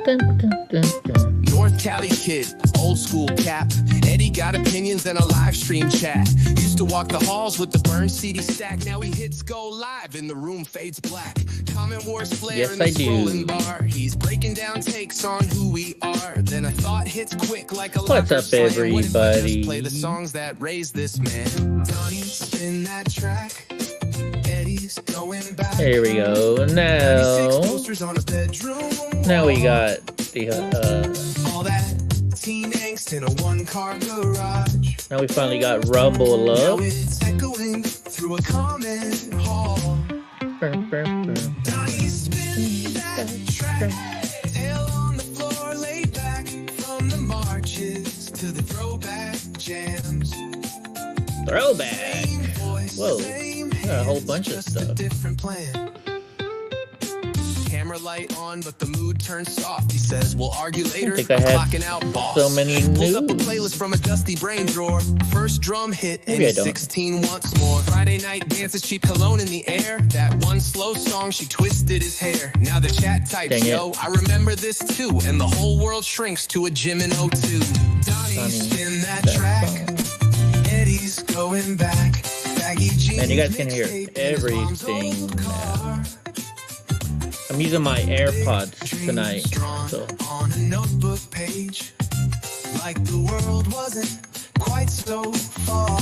North Cali kid, old school cap. Eddie got opinions and a live stream chat. Used to walk the halls with the burned CD stack. Now he hits go live and the room fades black. Comment wars flare in the scrolling bar. He's breaking down takes on who we are. Then a thought hits quick like a What's up, everybody? Just play the songs that raise this man. Donnie, spin that track. Eddie's going back. There we go. Now we got the all that teen angst in a one-car garage. now we finally got Rumble Now Love. it's echoing through a comment hall. Donnie, spin that track. Tail on the floor, laid back. From the marches to the throwback jams. Throwback. Whoa. Got a whole bunch of stuff. Different plan. Camera light on, but the mood turns soft. He says, we'll argue later. I think I had Clocking out, boss. so many Pulls up a news. playlist from a dusty brain drawer. First drum hit and Maybe I don't. 16 once more. Friday night dances, cheap cologne in the air. That one slow song, she twisted his hair. Now the chat types, Dang it. yo, I remember this too. And the whole world shrinks to a gym in 02. Donnie, spin that track. Eddie's going back. Man, you guys can hear everything now. I'm using my AirPods tonight, so on a notebook page, like the world wasn't quite so far.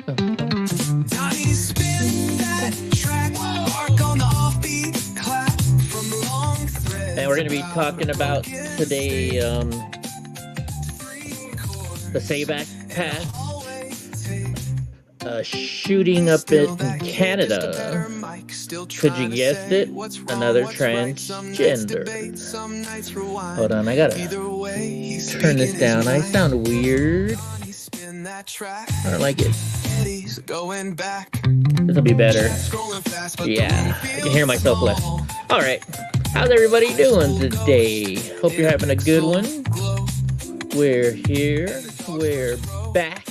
Donnie, spin that track, bark on the offbeat clap from long threads. and we're gonna be talking about today the Save Act pass. Shooting up in Canada. Could you guess it? Another transgender. Hold on, I gotta turn this down. I sound weird. I don't like it. This'll be better. Yeah, I can hear myself less. Alright, how's everybody doing today? Hope you're having a good one. We're here. We're back.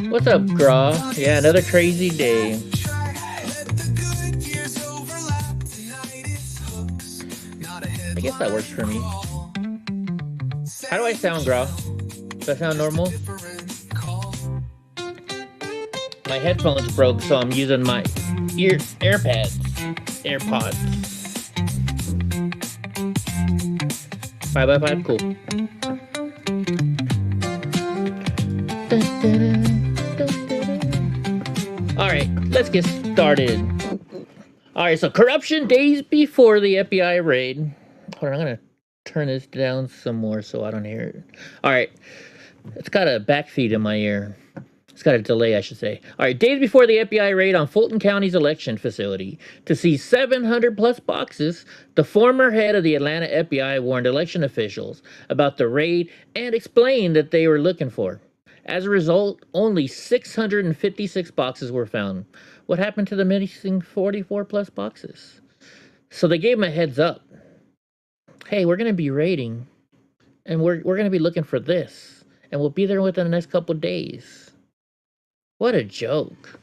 What's up, Graw? Yeah, another crazy day. I guess that works for me. How do I sound, Graw? Does that sound normal? My headphones broke, so I'm using my AirPods. 5x5, cool. Alright, let's get started. Alright, so corruption days before the FBI raid. Hold on, I'm gonna turn this down some more so I don't hear it. Alright, it's got a backfeed in my ear. It's got a delay, I should say. Alright, days before the FBI raid on Fulton County's election facility to seize 700 plus boxes, the former head of the Atlanta FBI warned election officials about the raid and explained that they were looking for. As a result, only 656 boxes were found. What happened to the missing 44 plus boxes? So they gave him a heads up. Hey, we're going to be raiding, and we're going to be looking for this, and we'll be there within the next couple days. What a joke.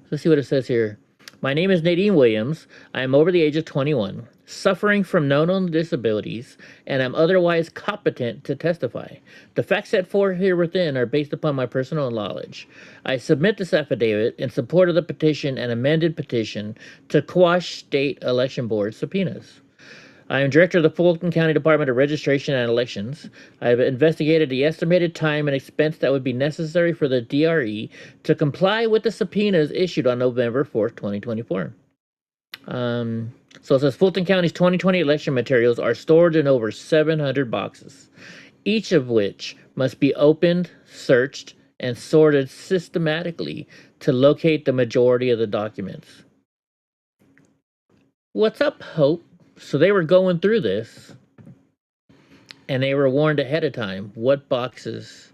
Let's see what it says here. My name is Nadine Williams. I am over the age of 21, suffering from known disabilities, and I'm otherwise competent to testify. The facts set forth here within are based upon my personal knowledge. I submit this affidavit in support of the petition and amended petition to quash state election board subpoenas. I am director of the Fulton County Department of Registration and Elections. I have investigated the estimated time and expense that would be necessary for the DRE to comply with the subpoenas issued on November 4th, 2024. So it says Fulton County's 2020 election materials are stored in over 700 boxes, each of which must be opened, searched, and sorted systematically to locate the majority of the documents. What's up, Hope? So they were going through this, and they were warned ahead of time what boxes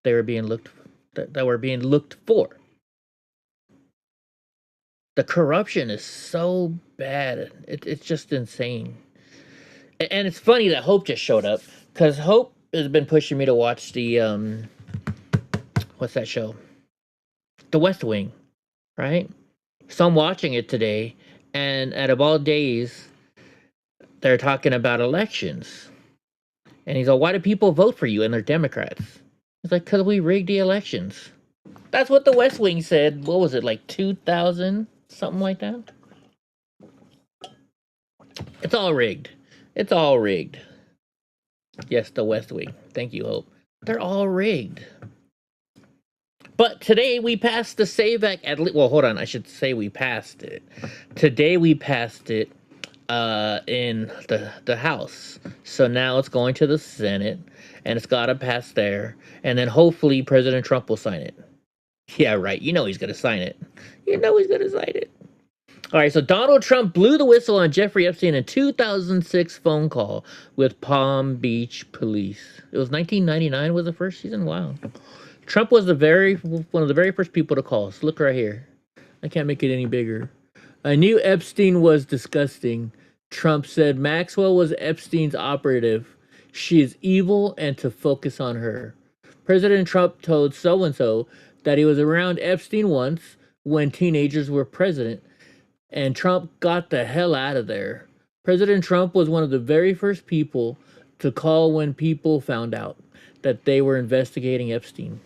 they were being looked that were being looked for. The corruption is so bad; it's just insane. And it's funny that Hope just showed up, because Hope has been pushing me to watch the what's that show? The West Wing, right? So I'm watching it today, and out of all days, they're talking about elections. And he's like, why do people vote for you? And they're Democrats. He's like, because we rigged the elections. That's what the West Wing said. What was it, like 2000? Something like that? It's all rigged. It's all rigged. Yes, the West Wing. Thank you, Hope. They're all rigged. But today we passed the SAVE Act. Well, hold on. I should say we passed it. Today we passed it in the House. So now it's going to the Senate, and it's got to pass there. And then hopefully President Trump will sign it. Yeah, right. You know he's going to sign it. You know he's going to sign it. All right, so Donald Trump blew the whistle on Jeffrey Epstein in a 2006 phone call with Palm Beach police. It was 1999 was the first season? Wow. Trump was one of the very first people to call. So look right here. I can't make it any bigger. I knew Epstein was disgusting. Trump said Maxwell was Epstein's operative. She is evil and to focus on her. President Trump told so-and-so that he was around Epstein once when teenagers were president, and Trump got the hell out of there. President Trump was one of the very first people to call when people found out that they were investigating Epstein.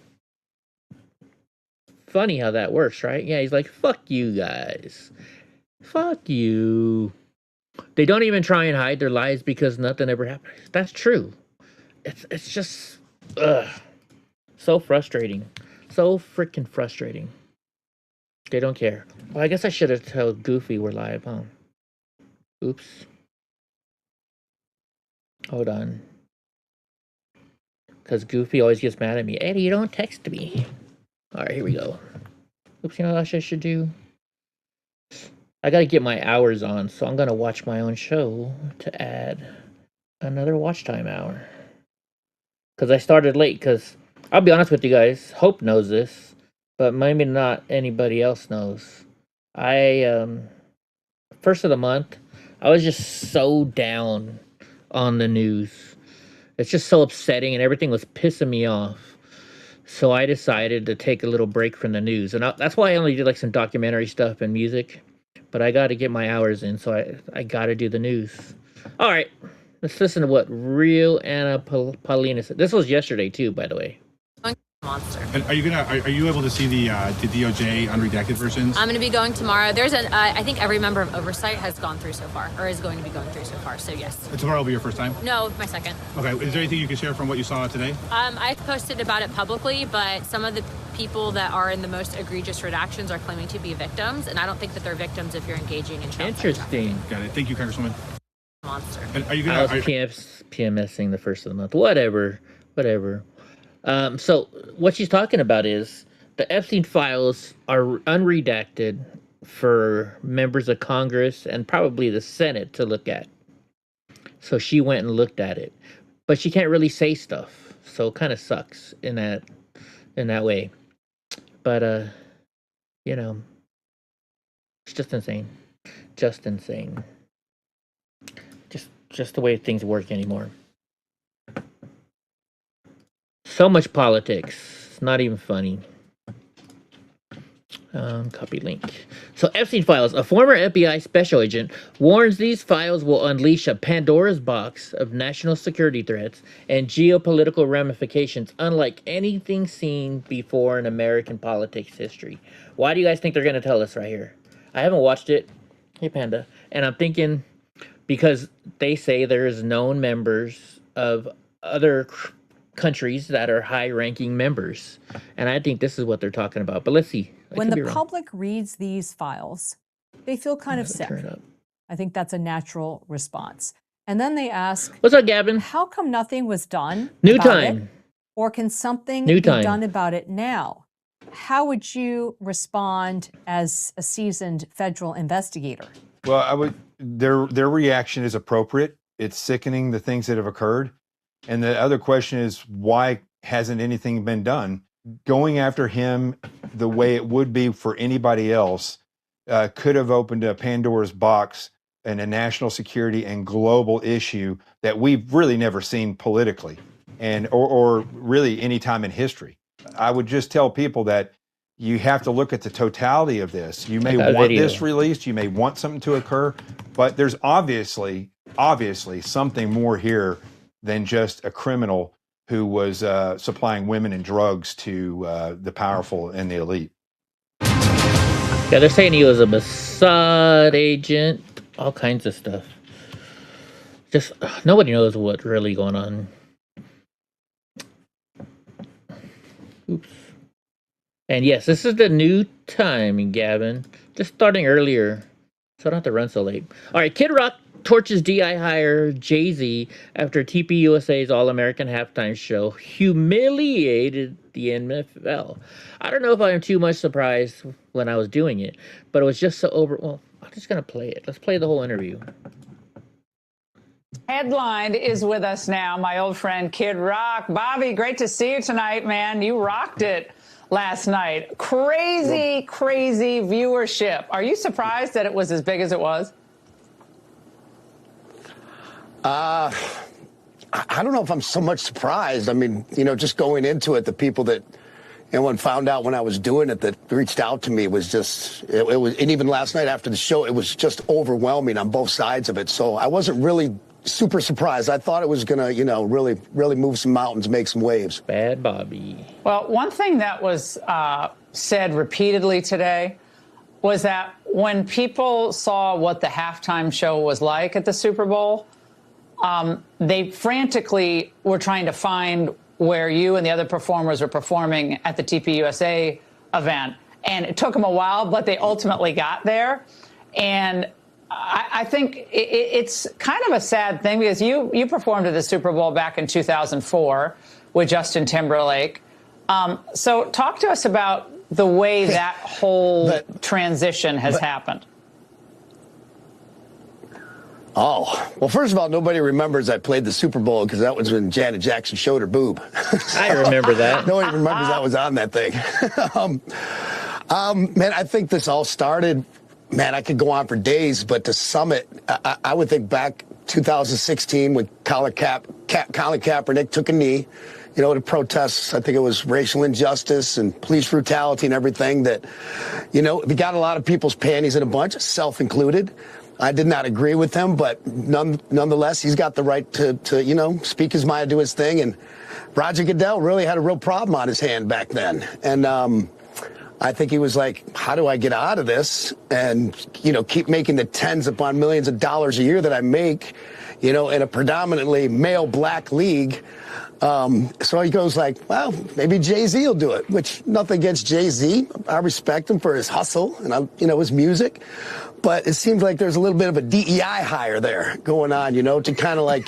Funny how that works, right? Yeah, he's like, fuck you guys. Fuck you. They don't even try and hide their lies because nothing ever happened. That's true. It's just so frustrating. So freaking frustrating. They don't care. Well, I guess I should have told Goofy we're live, huh? Oops. Hold on. Because Goofy always gets mad at me. Eddie, you don't text me. Alright, here we go. Oops, you know what else I should do? I gotta get my hours on, so I'm gonna watch my own show to add another watch time hour. Because I started late, because I'll be honest with you guys, Hope knows this, but maybe not anybody else knows. First of the month, I was just so down on the news. It's just so upsetting, and everything was pissing me off. So I decided to take a little break from the news, and that's why I only did like some documentary stuff and music. But I got to get my hours in, so I got to do the news. All right, let's listen to what real Anna Paulina said. This was yesterday too, by the way. Monster. And are you able to see the DOJ unredacted versions? I'm going to be going tomorrow. There's I think every member of Oversight has gone through so far, or is going to be going through so far. So yes. And tomorrow will be your first time? No, my second. Okay. Is there anything you can share from what you saw today? I posted about it publicly, but some of the people that are in the most egregious redactions are claiming to be victims, and I don't think that they're victims if you're engaging in child sex Interesting. Got it. Thank you, Congresswoman. Monster. And are you I gonna? was PMSing the first of the month. Whatever. So what she's talking about is the Epstein files are unredacted for members of Congress and probably the Senate to look at. So she went and looked at it, but she can't really say stuff. So it kind of sucks in that way. But you know, it's just insane. Just insane. Just the way things work anymore. So much politics. It's not even funny. Copy link. So Epstein files. A former FBI special agent warns these files will unleash a Pandora's box of national security threats and geopolitical ramifications unlike anything seen before in American politics history. Why do you guys think they're going to tell us right here? I haven't watched it. Hey, Panda. And I'm thinking because they say there's known members of other countries that are high-ranking members, and I think this is what they're talking about. But let's see. When the public reads these files, they feel kind of sick. I think that's a natural response. And then they ask, "What's up, Gavin? How come nothing was done? New about time. It? Or can something be done about it now?" How would you respond as a seasoned federal investigator? Well, I would. Their reaction is appropriate. It's sickening, the things that have occurred. And the other question is, why hasn't anything been done? Going after him the way it would be for anybody else could have opened a Pandora's box and a national security and global issue that we've really never seen politically and or really any time in history. I would just tell people that you have to look at the totality of this. You may want this released, you may want something to occur, but there's obviously obviously something more here than just a criminal who was supplying women and drugs to the powerful and the elite. Yeah, they're saying he was a Mossad agent, all kinds of stuff. Just nobody knows what's really going on. Oops. And yes, this is the new time, Gavin. Just starting earlier, so I don't have to run so late. All right, Kid Rock torches DI hire Jay-Z after TPUSA's All-American Halftime Show humiliated the NFL. I don't know if I'm too much surprised when I was doing it, but it was just so well, I'm just going to play it. Let's play the whole interview. Headline is with us now, my old friend Kid Rock. Bobby, great to see you tonight, man. You rocked it last night. Crazy viewership. Are you surprised that it was as big as it was? I don't know if I'm so much surprised. I mean, just going into it, the people that when found out when I was doing it that reached out to me was just, it was, and even last night after the show, it was just overwhelming on both sides of it. So I wasn't really super surprised. I thought it was going to, really move some mountains, make some waves. Bad Bobby. Well, one thing that was said repeatedly today was that when people saw what the halftime show was like at the Super Bowl, they frantically were trying to find where you and the other performers were performing at the TPUSA event. And it took them a while, but they ultimately got there. And I think it's kind of a sad thing because you performed at the Super Bowl back in 2004 with Justin Timberlake. So talk to us about the way that whole transition has happened. Oh, well, first of all, nobody remembers I played the Super Bowl because that was when Janet Jackson showed her boob. I remember that. Nobody remembers I was on that thing. Man, I think this all started, man, I could go on for days, but to sum it, I would think back 2016 when Colin Kaepernick took a knee, to protest, I think it was racial injustice and police brutality and everything that, we got a lot of people's panties in a bunch, self included. I did not agree with him, but nonetheless, he's got the right to speak his mind, do his thing. And Roger Goodell really had a real problem on his hand back then. And I think he was like, how do I get out of this and, keep making the tens upon millions of dollars a year that I make, in a predominantly male black league. So he goes like, well, maybe Jay-Z will do it, which nothing against Jay-Z. I respect him for his hustle and, his music. But it seems like there's a little bit of a DEI hire there going on, to kind of like,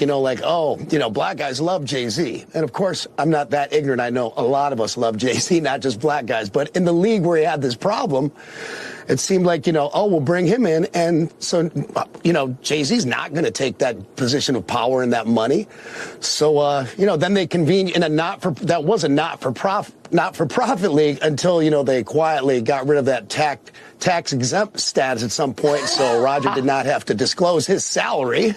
black guys love Jay-Z. And of course, I'm not that ignorant. I know a lot of us love Jay-Z, not just black guys. But in the league where he had this problem, it seemed like, we'll bring him in. And so, Jay-Z's not going to take that position of power and that money. So, then they convened in a not-for-profit league until, they quietly got rid of that tax exempt status at some point. So Roger did not have to disclose his salary,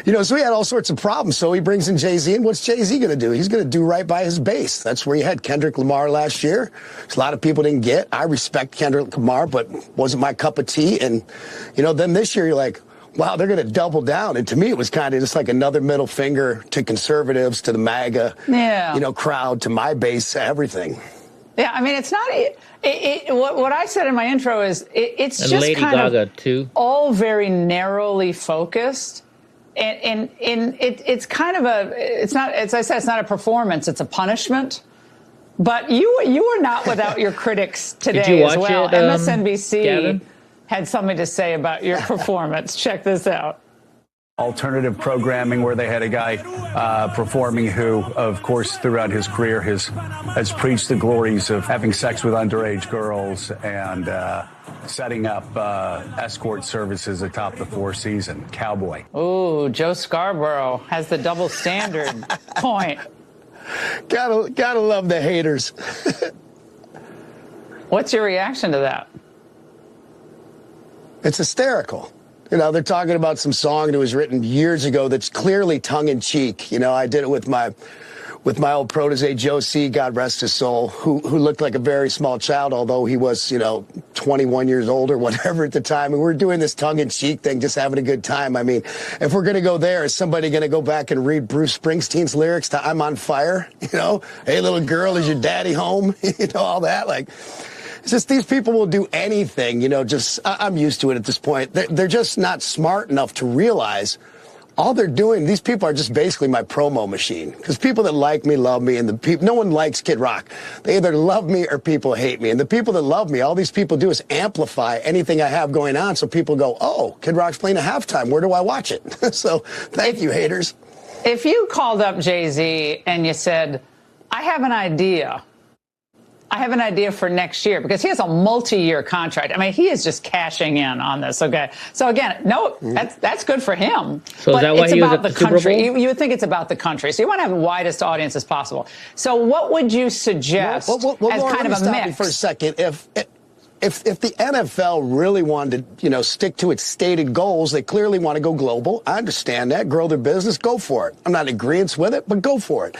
so he had all sorts of problems. So he brings in Jay-Z, and what's Jay-Z going to do? He's going to do right by his base. That's where you had Kendrick Lamar last year. A lot of people didn't get. I respect Kendrick Lamar, but wasn't my cup of tea. And, then this year you're like, wow, they're going to double down. And to me, it was kind of just like another middle finger to conservatives, to the MAGA, crowd, to my base, everything. Yeah, I mean, it's not. What I said in my intro is it's and just Lady kind Gaga of too. All very narrowly focused, and it's kind of it's not. As I said, it's not a performance; it's a punishment. But you were not without your critics today Did you watch as well. it, MSNBC Gavin? had something to say about your performance. Check this out. Alternative programming where they had a guy performing who, of course, throughout his career has preached the glories of having sex with underage girls and setting up escort services atop the Four Seasons. Cowboy. Ooh, Joe Scarborough has the double standard point. Gotta love the haters. What's your reaction to that? It's hysterical. They're talking about some song that was written years ago that's clearly tongue-in-cheek. I did it with my with my old protege, Joe C., God rest his soul, who looked like a very small child, although he was, 21 years old or whatever at the time. And we were doing this tongue-in-cheek thing, just having a good time. I mean, if we're going to go there, is somebody going to go back and read Bruce Springsteen's lyrics to I'm on Fire? Hey, little girl, is your daddy home? All that. Like, it's just these people will do anything, I'm used to it at this point. They're just not smart enough to realize all they're doing, these people are just basically my promo machine. Because people that like me, love me, and no one likes Kid Rock. They either love me or people hate me. And the people that love me, all these people do is amplify anything I have going on. So people go, oh, Kid Rock's playing a halftime. Where do I watch it? So thank you, haters. If you called up Jay-Z and you said, I have an idea for next year, because he has a multi-year contract. I mean, he is just cashing in on this. Okay. So again, that's good for him. So but is that why it's he was about at the Super country. Bowl? You would think it's about the country. So you want to have the widest audience as possible. So what would you suggest as Lauren, kind of a mix? For a second, if the NFL really wanted to, stick to its stated goals, they clearly want to go global. I understand that. Grow their business. Go for it. I'm not in agreement with it, but go for it.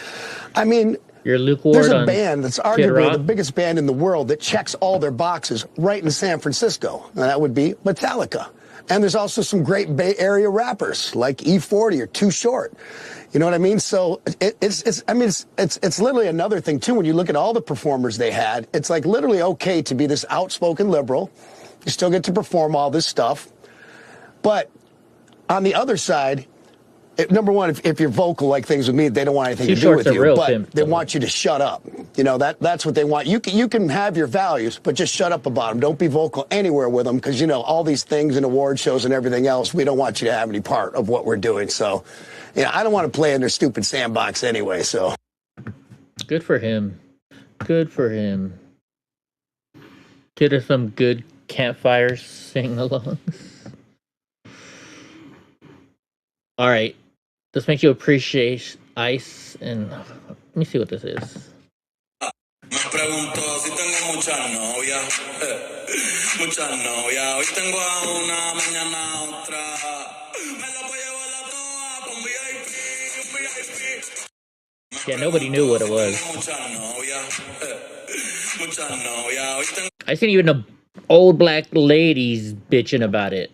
I mean, You're lukewarm. There's a band that's arguably the Rock? biggest band in the world that checks all their boxes right in San Francisco. And that would be Metallica. And there's also some great Bay Area rappers like E40 or Too Short. You know what I mean? So it's literally another thing too. When you look at all the performers they had, it's like literally okay to be this outspoken liberal. You still get to perform all this stuff. But on the other side, number one, if you're vocal like things with me, they don't want anything to do with you. But they want you to shut up. That's what they want. You can have your values, but just shut up about them. Don't be vocal anywhere with them, because all these things and award shows and everything else, we don't want you to have any part of what we're doing. So, I don't want to play in their stupid sandbox anyway. So, good for him. Good for him. Get us some good campfire sing-alongs. All right. This makes you appreciate ice, and let me see what this is. Me pregunto si tengo muchas novias, muchas novias. Hoy tengo a una, mañana a otra. Me la voy a llevar a todas con VIP. Yeah, nobody knew what it was. I seen even the old black ladies bitching about it.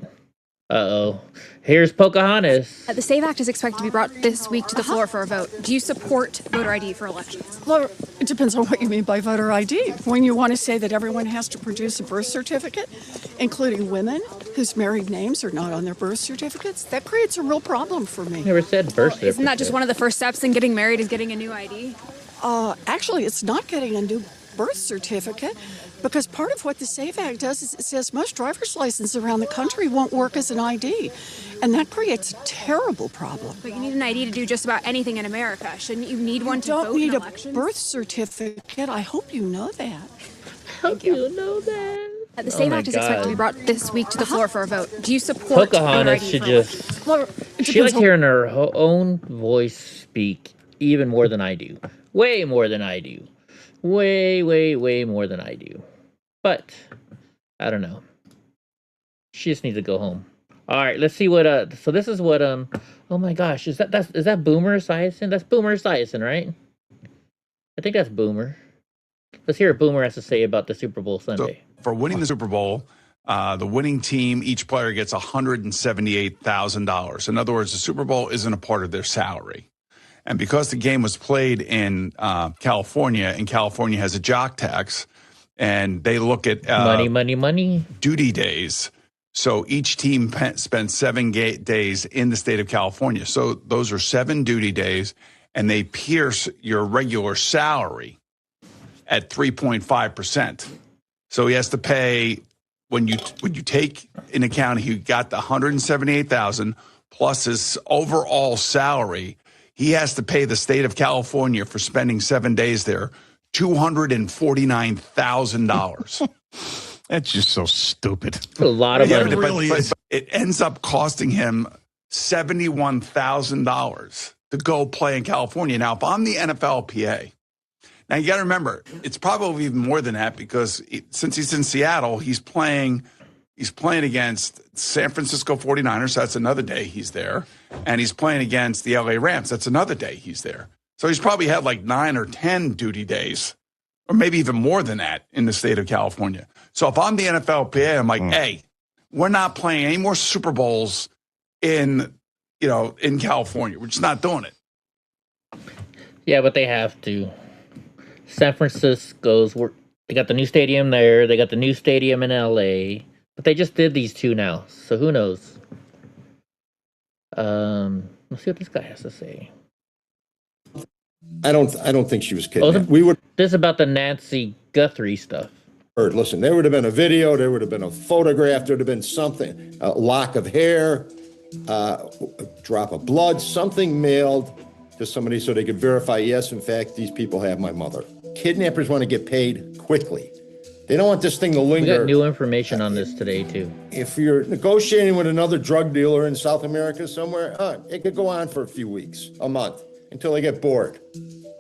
Uh-oh. Here's Pocahontas. The SAVE Act is expected to be brought this week to the floor for a vote. Do you support voter ID for elections? Well, it depends on what you mean by voter ID. When you want to say that everyone has to produce a birth certificate, including women whose married names are not on their birth certificates, that creates a real problem for me. Never said birth certificate. Isn't that just one of the first steps in getting married, is getting a new ID? Actually, it's not getting a new birth certificate, because part of what the SAVE Act does is it says most driver's licenses around the country won't work as an ID. And that creates a terrible problem. But you need an ID to do just about anything in America. Shouldn't you need one to vote in elections? You don't need a birth certificate. I hope you know that. Thank you. Know that. The SAVE Act is expected to be brought this week to the floor for a vote. Do you support Pocahontas should just... She likes hearing her own voice speak even more than I do. Way more than I do. Way, way, way more than I do. But, I don't know. She just needs to go home. Alright, let's see what, so this is what, oh my gosh, is that Boomer Esiason? That's Boomer Esiason, right? I think that's Boomer. Let's hear what Boomer has to say about the Super Bowl Sunday. So for winning the Super Bowl, the winning team, each player gets $178,000. In other words, the Super Bowl isn't a part of their salary. And because the game was played in California, and California has a jock tax, and they look at money duty days. So each team spends 7 days in the state of California. So those are 7 duty days, and they pierce your regular salary at 3.5%. So he has to pay, when you take in account he got the $178,000 plus his overall salary, he has to pay the state of California for spending 7 days there $249,000. That's just so stupid. That's a lot of money. It really is. It ends up costing him $71,000 to go play in California. Now, if I'm the NFLPA, now you got to remember, it's probably even more than that, because since he's in Seattle, he's playing against San Francisco 49ers. That's another day he's there. And he's playing against the LA Rams. That's another day he's there. So he's probably had like 9 or 10 duty days, or maybe even more than that in the state of California. So if I'm the NFLPA, I'm like, hey, we're not playing any more Super Bowls in California. We're just not doing it. Yeah, but they have to. San Francisco's, they got the new stadium there. They got the new stadium in LA. But they just did these 2 now. So who knows? Let's see what this guy has to say. I don't think she was kidnapped. This is about the Nancy Guthrie stuff. Listen, there would have been a video, there would have been a photograph, there would have been something, a lock of hair, a drop of blood, something mailed to somebody so they could verify, yes, in fact, these people have my mother. Kidnappers want to get paid quickly. They don't want this thing to linger. We got new information on this today, too. If you're negotiating with another drug dealer in South America somewhere, it could go on for a few weeks, a month, until they get bored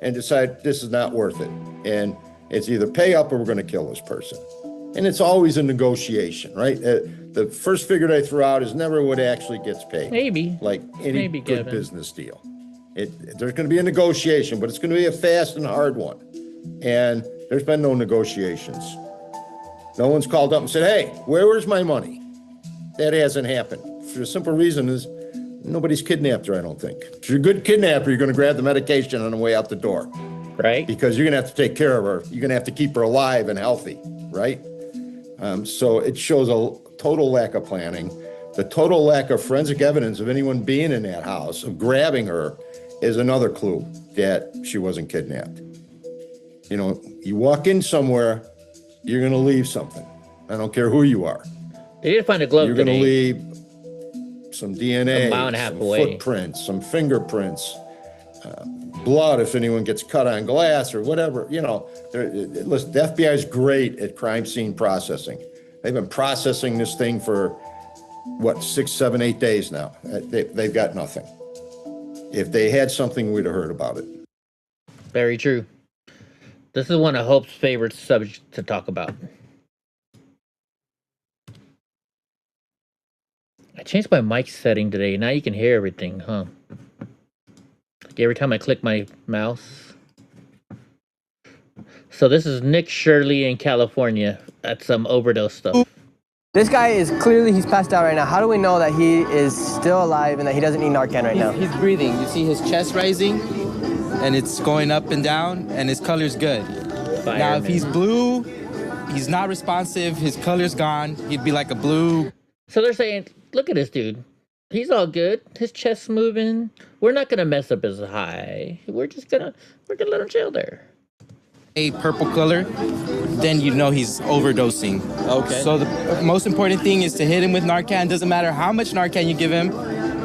and decide this is not worth it. And it's either pay up or we're going to kill this person. And it's always a negotiation, right? The first figure they throw out is never what actually gets paid. Maybe. Like any Maybe, good Kevin. business deal. There's going to be a negotiation, but it's going to be a fast and hard one. And there's been no negotiations. No one's called up and said, hey, where's my money? That hasn't happened. For the simple reason is nobody's kidnapped her, I don't think. If you're a good kidnapper, you're going to grab the medication on the way out the door. Right. Because you're going to have to take care of her. You're going to have to keep her alive and healthy, right? So it shows a total lack of planning, the total lack of forensic evidence of anyone being in that house, of grabbing her, is another clue that she wasn't kidnapped. You know, you walk in somewhere, you're going to leave something. I don't care who you are. They did find a glove. You're going to leave some DNA, a mile and a half some away. footprints, some fingerprints, blood if anyone gets cut on glass or whatever. You know, listen, the FBI is great at crime scene processing. They've been processing this thing for, 6, 7, 8 days now. They've got nothing. If they had something, we'd have heard about it. Very true. This is one of Hope's favorite subjects to talk about. I changed my mic setting today. Now you can hear everything, huh? Like every time I click my mouse. So this is Nick Shirley in California at some overdose stuff. This guy is clearly, he's passed out right now. How do we know that he is still alive and that he doesn't need Narcan right now? He's breathing. You see his chest rising, and it's going up and down, and his color's good. Fireman. Now, if he's blue, he's not responsive, his color's gone, he'd be like a blue. So they're saying, look at this dude. He's all good. His chest's moving. We're not going to mess up his high. We're gonna let him chill there. A purple color, then you know he's overdosing. Okay. So the most important thing is to hit him with Narcan. Doesn't matter how much Narcan you give him.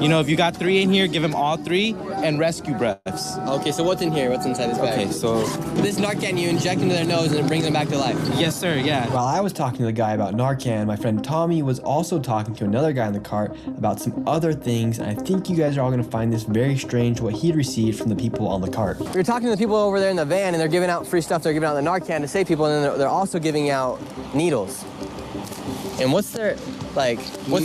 You know, if you got 3 in here, give him all 3 and rescue breaths. Okay, so what's in here? What's inside this bag? Okay, so this Narcan, you inject into their nose and it brings them back to life. Yes, sir, yeah. While I was talking to the guy about Narcan, my friend Tommy was also talking to another guy in the cart about some other things, and I think you guys are all going to find this very strange what he'd received from the people on the cart. You're talking to the people over there in the van, and they're giving out free stuff. They're giving out the Narcan to save people, and then they're also giving out needles. And what's the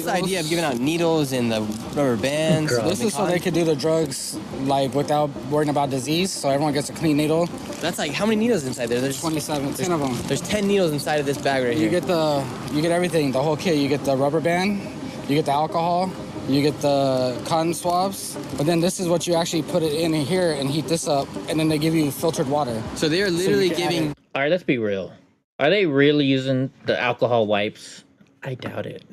idea of giving out needles and the rubber bands? This is so they could do the drugs like without worrying about disease, so everyone gets a clean needle. That's like, how many needles inside there? There's 27, 10 of them. There's 10 needles inside of this bag right here. You get everything, the whole kit. You get the rubber band, you get the alcohol, you get the cotton swabs, but then this is what you actually put it in here and heat this up, and then they give you filtered water. So they are literally giving... All right, let's be real. Are they really using the alcohol wipes? I doubt it.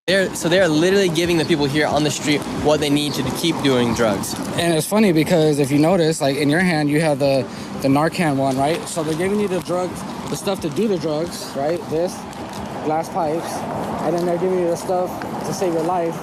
They're literally giving the people here on the street what they need to keep doing drugs. And it's funny because if you notice, like in your hand, you have the Narcan one, right? So they're giving you the drugs, the stuff to do the drugs, right? This, glass pipes, and then they're giving you the stuff to save your life,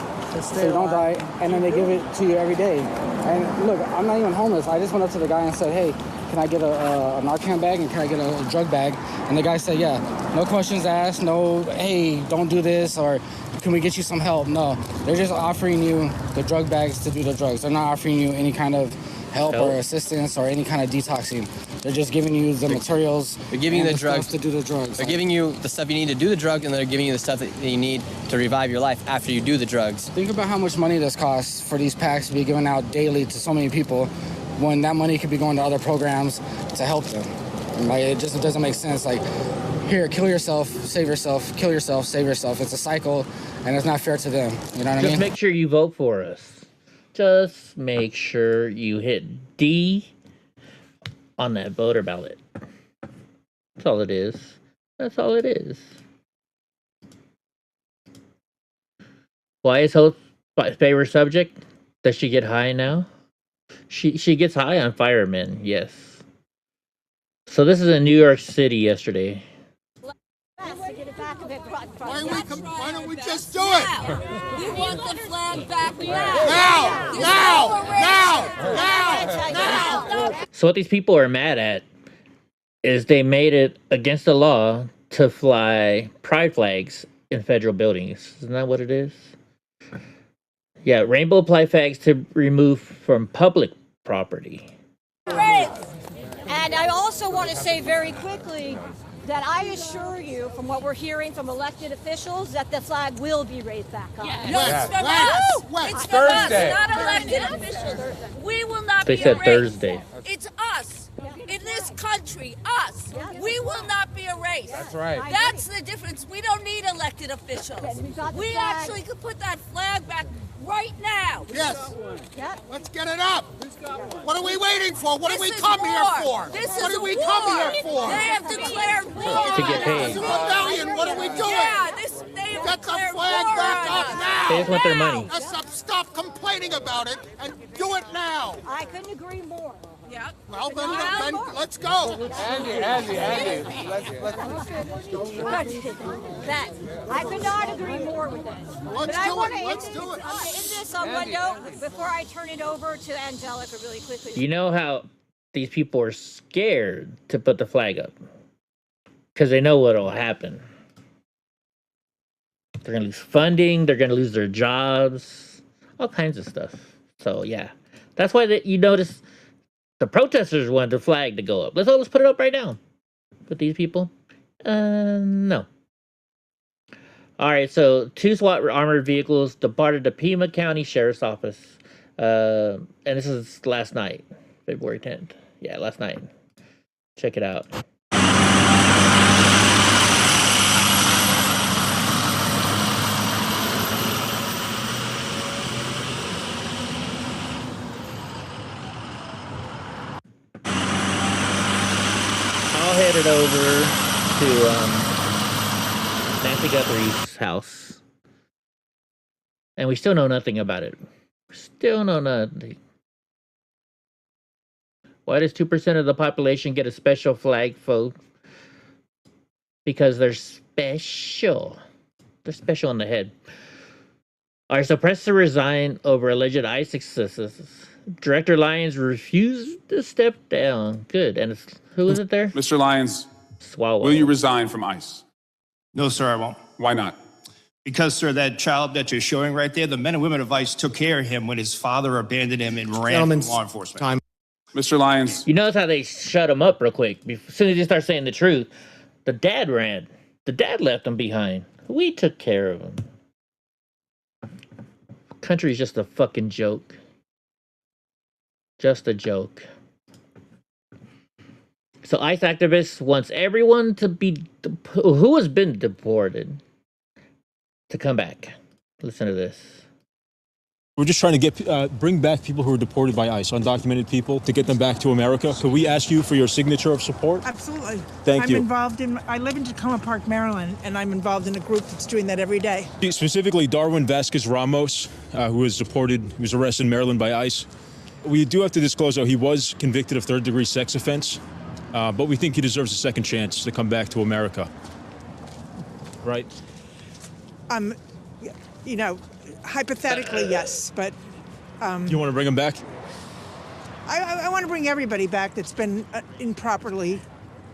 so you don't die, and then they give it to you every day. And look, I'm not even homeless. I just went up to the guy and said, hey, can I get a Narcan bag and can I get a drug bag? And the guy said, yeah, no questions asked, no, hey, don't do this, or can we get you some help? No, they're just offering you the drug bags to do the drugs. They're not offering you any kind of help or assistance or any kind of detoxing. They're just giving you the materials. They're giving you the drugs to do the drugs. They're giving you the stuff you need to do the drugs, and they're giving you the stuff that you need to revive your life after you do the drugs. Think about how much money this costs for these packs to be given out daily to so many people. when that money could be going to other programs to help them. Like, it just doesn't make sense. Like, here, kill yourself, save yourself, kill yourself, save yourself. It's a cycle, and it's not fair to them. You know what I mean? Just make sure you vote for us. Just make sure you hit D on that voter ballot. That's all it is. That's all it is. Why is Hope my favorite subject? Does she get high now? She gets high on firemen, yes. So this is in New York City yesterday. Why don't we just do it? We want the flag back now! So what these people are mad at is they made it against the law to fly pride flags in federal buildings. Isn't that what it is? Yeah, rainbow pride flags to remove from public property. And I also want to say very quickly that I assure you, from what we're hearing from elected officials, that the flag will be raised back up. Yes. No, Yes. it's from When? us. It's Thursday. from us, not elected officials. We will not They be said erased. Thursday. It's us. In this country, us. We will not be erased. That's right. That's the difference. We don't need elected officials. We actually could put that flag back right now. Yes. Let's get it up. What are we waiting for? What did we This is come here war. for? This What is did we war. come here for? They have declared war. To get paid. It's a rebellion. What are we doing? Yeah, they have Get the declared flag war back on up us. now. They just want their money. Stop complaining about it and do it now. I couldn't agree more. Yep. Well, then let's go. Andy. That I could not agree more with this. But I want to end this on one note before I turn it over to Angelica really quickly. You know how these people are scared to put the flag up? Because they know what'll happen. They're going to lose funding. They're going to lose their jobs. All kinds of stuff. So, yeah. That's why you notice the protesters wanted the flag to go up. Let's put it up right now. But these people? No. All right, so 2 SWAT armored vehicles departed the Pima County Sheriff's Office. And this is last night, February 10th. Yeah, last night. Check it out. Headed over to Nancy Guthrie's house, and we still know nothing about it. Still know nothing. Why does 2% of the population get a special flag vote? Because they're special. They're special in the head. All right, so press to resign over alleged ICE excesses. Director Lyons refused to step down. Good. And who is it there? Mr. Lyons, Swallow. will you resign from ICE? No, sir, I won't. Why not? Because, sir, that child that you're showing right there, the men and women of ICE took care of him when his father abandoned him and ran from law enforcement. Time. Mr. Lyons. You notice how they shut him up real quick. As soon as they start saying the truth, the dad ran. The dad left him behind. We took care of him. Country's just a fucking joke. Just a joke. So ICE activists wants everyone to be who has been deported to come back. Listen to this. We're just trying to bring back people who were deported by ICE, undocumented people, to get them back to America. Could we ask you for your signature of support? Absolutely. Thank you. I live in Tacoma Park, Maryland, and I'm involved in a group that's doing that every day. Specifically, Darwin Vasquez Ramos, who was deported, he was arrested in Maryland by ICE. We do have to disclose, though, he was convicted of third-degree sex offense, but we think he deserves a second chance to come back to America. Right? Hypothetically, yes, but... You want to bring him back? I want to bring everybody back that's been improperly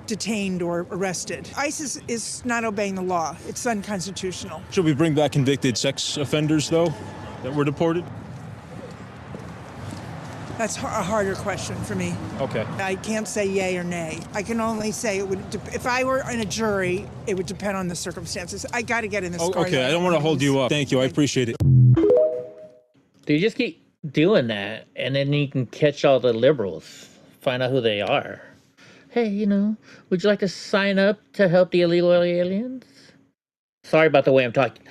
detained or arrested. ICE is not obeying the law. It's unconstitutional. Should we bring back convicted sex offenders, though, that were deported? That's a harder question for me. Okay. I can't say yay or nay. I can only say it would. If I were in a jury, it would depend on the circumstances. I got to get in this car. Okay, I don't want to hold you up. Thank you. I appreciate it. Do you just keep doing that, and then you can catch all the liberals, find out who they are. Hey, would you like to sign up to help the illegal aliens? Sorry about the way I'm talking.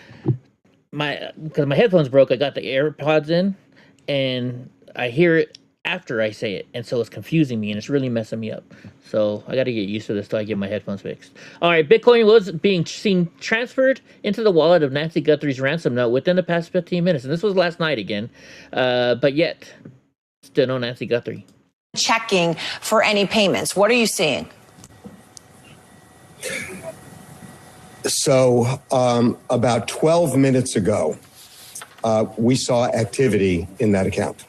Because my headphones broke, I got the AirPods in, and I hear it after I say it, and so it's confusing me, and it's really messing me up. So I got to get used to this till I get my headphones fixed. All right, Bitcoin was being seen transferred into the wallet of Nancy Guthrie's ransom note within the past 15 minutes, and this was last night again. But yet, still no Nancy Guthrie. Checking for any payments. What are you seeing? So about 12 minutes ago, we saw activity in that account.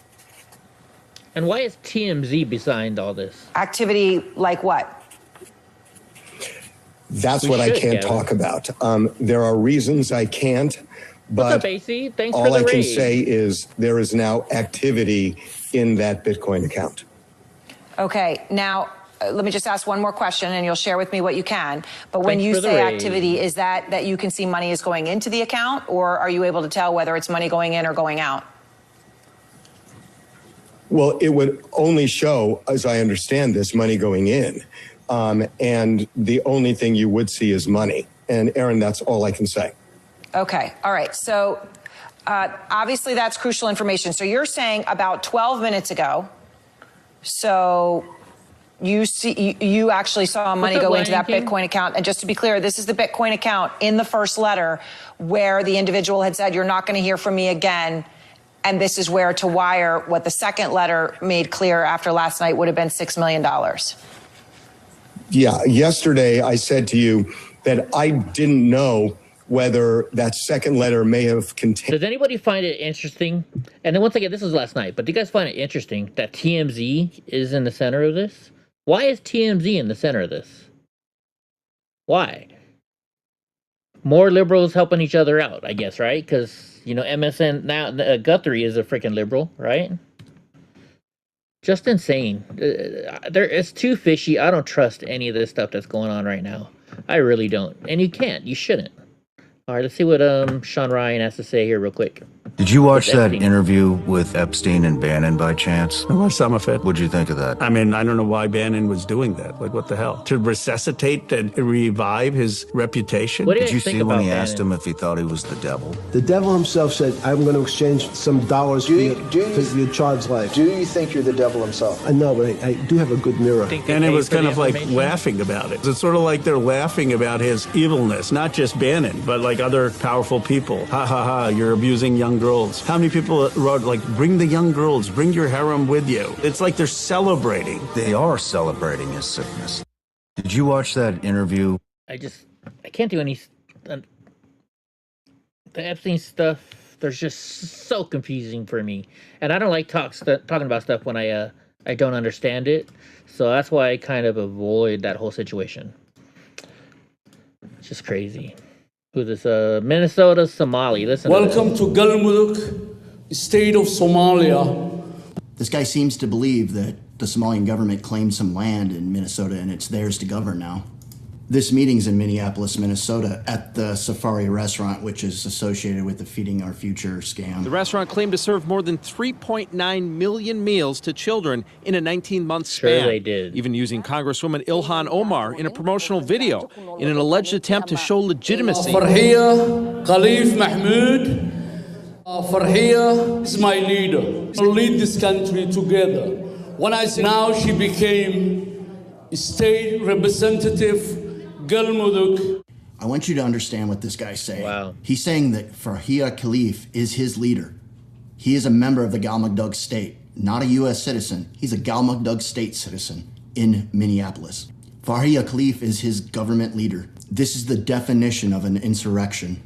And why is TMZ behind all this? Activity like what? That's what I can't talk about. There are reasons I can't, but What's up, AC? Thanks all for the I can raid. say is there is now activity in that Bitcoin account. Okay, now let me just ask one more question and you'll share with me what you can. But when Thanks you for the say raid. activity, is that you can see money is going into the account, or are you able to tell whether it's money going in or going out? Well, it would only show, as I understand this, money going in. And the only thing you would see is money. And Aaron, that's all I can say. Okay, all right. So obviously that's crucial information. So you're saying about 12 minutes ago, so you actually saw money go into that Bitcoin account. And just to be clear, this is the Bitcoin account in the first letter where the individual had said, you're not going to hear from me again. And this is where to wire what the second letter made clear after last night would have been $6 million. Yeah, yesterday I said to you that I didn't know whether that second letter may have contained. Does anybody find it interesting? And then once again, this was last night, but do you guys find it interesting that TMZ is in the center of this? Why is TMZ in the center of this? Why? More liberals helping each other out, I guess, right? Because, MSN, now Guthrie is a freaking liberal, right? Just insane. It's too fishy. I don't trust any of this stuff that's going on right now. I really don't. And you can't. You shouldn't. All right, let's see what Sean Ryan has to say here real quick. Did you watch that Epstein. interview with Epstein and Bannon by chance? I watched some of it. What'd you think of that? I mean, I don't know why Bannon was doing that. Like, what the hell? To resuscitate and revive his reputation? What do Did you think see when about he asked Bannon? him if he thought he was the devil? The devil himself said, I'm going to exchange some dollars for your child's life. Do you think you're the devil himself? I know, but I do have a good mirror. And it was kind of like laughing about it. It's sort of like they're laughing about his evilness, not just Bannon, but like other powerful people. Ha ha ha, you're abusing young girls. How many people wrote, like, bring the young girls, bring your harem with you? It's like they're celebrating. They are celebrating his sickness. Did you watch that interview? I can't do any. The Epstein stuff, there's just so confusing for me. And I don't like talking about stuff when I don't understand it. So that's why I kind of avoid that whole situation. It's just crazy. Who's this? Minnesota Somali. Listen. Welcome to Galmudug, state of Somalia. This guy seems to believe that the Somalian government claimed some land in Minnesota and it's theirs to govern now. This meeting's in Minneapolis, Minnesota, at the Safari restaurant, which is associated with the Feeding Our Future scam. The restaurant claimed to serve more than 3.9 million meals to children in a 19-month span. Sure they did. Even using Congresswoman Ilhan Omar in a promotional video in an alleged attempt to show legitimacy. Farhia Khalif Mahmoud. Farhia is my leader. We'll lead this country together. When I say now, she became state representative Galmudug. I want you to understand what this guy's saying. Wow. He's saying that Farhia Khalif is his leader. He is a member of the Galmudug state, not a U.S. citizen. He's a Galmudug state citizen in Minneapolis. Farhia Khalif is his government leader. This is the definition of an insurrection.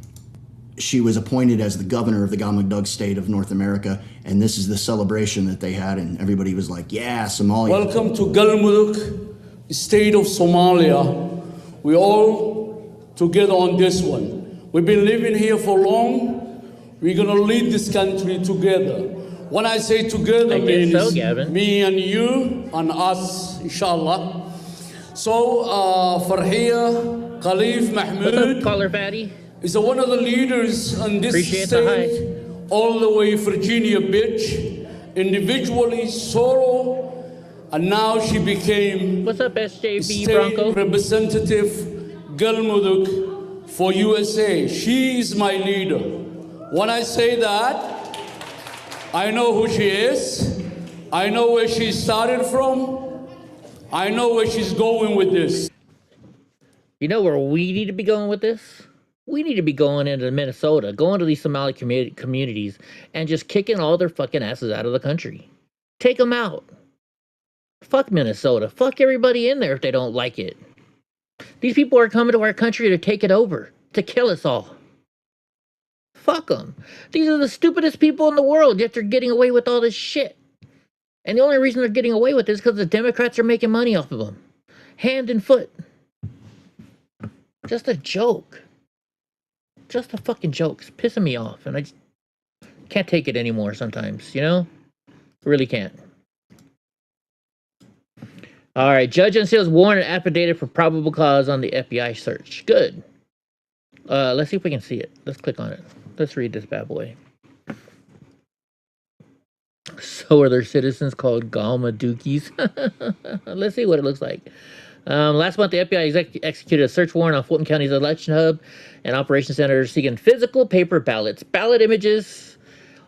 She was appointed as the governor of the Galmudug state of North America, and this is the celebration that they had, and everybody was like, yeah, Somalia. Welcome to Galmudug, state of Somalia. We all together on this one. We've been living here for long. We're gonna lead this country together. When I say together, means me and you and us, inshallah. So, Farhia Khalif Mahmoud caller Fatty is one of the leaders in this state, all the way Virginia Beach. individually solo, and now she became What's up, SJB State Bronco? Representative Galmudug for USA. She is my leader. When I say that, I know who she is. I know where she started from. I know where she's going with this. You know where we need to be going with this? We need to be going into Minnesota, going to these Somali communities, and just kicking all their fucking asses out of the country. Take them out. Fuck Minnesota. Fuck everybody in there if they don't like it. These people are coming to our country to take it over, to kill us all. Fuck them. These are the stupidest people in the world, yet they're getting away with all this shit. And the only reason they're getting away with it is because the Democrats are making money off of them. Hand and foot. Just a joke. Just a fucking joke. It's pissing me off, and I just can't take it anymore sometimes, you know? Really can't. All right, judge unseals warrant and affidavit for probable cause on the FBI search. Good. Let's see if we can see it. Let's click on it. Let's read this bad boy. So are there citizens called Galmadukis? Let's see what it looks like. Last month, the FBI executed a search warrant on Fulton County's election hub and operations center seeking physical paper ballots, ballot images,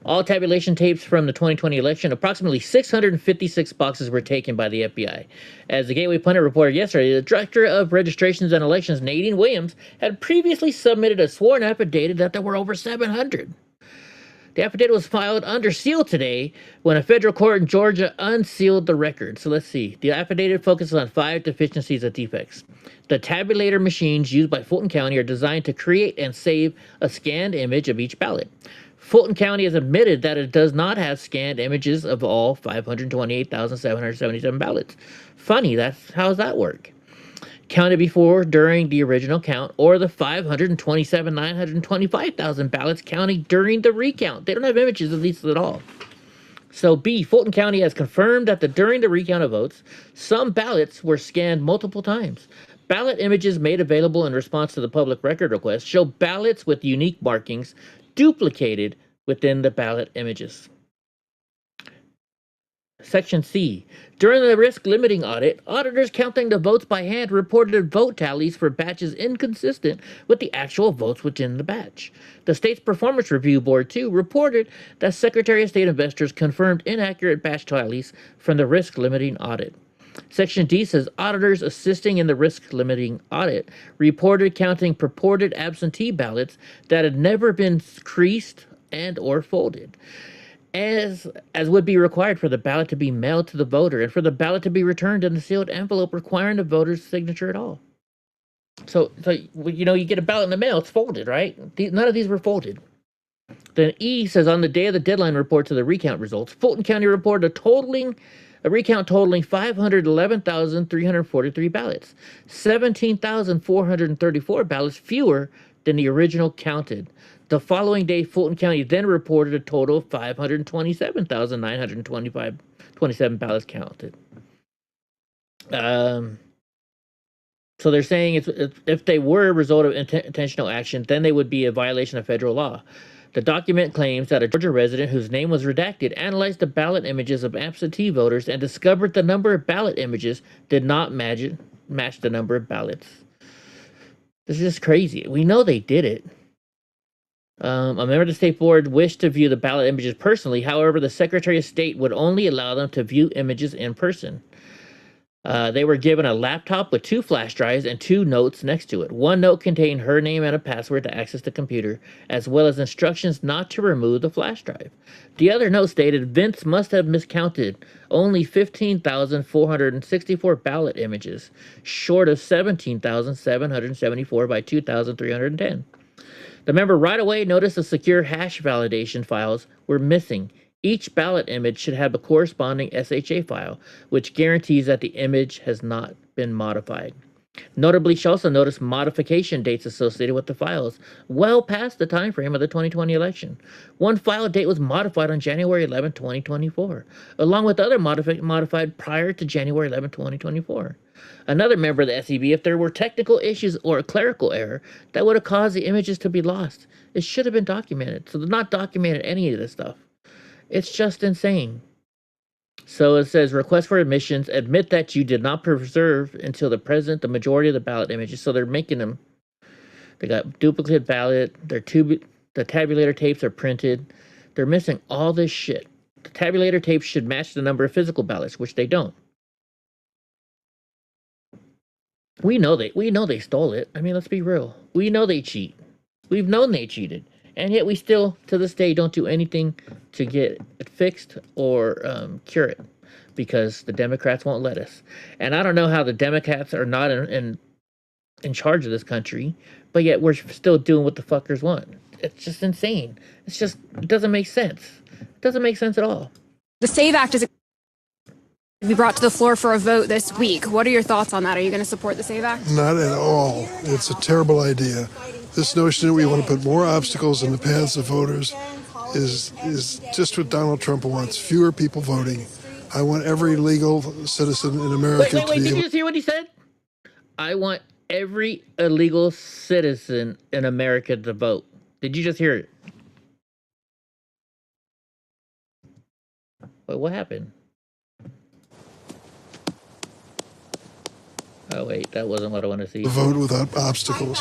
all tabulation tapes from the 2020 election. Approximately 656 boxes were taken by the FBI. As the Gateway Pundit reported yesterday, the Director of Registrations and Elections, Nadine Williams, had previously submitted a sworn affidavit that there were over 700. The affidavit was filed under seal today when a federal court in Georgia unsealed the record. So let's see. The affidavit focuses on 5 deficiencies and defects. The tabulator machines used by Fulton County are designed to create and save a scanned image of each ballot. Fulton County has admitted that it does not have scanned images of all 528,777 ballots. Funny, how does that work? Counted before, during the original count, or the 527,925,000 ballots counted during the recount. They don't have images of these at all. So B, Fulton County has confirmed that during the recount of votes, some ballots were scanned multiple times. Ballot images made available in response to the public record request show ballots with unique markings duplicated within the ballot images. Section C. During the risk limiting audit, auditors counting the votes by hand reported vote tallies for batches inconsistent with the actual votes within the batch. The state's Performance Review Board, too, reported that Secretary of State investors confirmed inaccurate batch tallies from the risk limiting audit. Section D says auditors assisting in the risk limiting audit reported counting purported absentee ballots that had never been creased and or folded, as would be required for the ballot to be mailed to the voter and for the ballot to be returned in the sealed envelope requiring the voter's signature at all. So you know, you get a ballot in the mail, it's folded, right? None of these were folded. Then E says on the day of the deadline report to the recount results, Fulton County reported a recount totaling 511,343 ballots, 17,434 ballots fewer than the original counted. The following day, Fulton County then reported a total of 527,927 ballots counted. So they're saying if they were a result of intentional action, then they would be a violation of federal law. The document claims that a Georgia resident whose name was redacted analyzed the ballot images of absentee voters and discovered the number of ballot images did not match the number of ballots. This is just crazy. We know they did it. A member of the state board wished to view the ballot images personally. However, the Secretary of State would only allow them to view images in person. They were given a laptop with 2 flash drives and 2 notes next to it. One note contained her name and a password to access the computer, as well as instructions not to remove the flash drive. The other note stated, Vince must have miscounted only 15,464 ballot images, short of 17,774 by 2,310. The member right away noticed the secure hash validation files were missing. Each ballot image should have a corresponding SHA file, which guarantees that the image has not been modified. Notably, she also noticed modification dates associated with the files, well past the time frame of the 2020 election. One file date was modified on January 11, 2024, along with other modified prior to January 11, 2024. Another member of the SEB, if there were technical issues or a clerical error that would have caused the images to be lost, it should have been documented. So they're not documenting any of this stuff. It's just insane. So it says request for admissions. Admit that you did not preserve until the present the majority of the ballot images. So they're making them. They got duplicate ballot. The tabulator tapes are printed. They're missing all this shit. The tabulator tapes should match the number of physical ballots, which they don't. We know they stole it. I mean, let's be real. We know they cheat. We've known they cheated. And yet we still, to this day, don't do anything to get it fixed or cure it because the Democrats won't let us. And I don't know how the Democrats are not in charge of this country, but yet we're still doing what the fuckers want. It's just insane. It doesn't make sense. It doesn't make sense at all. The SAVE Act is to be brought to the floor for a vote this week. What are your thoughts on that? Are you going to support the SAVE Act? Not at all. It's a terrible idea. This notion that we want to put more obstacles in the paths of voters is just what Donald Trump wants. Fewer people voting. I want every legal citizen in America Wait, did you just hear what he said? I want every illegal citizen in America to vote. Did you just hear it? Wait, what happened? Oh, wait, that wasn't what I want to see. Vote without obstacles.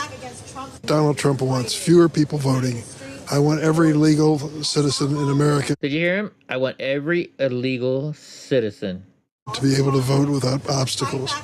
Donald Trump wants fewer people voting. I want every legal citizen in America. Did you hear him? I want every illegal citizen to be able to vote without obstacles.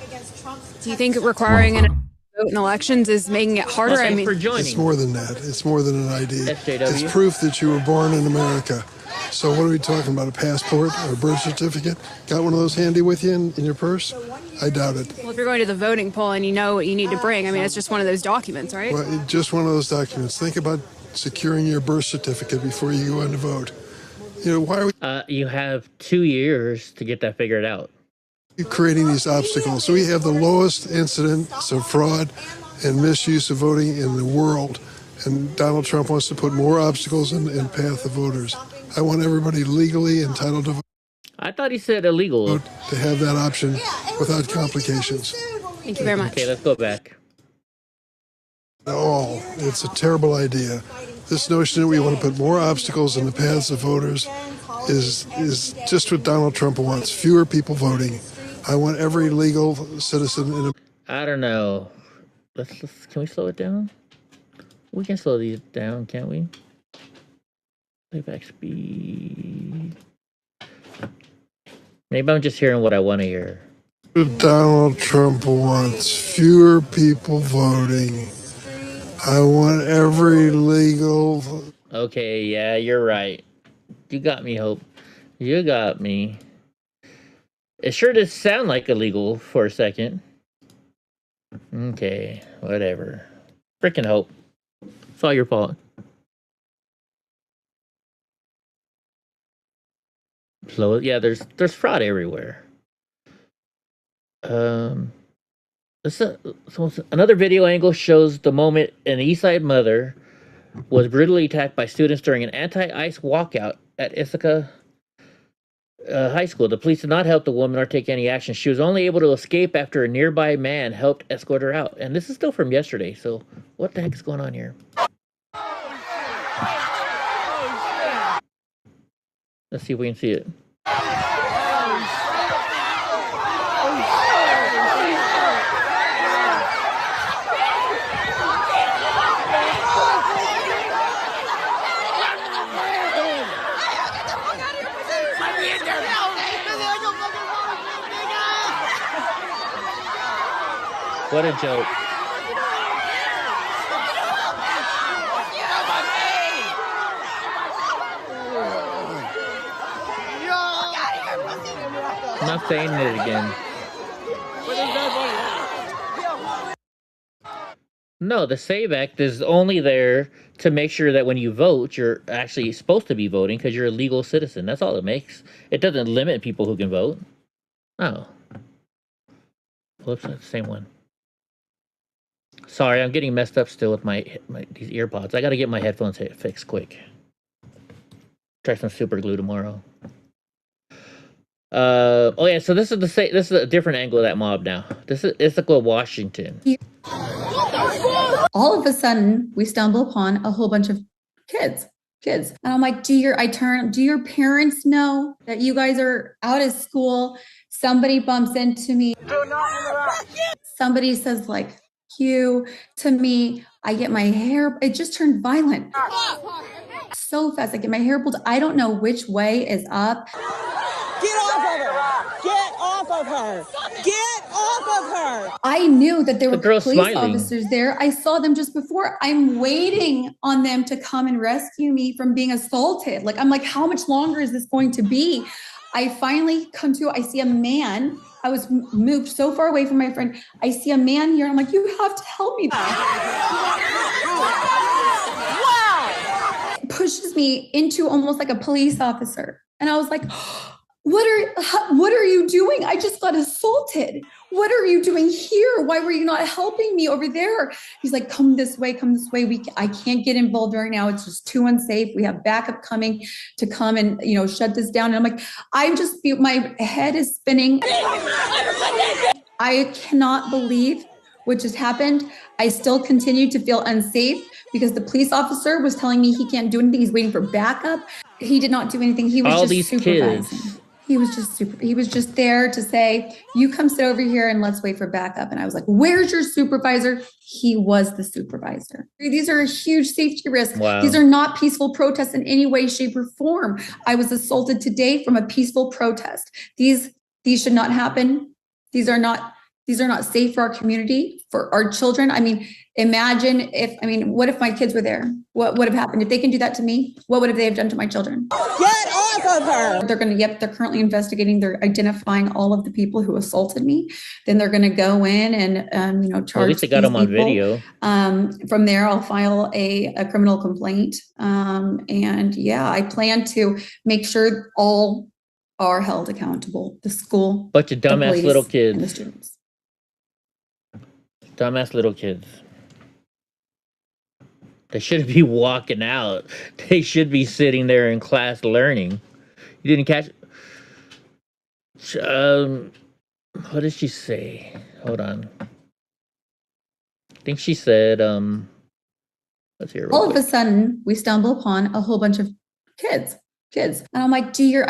Do you think requiring a vote in elections is making it harder? Thanks for joining. It's more than that. It's more than an ID. SJW. It's proof that you were born in America. So what are we talking about? A passport or a birth certificate? Got one of those handy with you in your purse? I doubt it. Well, if you're going to the voting poll and you know what you need to bring, I mean, it's just one of those documents, right? Well, just one of those documents. Think about securing your birth certificate before you go in to vote. You know, why are we... you have 2 years to get that figured out. You're creating these obstacles. So we have the lowest incidence of fraud and misuse of voting in the world. And Donald Trump wants to put more obstacles in path of voters. I want everybody legally entitled to vote. I thought he said illegal. To have that option without complications. Thank you very much. Okay, let's go back. No, it's a terrible idea. This notion that we want to put more obstacles in the paths of voters is just what Donald Trump wants. Fewer people voting. I want every legal citizen in I don't know. Let's can we slow it down? We can slow these down, can't we? Playback speed. Maybe I'm just hearing what I want to hear. Donald Trump wants fewer people voting. I want every legal... Okay, yeah, you're right. You got me, Hope. You got me. It sure does sound like illegal for a second. Okay, whatever. Frickin' Hope. It's all your fault. So yeah, there's fraud everywhere. So another video angle shows the moment an East Side mother was brutally attacked by students during an anti-ICE walkout at Ithaca High School. The police did not help the woman or take any action. She was only able to escape after a nearby man helped escort her out. And this is still from yesterday, so what the heck is going on here? Let's see if we can see it. What a joke. I'm not saying it again. No, the SAVE Act is only there to make sure that when you vote, you're actually supposed to be voting because you're a legal citizen. That's all it makes. It doesn't limit people who can vote. Oh. Whoops, that's the same one. Sorry, I'm getting messed up still with these earpods. I got to get my headphones fixed quick. Try some super glue tomorrow. Oh yeah, so this is a different angle of that mob now. This is Ithaca, Washington. All of a sudden, we stumble upon a whole bunch of kids kids. And I'm like, do your parents know that you guys are out of school? Somebody bumps into me. Do not interact. Somebody says like you to me. I get my hair, it just turned violent. So fast, I get my hair pulled. I don't know which way is up. Get off of her. Get off of her. Get off of her. I knew that there were girl's police smiling. officers there. I saw them just before. I'm waiting on them to come and rescue me from being assaulted. Like, I'm like, how much longer is this going to be? I finally come to, I see a man. I was moved so far away from my friend. I see a man here. I'm like, you have to help me. Wow. Pushes me into almost like a police officer. And I was like, what are you doing? I just got assaulted. What are you doing here? Why were you not helping me over there? He's like, come this way, come this way. I can't get involved right now. It's just too unsafe. We have backup coming to come and, shut this down. And I'm like, my head is spinning. I cannot believe what just happened. I still continue to feel unsafe because the police officer was telling me he can't do anything. He's waiting for backup. He did not do anything. He was All just these supervising. kids. He was just there to say, you come sit over here and let's wait for backup. And I was like, where's your supervisor? He was the supervisor. These are a huge safety risk. Wow. These are not peaceful protests in any way, shape, or form. I was assaulted today from a peaceful protest. These should not happen. These are not safe for our community, for our children. I mean, what if my kids were there? What would have happened? If they can do that to me, what would they have done to my children? Get off of her. They're currently investigating. They're identifying all of the people who assaulted me. Then they're going to go in and, charge. Well, at least they got these them on people. video. From there, I'll file a criminal complaint. I plan to make sure all are held accountable. The school, Bunch of the dumbass police, little and the kids. students. Dumbass little kids. They shouldn't be walking out. They should be sitting there in class learning. You didn't catch... what did she say? Hold on. I think she said, let's hear. All of a sudden, we stumble upon a whole bunch of kids. And I'm like, do your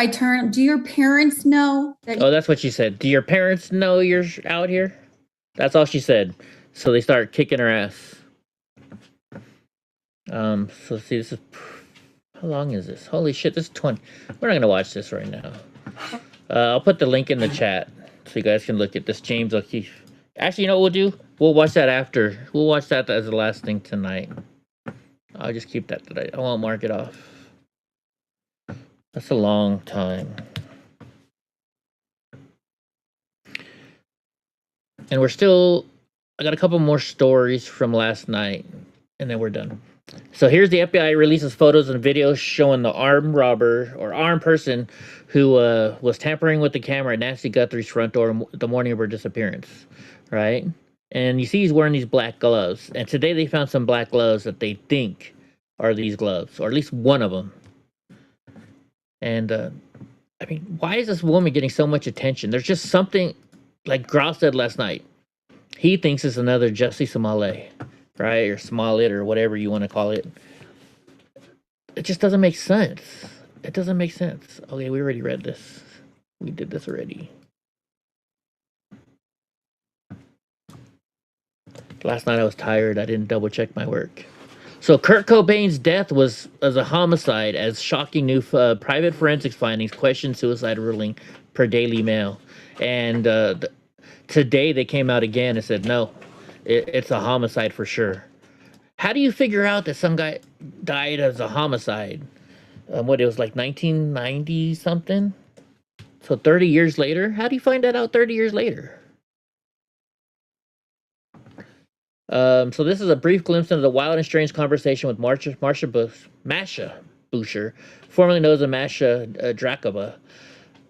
parents know that? Oh, that's what she said. Do your parents know you're out here? That's all she said. So they start kicking her ass. So see, this is... How long is this? Holy shit, this is 20... We're not going to watch this right now. I'll put the link in the chat so you guys can look at this. James O'Keefe. Actually, you know what we'll do? We'll watch that after. We'll watch that as the last thing tonight. I'll just keep that tonight. I won't mark it off. That's a long time. And we're still... I got a couple more stories from last night, and then we're done. So here's the FBI releases photos and videos showing the armed robber or armed person who was tampering with the camera at Nancy Guthrie's front door the morning of her disappearance, right? And you see he's wearing these black gloves. And today they found some black gloves that they think are these gloves, or at least one of them. And, I mean, why is this woman getting so much attention? There's just something, like Grouse said last night. He thinks it's another Jussie Smollett, right? Or Smollett, or whatever you want to call it. It just doesn't make sense. It doesn't make sense. Okay, we already read this. We did this already. Last night I was tired. I didn't double check my work. So Kurt Cobain's death was as a homicide, as shocking new private forensics findings question suicide ruling per Daily Mail. And today they came out again and said, no, it's a homicide for sure. How do you figure out that some guy died as a homicide? What, it was like 1990 something? So 30 years later? How do you find that out 30 years later? So this is a brief glimpse into the wild and strange conversation with Masha Buscher, formerly known as Masha Drakova,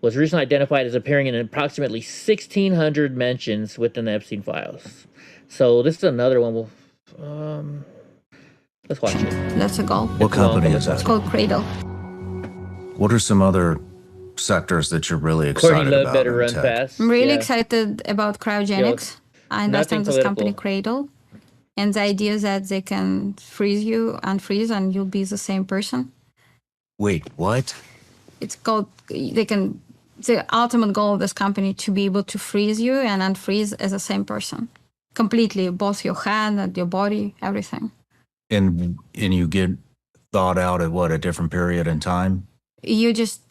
was recently identified as appearing in approximately 1,600 mentions within the Epstein files. So this is another one. Let's watch it. That's a goal. What company is that? It's called Cradle. What are some other sectors that you're really excited about? Better run fast. I'm really excited about cryogenics. I invest in this company Cradle. And the idea is that they can freeze you, unfreeze, and you'll be the same person. Wait, what? It's called, the ultimate goal of this company to be able to freeze you and unfreeze as the same person. Completely, both your hand and your body, everything. And you get thawed out at what, a different period in time? You just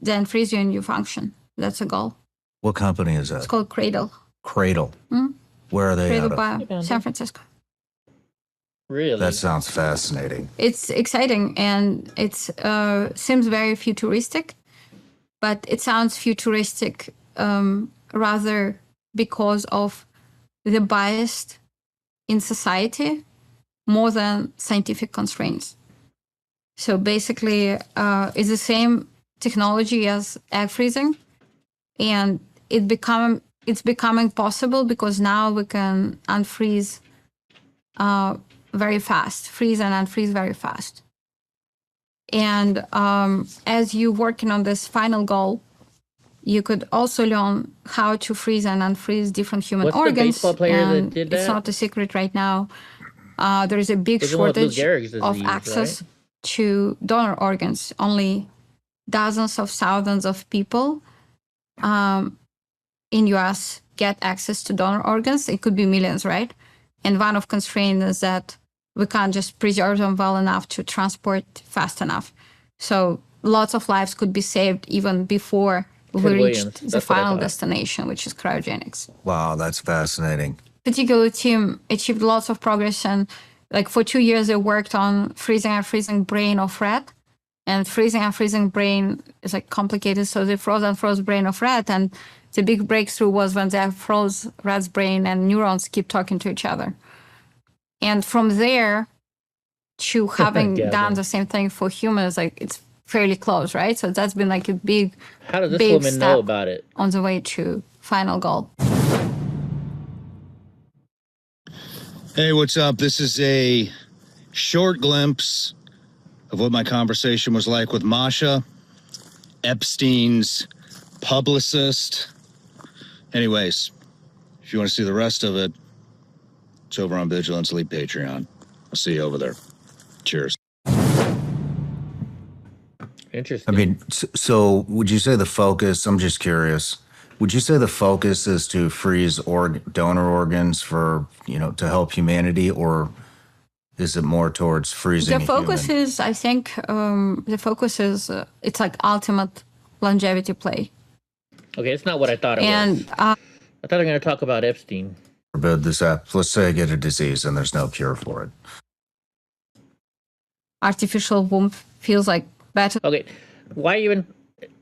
then freeze you and you function. That's the goal. What company is that? It's called Cradle. Cradle. Where are they Cradle out of? by San Francisco. Really? That sounds fascinating. It's exciting and it seems very futuristic, but it sounds futuristic rather because of the bias in society more than scientific constraints. So basically, it's the same technology as egg freezing, and it's becoming possible because now we can unfreeze very fast, freeze and unfreeze very fast. And as you're working on this final goal, you could also learn how to freeze and unfreeze different human What's organs. The baseball player and that did that? It's not a secret right now. There is a big It's the one with Lou shortage Gehrig's of disease, access right? to donor organs. Only dozens of thousands of people in US get access to donor organs. It could be millions, right? And one of constraints is that we can't just preserve them well enough to transport fast enough. So lots of lives could be saved even before we reached the final destination, which is cryogenics. Wow, that's fascinating. Particular team achieved lots of progress, and like for 2 years they worked on freezing and freezing brain of rat, and freezing and freezing brain is like complicated. So they froze brain of rat, and the big breakthrough was when they froze rat's brain and neurons keep talking to each other. And from there to having done the same thing for humans, like it's fairly close, right? So that's been like a big, How does this big woman step know about it? on the way to final goal. Hey, what's up? This is a short glimpse of what my conversation was like with Masha, Epstein's publicist. Anyways, if you want to see the rest of it, it's over on Vigilance Elite Patreon. I'll see you over there. Cheers. Interesting. I mean, so would you say the focus, I'm just curious, would you say the focus is to freeze donor organs for, to help humanity, or is it more towards freezing The focus is, I think, it's like ultimate longevity play. Okay, it's not what I thought it was. I thought they were going to talk about Epstein. Forbid this let's say I get a disease and there's no cure for it. Artificial womb feels like better. Okay, why even?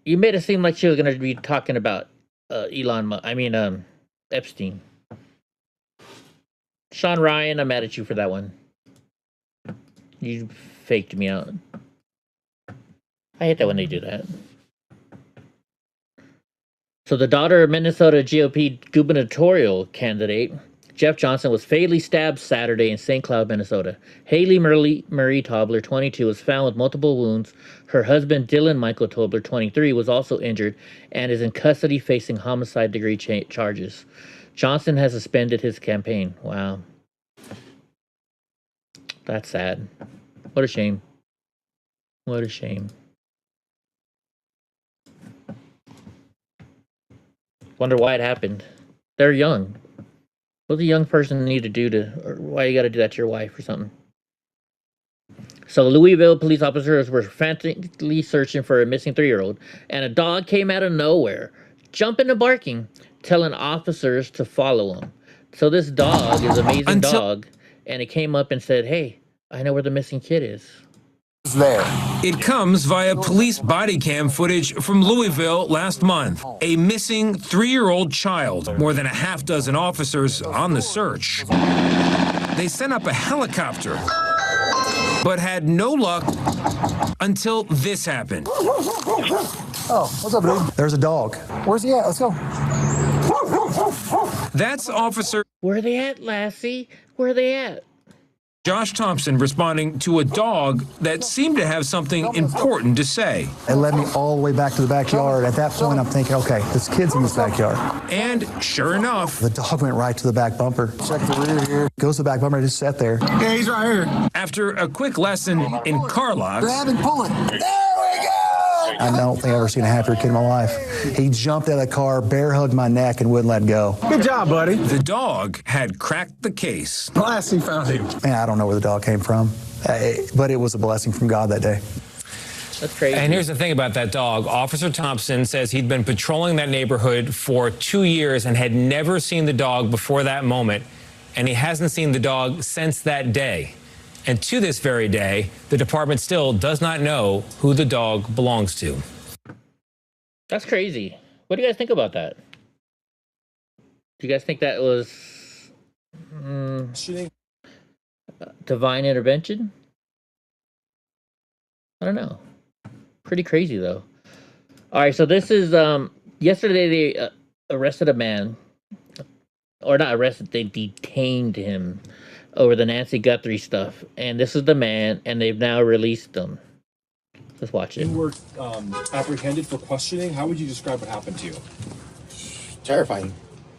You made it seem like she was going to be talking about Epstein. Sean Ryan, I'm mad at you for that one. You faked me out. I hate that when they do that. So the daughter of Minnesota GOP gubernatorial candidate Jeff Johnson was fatally stabbed Saturday in St. Cloud, Minnesota. Haley Marie Tobler, 22, was found with multiple wounds. Her husband, Dylan Michael Tobler, 23, was also injured and is in custody facing homicide degree charges. Johnson has suspended his campaign. Wow. That's sad. What a shame. What a shame. Wonder why it happened. They're young. What does a young person need to do or why you got to do that to your wife or something? So Louisville police officers were frantically searching for a missing 3-year-old, and a dog came out of nowhere, jumping and barking, telling officers to follow him. So this dog is an amazing dog, and it came up and said, "Hey, I know where the missing kid is." There. It comes via police body cam footage from Louisville last month. A missing 3-year-old child. More than a half dozen officers on the search. They sent up a helicopter, but had no luck until this happened. Oh, what's up, dude? There's a dog. Where's he at? Let's go. That's Officer. Where are they at, Lassie? Where are they at? Josh Thompson responding to a dog that seemed to have something important to say. It led me all the way back to the backyard. At that point, I'm thinking, okay, this kid's in this backyard. And sure enough, the dog went right to the back bumper. Check the rear here. Goes to the back bumper, just sat there. Yeah, he's right here. After a quick lesson in car locks, Grab and pull it. There we go! I don't think I've ever seen a happier kid in my life. He jumped out of the car, bear hugged my neck, and wouldn't let go. Good job, buddy. The dog had cracked the case. Blast, he found him. Man, I don't know where the dog came from, but it was a blessing from God that day. That's crazy. And here's the thing about that dog. Officer Thompson says he'd been patrolling that neighborhood for 2 years and had never seen the dog before that moment. And he hasn't seen the dog since that day. And to this very day, the department still does not know who the dog belongs to. That's crazy. What do you guys think about that? Do you guys think that was divine intervention? I don't know. Pretty crazy, though. All right, so this is yesterday they arrested a man. Or not arrested, they detained him over the Nancy Guthrie stuff. And this is the man, and they've now released him. Let's watch it. You were apprehended for questioning. How would you describe what happened to you? Terrifying.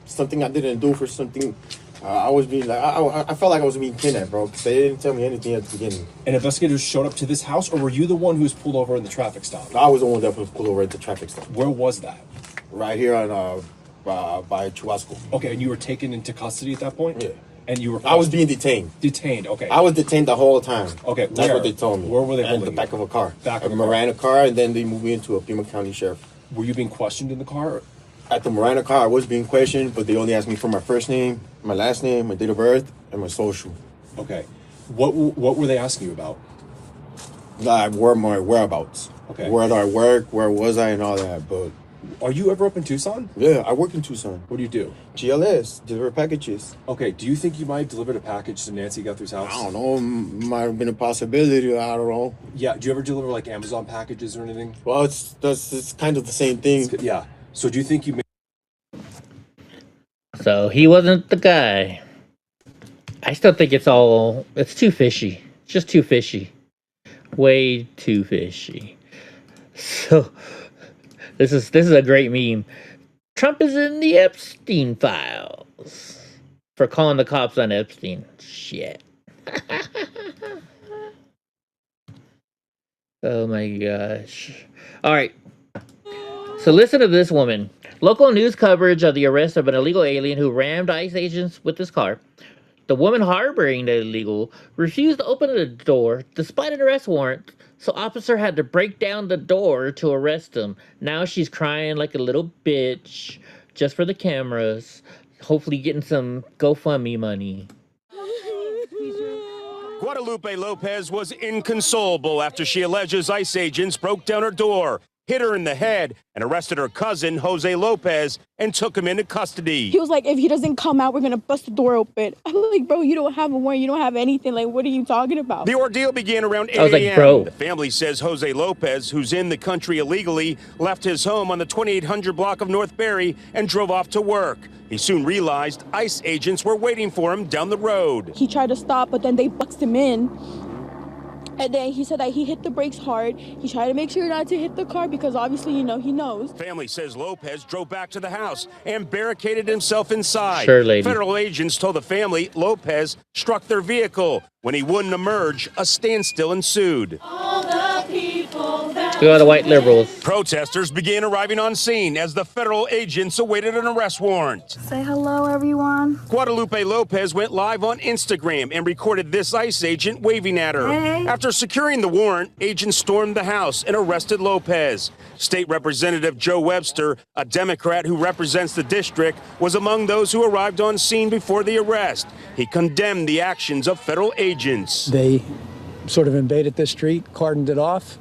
Something I didn't do for something. I was being like, I felt like I was being kidnapped, bro, because they didn't tell me anything at the beginning. And investigators showed up to this house, or were you the one who was pulled over in the traffic stop? I was the one that was pulled over at the traffic stop. Where was that? Right here on by Chubasco. Okay, and you were taken into custody at that point? Yeah. And you were... I was being detained. Detained, okay. I was detained the whole time. Okay, that's what they told me. Where were they in holding the back of a car. Back of a Marana car, and then they moved me into a Pima County Sheriff. Were you being questioned in the car? At the Marana car, I was being questioned, but they only asked me for my first name, my last name, my date of birth, and my social. Okay. What were they asking you about? Where my whereabouts. Okay. Where do I work? Where was I, and all that. But are you ever up in Tucson? Yeah, I work in Tucson. What do you do? GLS, deliver packages. Okay. Do you think you might have delivered a package to Nancy Guthrie's house? I don't know. Might have been a possibility. I don't know. Yeah. Do you ever deliver like Amazon packages or anything? Well, it's kind of the same thing. Yeah. So do you think you? So he wasn't the guy. I still think it's too fishy. It's just too fishy. Way too fishy. So this is a great meme. Trump is in the Epstein files for calling the cops on Epstein. Shit. Oh my gosh. All right. So listen to this woman. Local news coverage of the arrest of an illegal alien who rammed ICE agents with his car. The woman harboring the illegal refused to open the door despite an arrest warrant, so officer had to break down the door to arrest him. Now she's crying like a little bitch just for the cameras, hopefully getting some GoFundMe money. Guadalupe Lopez was inconsolable after she alleges ICE agents broke down her door, hit her in the head, and arrested her cousin, Jose Lopez, and took him into custody. He was like, if he doesn't come out, we're going to bust the door open. I'm like, bro, you don't have a warrant. You don't have anything. Like, what are you talking about? The ordeal began around 8 a.m. I was like, bro. The family says Jose Lopez, who's in the country illegally, left his home on the 2800 block of North Berry and drove off to work. He soon realized ICE agents were waiting for him down the road. He tried to stop, but then they boxed him in. And then he said that he hit the brakes hard. He tried to make sure not to hit the car because obviously, you know, he knows. Family says Lopez drove back to the house and barricaded himself inside. Sure, lady. Federal agents told the family Lopez struck their vehicle. When he wouldn't emerge, a standstill ensued. All the people that Go to the white liberals. Protesters began arriving on scene as the federal agents awaited an arrest warrant. Say hello, everyone. Guadalupe Lopez went live on Instagram and recorded this ICE agent waving at her. Hey. After securing the warrant, agents stormed the house and arrested Lopez. State Representative Joe Webster, a Democrat who represents the district, was among those who arrived on scene before the arrest. He condemned the actions of federal agents. They sort of invaded this street, cordoned it off,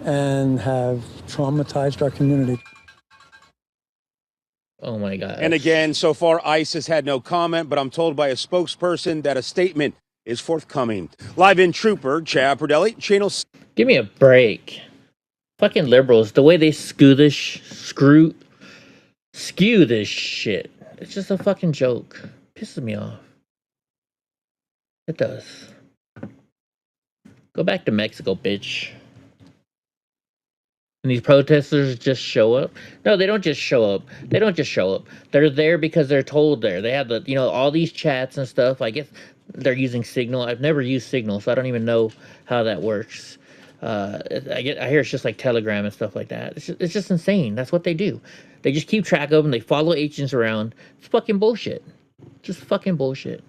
and have traumatized our community. Oh my God. And again, so far, ICE has had no comment, but I'm told by a spokesperson that a statement is forthcoming. Live in Trooper, Chad Perdelli, Channel. Give me a break. Fucking liberals, the way they skew this shit. It's just a fucking joke. Pisses me off. It does. Go back to Mexico, bitch. And these protesters just show up? No, they don't just show up. They don't just show up. They're there because they're told there. They have the, all these chats and stuff. I guess they're using Signal. I've never used Signal, so I don't even know how that works. I hear it's just like Telegram and stuff like that. It's just insane. That's what they do. They just keep track of them. They follow agents around. It's fucking bullshit. Just fucking bullshit.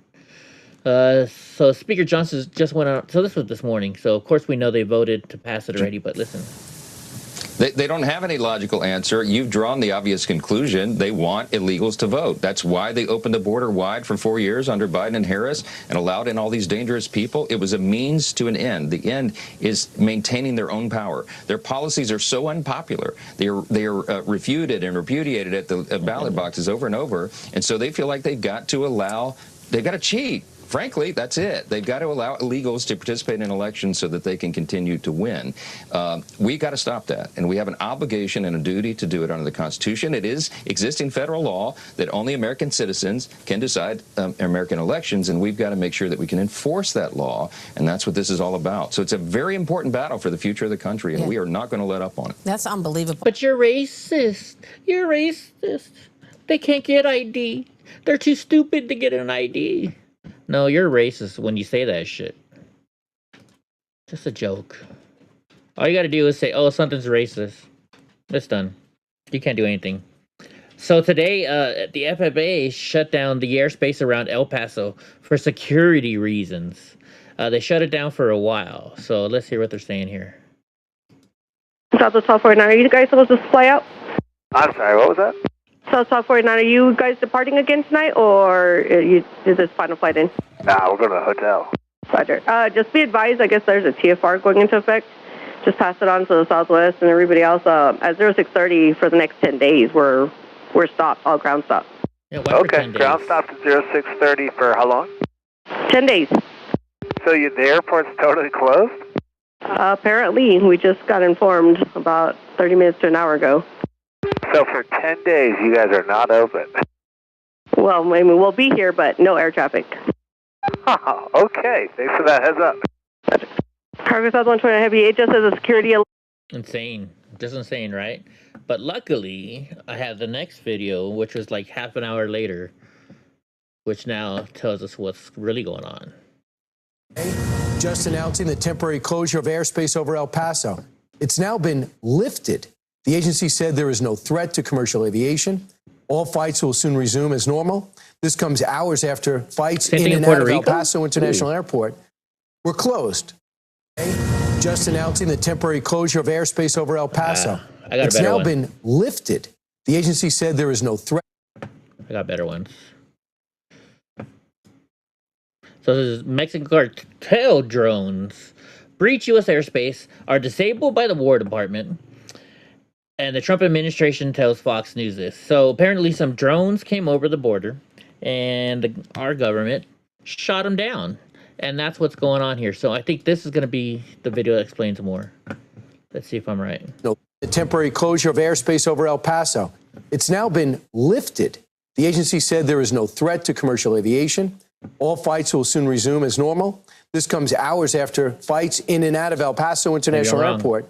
So Speaker Johnson just went out. So this was this morning. So of course we know they voted to pass it already. But listen. They don't have any logical answer. You've drawn the obvious conclusion. They want illegals to vote. That's why they opened the border wide for 4 years under Biden and Harris and allowed in all these dangerous people. It was a means to an end. The end is maintaining their own power. Their policies are so unpopular. They are refuted and repudiated at the ballot boxes over and over. And so they feel like they've got to cheat. Frankly, that's it. They've got to allow illegals to participate in elections so that they can continue to win. We got to stop that, and we have an obligation and a duty to do it under the Constitution. It is existing federal law that only American citizens can decide American elections, and we've got to make sure that we can enforce that law, and that's what this is all about. So it's a very important battle for the future of the country, and we are not going to let up on it. That's unbelievable. But you're racist. You're racist. They can't get ID. They're too stupid to get an ID. No, you're racist when you say that shit. Just a joke. All you gotta do is say, oh, something's racist. It's done. You can't do anything. So today, the FAA shut down the airspace around El Paso for security reasons. They shut it down for a while. So let's hear what they're saying here. Southwest 1249, are you guys supposed to fly out? I'm sorry, what was that? Southwest 1249, are you guys departing again tonight, or is this final flight in? Nah, we're going to the hotel. Roger. Just be advised, I guess there's a TFR going into effect. Just pass it on to the Southwest and everybody else. At 0630 for the next 10 days, we're stopped, all ground stopped. Yeah, okay, ground stopped at 0630 for how long? 10 days. So the airport's totally closed? Apparently, we just got informed about 30 minutes to an hour ago. So for 10 days, you guys are not open? Well, I mean, we'll be here, but no air traffic. Okay, thanks for that heads up. Cargo South 120 Heavy, it just says a security alert. Insane. Just insane, right? But luckily, I have the next video, which was like half an hour later, which now tells us what's really going on. Just announcing the temporary closure of airspace over El Paso. It's now been lifted. The agency said there is no threat to commercial aviation. All flights will soon resume as normal. This comes hours after flights in and out of El Paso International Airport were closed. Just announcing the temporary closure of airspace over El Paso. It's now been lifted. The agency said there is no threat. I got better ones. So this is Mexican cartel drones breach U.S. airspace, are disabled by the War Department, and the Trump administration tells Fox News this. So apparently some drones came over the border, and our government shot them down. And that's what's going on here. So I think this is going to be the video that explains more. Let's see if I'm right. No, the temporary closure of airspace over El Paso. It's now been lifted. The agency said there is no threat to commercial aviation. All flights will soon resume as normal. This comes hours after flights in and out of El Paso International Airport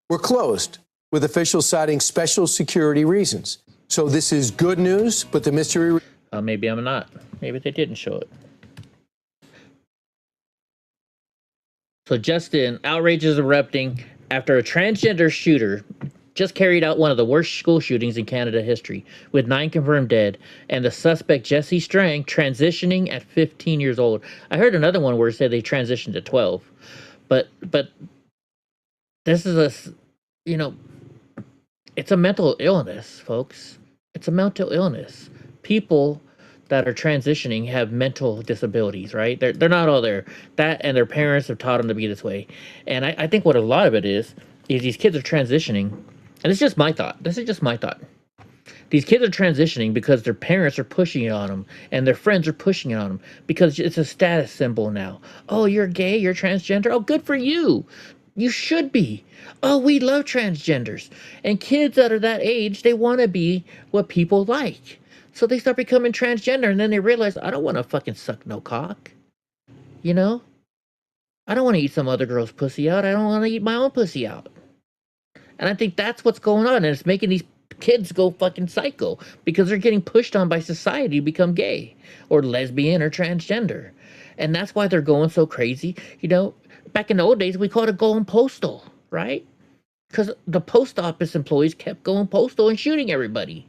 were closed, with officials citing special security reasons. So this is good news, but the mystery... Maybe I'm not. Maybe they didn't show it. So Justin, outrage is erupting after a transgender shooter just carried out one of the worst school shootings in Canada history, with 9 confirmed dead, and the suspect, Jesse Strang, transitioning at 15 years old. I heard another one where it said they transitioned at 12. But this is it's a mental illness, folks. It's a mental illness. People that are transitioning have mental disabilities, right? They're not all there. That and their parents have taught them to be this way. And I think what a lot of it is these kids are transitioning, and it's just my thought. This is just my thought. These kids are transitioning because their parents are pushing it on them, and their friends are pushing it on them, because it's a status symbol now. Oh, you're gay, you're transgender? Oh, good for you. You should be. Oh, we love transgenders. And kids that are that age, they want to be what people like. So they start becoming transgender, and then they realize, I don't want to fucking suck no cock. You know? I don't want to eat some other girl's pussy out. I don't want to eat my own pussy out. And I think that's what's going on. And it's making these kids go fucking psycho because they're getting pushed on by society to become gay or lesbian or transgender. And that's why they're going so crazy. You know, back in the old days, we called it going postal, right? Because the post office employees kept going postal and shooting everybody.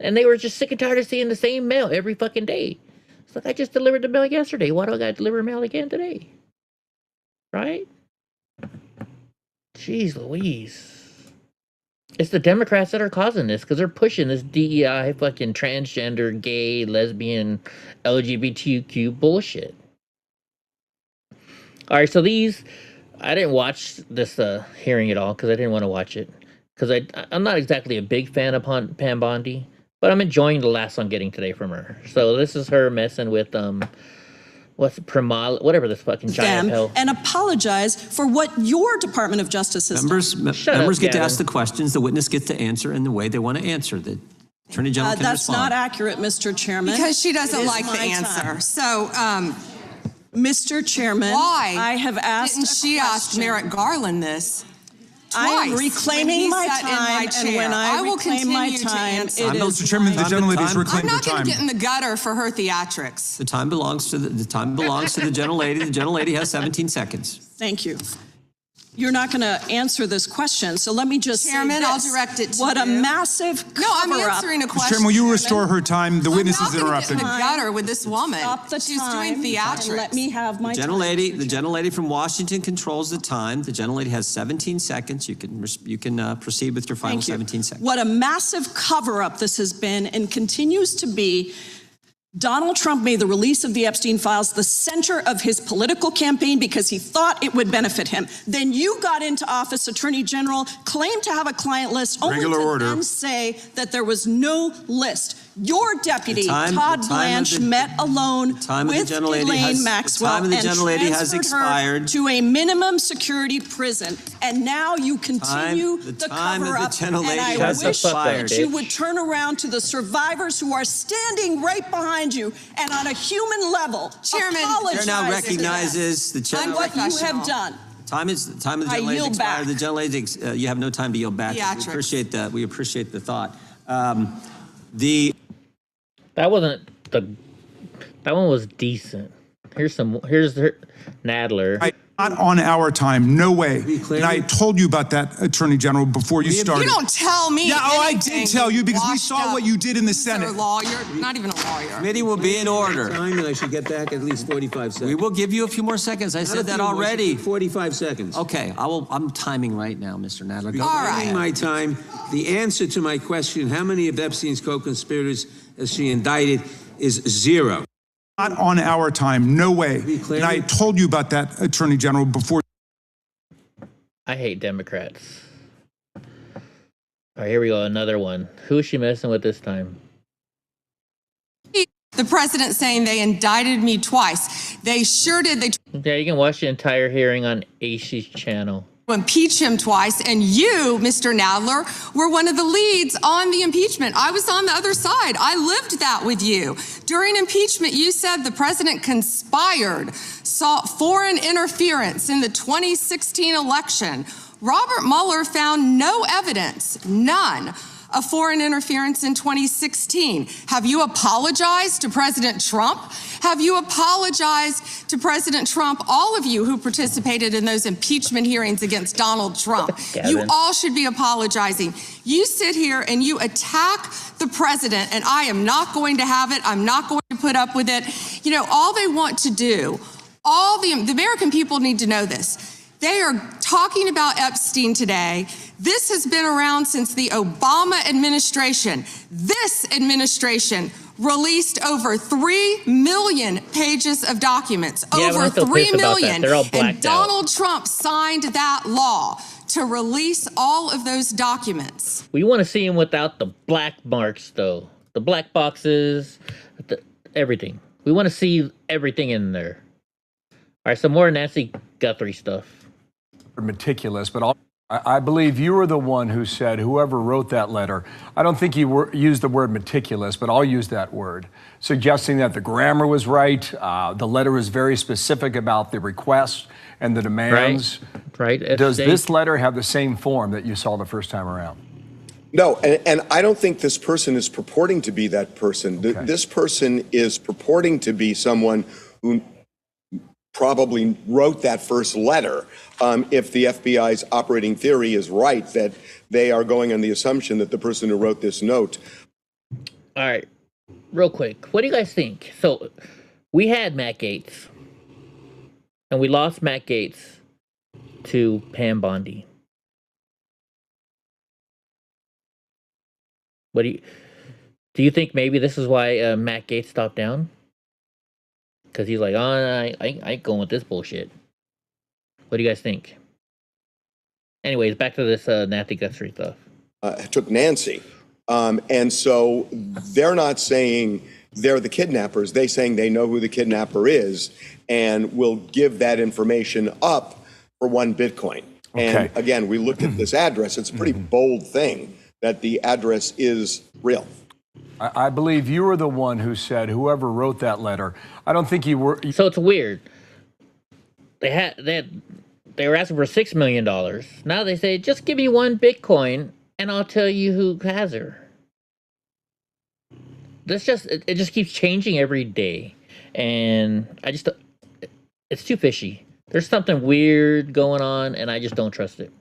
And they were just sick and tired of seeing the same mail every fucking day. It's like, I just delivered the mail yesterday. Why do I got to deliver mail again today? Right? Jeez Louise. It's the Democrats that are causing this because they're pushing this DEI fucking transgender, gay, lesbian, LGBTQ bullshit. All right, so these, I didn't watch this hearing at all because I didn't want to watch it because I'm not exactly a big fan of Pam Bondi, but I'm enjoying the last I'm getting today from her. So this is her messing with what's Primal, whatever this fucking giant hell. And apologize for what your Department of Justice has Members get to ask the questions, the witness gets to answer in the way they want to answer. The Attorney General can that's respond. not accurate, Mr. Chairman. Because she doesn't like the answer. So, Mr. Chairman, why I have asked didn't she ask Merrick Garland this? I am Twice reclaiming my when he sat in time, my and chair. when I will reclaim my continue to time, answer. it is Mr. Chairman, the gentlelady's reclaimed her I'm not going time. to get in the gutter for her theatrics. The time belongs to the gentlelady. The gentlelady has 17 seconds. Thank you. You're not going to answer this question, so let me just Chairman, say I'll this. direct it to what you. a massive cover-up. No, I'm answering a question. Chairman, will you restore her time? The witness is I'm not interrupted. going to get in the gutter with this woman. Stop the She's time doing theatrics. and let me have my The gentlelady from Washington controls the time. The gentlelady has 17 seconds. You can proceed with your final 17 seconds. What a massive cover-up this has been and continues to be. Donald Trump made the release of the Epstein files the center of his political campaign because he thought it would benefit him. Then you got into office, Attorney General, claimed to have a client list, only to then say that there was no list. Your deputy, Todd Blanche, met alone with Elaine Maxwell and transferred her to a minimum security prison. And now you continue the cover-up. And I wish that you would turn around to the survivors who are standing right behind you and on a human level, Chairman, apologize now recognizes the chair. on what you have done. Time of the gentlelady expired. The gentlelady, you have no time to yield back. We appreciate that. We appreciate the thought. That wasn't the. That one was decent. Here's her Nadler. Not on our time, no way. And I told you about that, Attorney General, before you started. You don't tell me. Yeah, I did tell you because we saw what you did in the Senate. You're a lawyer, not even a lawyer. Committee will be in order. Time, and I should get back at least 45 seconds. We will give you a few more seconds. I said that already. 45 seconds. Okay, I'm timing right now, Mr. Nadler. Go. All right. My time. The answer to my question, how many of Epstein's co-conspirators has she indicted, is 0. Not on our time, no way. And I told you about that, Attorney General, before. I hate Democrats. All right, here we go. Another one. Who is she messing with this time? The president saying they indicted me twice. They sure did. Yeah, you can watch the entire hearing on AC's channel. Impeach him twice, and you, Mr. Nadler, were one of the leads on the impeachment. I was on the other side. I lived that with you. During impeachment, you said the president conspired, sought foreign interference in the 2016 election. Robert Mueller found no evidence, none, of foreign interference in 2016. Have you apologized to President Trump? Have you apologized to President Trump, all of you who participated in those impeachment hearings against Donald Trump? You all should be apologizing. You sit here and you attack the president, and I am not going to have it. I'm not going to put up with it. You know, all they want to do, the American people need to know this. They are talking about Epstein today. This has been around since the Obama administration. This administration released over 3 million pages of documents. Over 3 million. And Donald Trump signed that law to release all of those documents. We want to see him without the black marks, though. The black boxes, everything. We want to see everything in there. All right, some more Nancy Guthrie stuff. Meticulous, but all I believe you were the one who said, whoever wrote that letter, I don't think you used the word meticulous, but I'll use that word, suggesting that the grammar was right, the letter was very specific about the requests and the demands. Right. Does this letter have the same form that you saw the first time around? No, and I don't think this person is purporting to be that person. Okay. This person is purporting to be someone who probably wrote that first letter. If the FBI's operating theory is right, that they are going on the assumption that the person who wrote this note. All right, real quick, what do you guys think? So we had Matt Gaetz, and we lost Matt Gaetz to Pam Bondi. What do you think? Maybe this is why Matt Gaetz stopped down? Because he's like, oh, I ain't going with this bullshit. What do you guys think? Anyways, back to this Nancy Guthrie stuff. Took Nancy. And so they're not saying they're the kidnappers. They're saying they know who the kidnapper is and will give that information up for 1 Bitcoin. Okay. And again, we looked at this address. It's a pretty bold thing that the address is real. I believe you were the one who said, whoever wrote that letter, I don't think you were. So it's weird. They were asking for $6 million. Now they say, just give me 1 Bitcoin and I'll tell you who has her. It just keeps changing every day. And it's too fishy. There's something weird going on and I just don't trust it.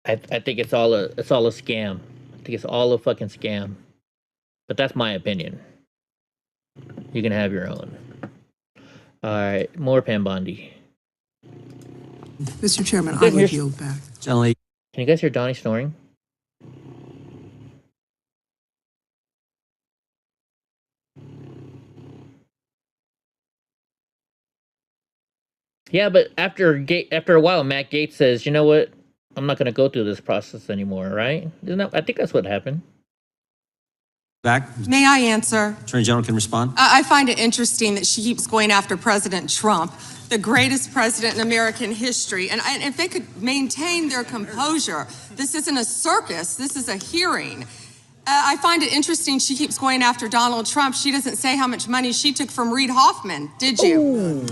I think it's all a scam. I think it's all a fucking scam. But that's my opinion. You can have your own. All right, more Pam Bondi. Mr. Chairman, I would yield back. Gentlemen. Can you guys hear Donnie snoring? Yeah, but after a while, Matt Gaetz says, you know what? I'm not going to go through this process anymore, right? I think that's what happened. Back. May I answer? Attorney General can respond. I find it interesting that she keeps going after President Trump, the greatest president in American history. And if they could maintain their composure, this isn't a circus, this is a hearing. I find it interesting she keeps going after Donald Trump. She doesn't say how much money she took from Reid Hoffman, did you? Ooh.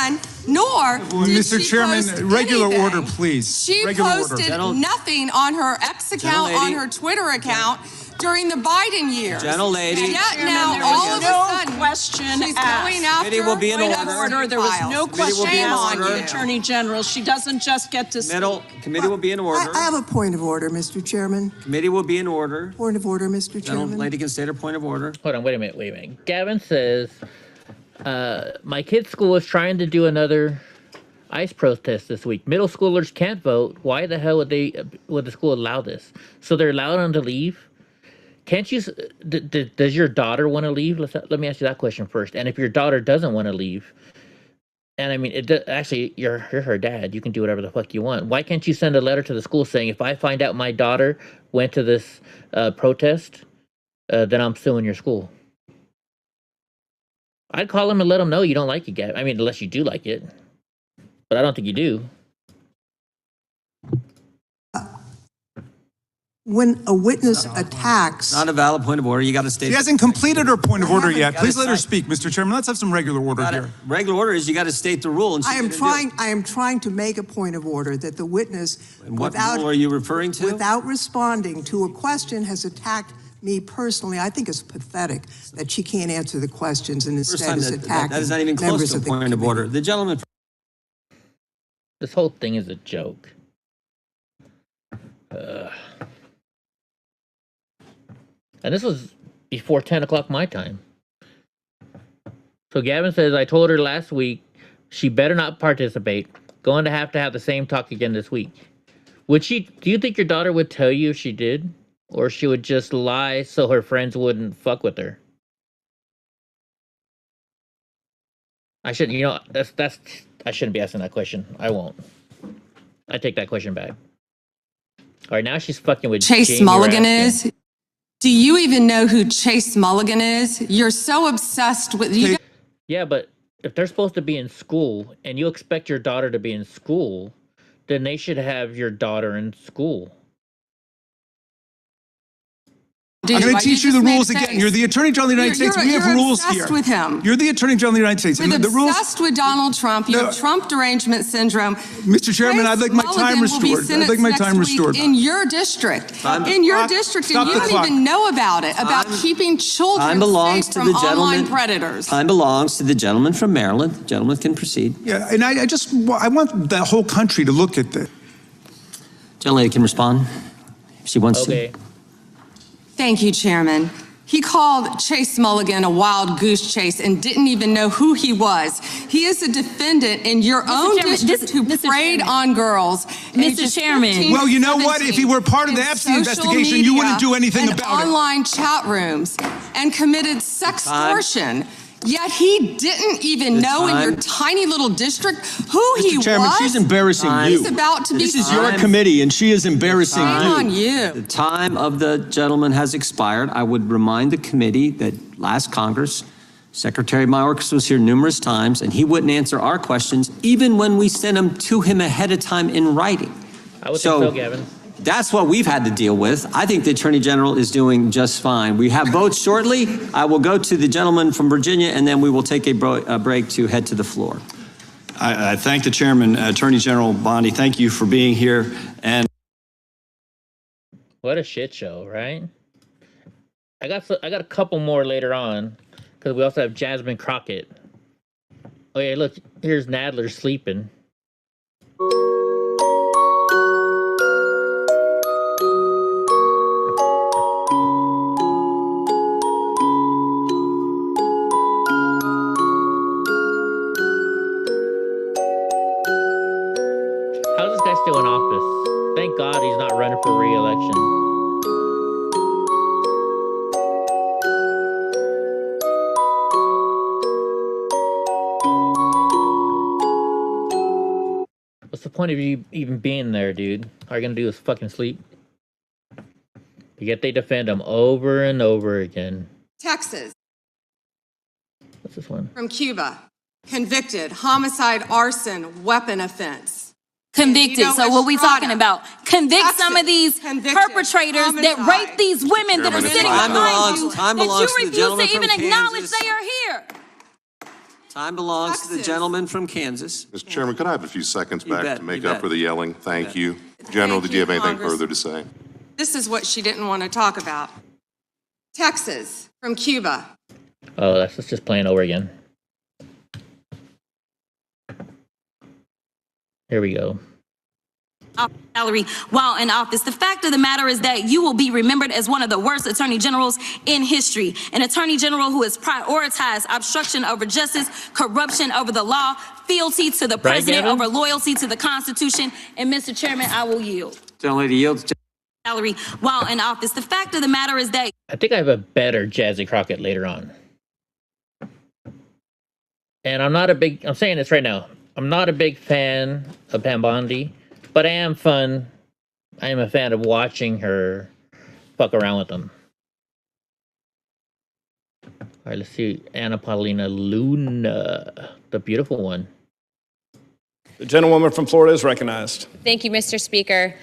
And nor did Mr. she Chairman, post regular anything. order, please. She regular posted nothing on her X account, on her Twitter account, during the Biden years. Gentlelady. And yet now, all of a sudden, question she's going after Committee will be in order. There was no question Shame asked on of the you. Attorney General. She doesn't just get to Committee will be in order. I have a point of order, Mr. Chairman. Committee will be in order. Point of order, Mr. Chairman. Gentlelady can state her point of order. Hold on, wait a minute. Gavin says, my kid's school is trying to do another ICE protest this week. Middle schoolers can't vote. Why the hell would the school allow this? So they're allowing them to leave? Can't you? Does your daughter want to leave? Let me ask you that question first. And if your daughter doesn't want to leave, and I mean, actually, you're her dad. You can do whatever the fuck you want. Why can't you send a letter to the school saying, if I find out my daughter went to this protest, then I'm suing your school? I'd call them and let them know you don't like it, Gavin. I mean, unless you do like it, but I don't think you do. When a witness attacks... Not a valid point of order. You got to state... She hasn't completed her point of order yet. Please let her speak, Mr. Chairman. Let's have some regular order here. Regular order is you got to state the rule. And I am trying to make a point of order that the witness, what rule are you referring to? Without responding to a question, has attacked me personally. I think it's pathetic that she can't answer the questions and instead is attacking that is not even close to a point of order. The gentleman... This whole thing is a joke. And this was before 10 o'clock my time. So Gavin says, I told her last week she better not participate. Going to have the same talk again this week. Do you think your daughter would tell you if she did? Or she would just lie so her friends wouldn't fuck with her? I shouldn't, I shouldn't be asking that question. I won't. I take that question back. All right, now she's fucking with Chase Jamie Mulligan Raskin. is. Do you even know who Chase Mulligan is? You're so obsessed with you. Yeah, but if they're supposed to be in school and you expect your daughter to be in school, then they should have your daughter in school. I'm going to teach you the rules again. You're the Attorney General of the United States. We have rules here. You're obsessed with him. You're the Attorney General of the United States. You're And the rules. obsessed with Donald Trump. You have Trump derangement syndrome. Mr. Chairman, I'd like my time restored. I'd like my time restored. In your district. In your district. And you don't even know about it, about keeping children safe from online predators. Time belongs to the gentleman from Maryland. The gentleman can proceed. Yeah, and I want the whole country to look at this. Gentlelady can respond if she wants to. Thank you, Chairman. He called Chase Mulligan a wild goose chase and didn't even know who he was. He is a defendant in your own district who preyed on girls. Mr. Chairman. Well, you know what? If he were part of the Epstein investigation, you wouldn't do anything about it. Online chat rooms and committed sextortion. Yet he didn't even know in your tiny little district who he was. Mr. Chairman, she's embarrassing you. He's about to be This is your committee, and she is embarrassing you. on you. The time of the gentleman has expired. I would remind the committee that last Congress, Secretary Mayorkas was here numerous times, and he wouldn't answer our questions, even when we sent them to him ahead of time in writing. I would think so, Gavin. That's what we've had to deal with. I think the Attorney General is doing just fine. We have votes shortly. I will go to the gentleman from Virginia, and then we will take a break to head to the floor. I thank the Chairman, Attorney General Bondi. Thank you for being here. And what a shit show, right? I got a couple more later on because we also have Jasmine Crockett. Oh yeah, look, here's Nadler sleeping. How's this guy still in office? Thank God he's not running for re-election. What's the point of you even being there, dude? All you're gonna do is fucking sleep. But yet they defend him over and over again. Texas. What's this one? From Cuba. Convicted. Homicide, arson, weapon offense. Convicted. So what we talking about? Convict some of these perpetrators that rape these women that are sitting behind you that you refuse to even acknowledge they are here. Time belongs to the gentleman from Kansas. Mr. Chairman, could I have a few seconds You back bet, to make you up bet. for the yelling? Thank you. General, did you have anything Congress. further to say? This is what she didn't want to talk about. Texas. From Cuba. Oh, that's just playing over again. Here we go. Salary while in office. The fact of the matter is that you will be remembered as one of the worst attorney generals in history. An attorney general who has prioritized obstruction over justice, corruption over the law, fealty to the president over loyalty to the Constitution. And Mr. Chairman, I will yield. Gentlelady yields. Salary while in office. The fact of the matter is that I think I have a better Jazzy Crockett later on. And I'm saying this right now. I'm not a big fan of Pam Bondi, but I am a fan of watching her fuck around with them. All right, let's see. Anna Paulina Luna, the beautiful one. The gentlewoman from Florida is recognized. Thank you, Mr. Speaker.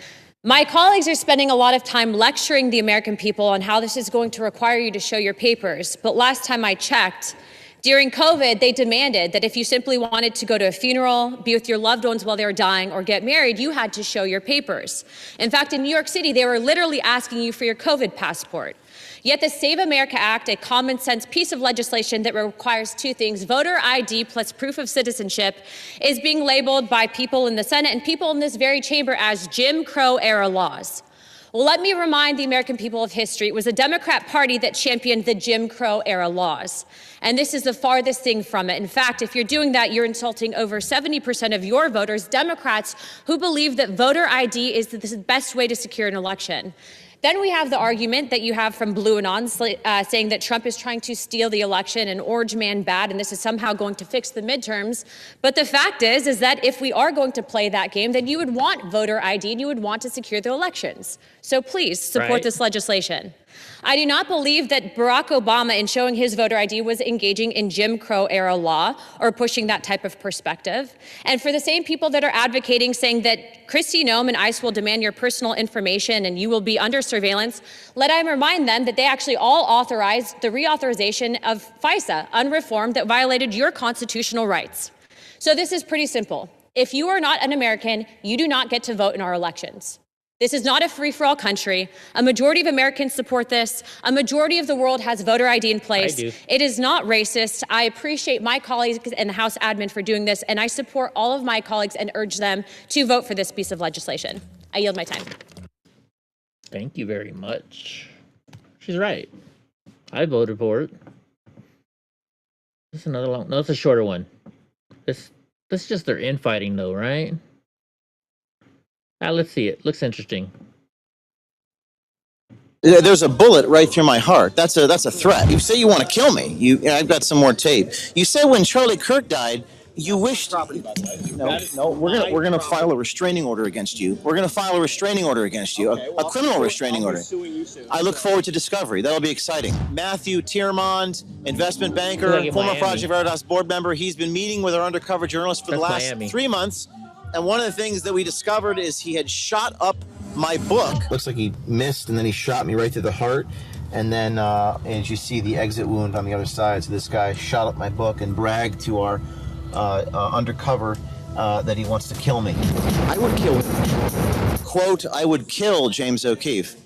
My colleagues are spending a lot of time lecturing the American people on how this is going to require you to show your papers. But last time I checked, during COVID, they demanded that if you simply wanted to go to a funeral, be with your loved ones while they were dying, or get married, you had to show your papers. In fact, in New York City, they were literally asking you for your COVID passport. Yet the Save America Act, a common sense piece of legislation that requires two things, voter ID plus proof of citizenship, is being labeled by people in the Senate and people in this very chamber as Jim Crow era laws. Well, let me remind the American people of history. It was the Democrat Party that championed the Jim Crow era laws. And this is the farthest thing from it. In fact, if you're doing that, you're insulting over 70% of your voters, Democrats, who believe that voter ID is the best way to secure an election. Then we have the argument that you have from Blue and On saying that Trump is trying to steal the election and Orange Man bad, and this is somehow going to fix the midterms. But the fact is that if we are going to play that game, then you would want voter ID and you would want to secure the elections. So please support this legislation. I do not believe that Barack Obama, in showing his voter ID, was engaging in Jim Crow era law or pushing that type of perspective. And for the same people that are advocating, saying that Kristi Noem and ICE will demand your personal information and you will be under surveillance, let I remind them that they actually all authorized the reauthorization of FISA, unreformed, that violated your constitutional rights. So this is pretty simple. If you are not an American, you do not get to vote in our elections. This is not a free-for-all country. A majority of Americans support this. A majority of the world has voter ID in place. It is not racist. I appreciate my colleagues and the House admin for doing this, and I support all of my colleagues and urge them to vote for this piece of legislation. I yield my time. Thank you very much. She's right. I voted for it. This is another long. No, it's a shorter one. This is just their infighting, though, right? Let's see it. Looks interesting. There's a bullet right through my heart. That's a threat. You say you want to kill me. I've got some more tape. You said when Charlie Kirk died, you wished. No. We're gonna file a restraining order against you. We're gonna file a restraining order against you, a criminal restraining order. I look forward to discovery. That'll be exciting. Matthew Tiermond, investment banker, former Project Veritas board member. He's been meeting with our undercover journalists for the last 3 months. And one of the things that we discovered is he had shot up my book. Looks like he missed, and then he shot me right through the heart. And then, as you see, the exit wound on the other side. So this guy shot up my book and bragged to our undercover that he wants to kill me. I would kill him. Quote, I would kill James O'Keefe.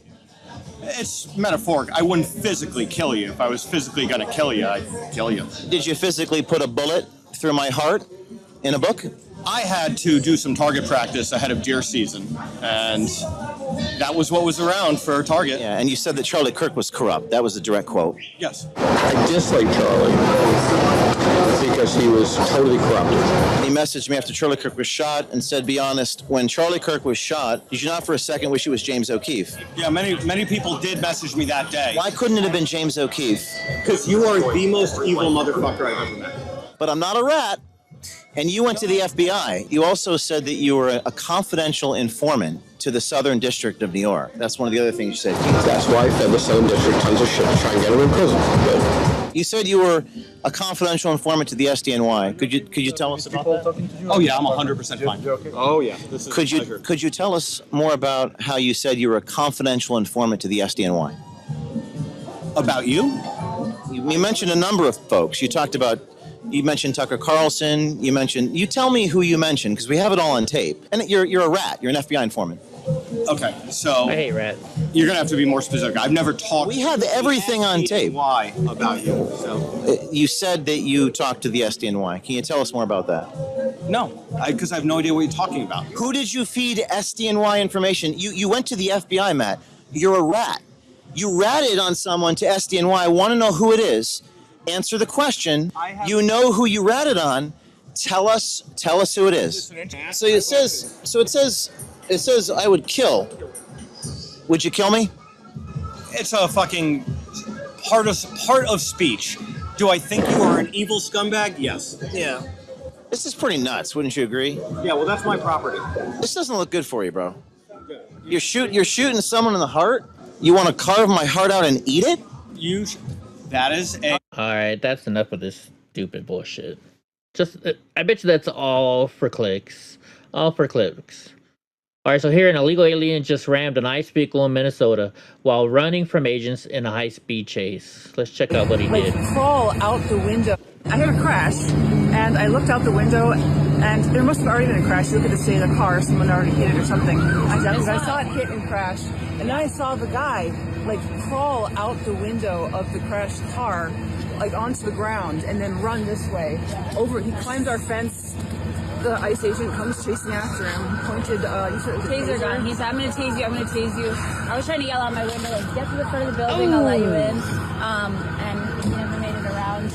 It's metaphoric. I wouldn't physically kill you. If I was physically going to kill you, I'd kill you. Did you physically put a bullet through my heart in a book? I had to do some target practice ahead of deer season, and that was what was around for target. Yeah, and you said that Charlie Kirk was corrupt. That was the direct quote. Yes. I dislike Charlie because he was totally corrupt. He messaged me after Charlie Kirk was shot and said, be honest, when Charlie Kirk was shot, did you not for a second wish it was James O'Keefe? Yeah, many people did message me that day. Why couldn't it have been James O'Keefe? Because you are the most evil motherfucker I've ever met. But I'm not a rat. And you went to the FBI. You also said that you were a confidential informant to the Southern District of New York. That's one of the other things you said. That's why I fed the Southern District tons of shit to try and get him in prison. Good. You said you were a confidential informant to the SDNY. Could you tell us about that? Oh yeah, I'm 100% fine. Oh yeah, this is Could you tell us more about how you said you were a confidential informant to the SDNY? About you? You mentioned a number of folks. You mentioned Tucker Carlson. You tell me who you mentioned, because we have it all on tape. And you're a rat. You're an FBI informant. Okay, so I hate rats. You're gonna have to be more specific. I've never talked. We have everything on tape. Why about you? So you said that you talked to the SDNY. Can you tell us more about that? No, because I have no idea what you're talking about. Who did you feed SDNY information? You went to the FBI, Matt. You're a rat. You ratted on someone to SDNY. I want to know who it is. Answer the question. You know who you ratted on. Tell us who it is. So it says I would kill. Would you kill me? It's a fucking part of speech. Do I think you are an evil scumbag? Yes. Yeah. This is pretty nuts, wouldn't you agree? Yeah, well that's my property. This doesn't look good for you, bro. You're shooting someone in the heart? You want to carve my heart out and eat it? That is a... Alright, that's enough of this stupid bullshit. I bet you that's all for clicks. All for clicks. Alright, so here an illegal alien just rammed an ICE vehicle in Minnesota while running from agents in a high-speed chase. Let's check out what he did. Crawl out the window. I heard a crash, and I looked out the window, and there must have already been a crash. You look at the state of the car, someone already hit it or something. I saw it hit and crash, and then I saw the guy crawl out the window of the crashed car, onto the ground, and then run this way. He climbed our fence. The ICE agent comes chasing after him. Pointed, taser gun. He said, I'm gonna tase you, I'm gonna tase you. I was trying to yell out my window, get to the front of the building, I'll let you in. And he never made it around.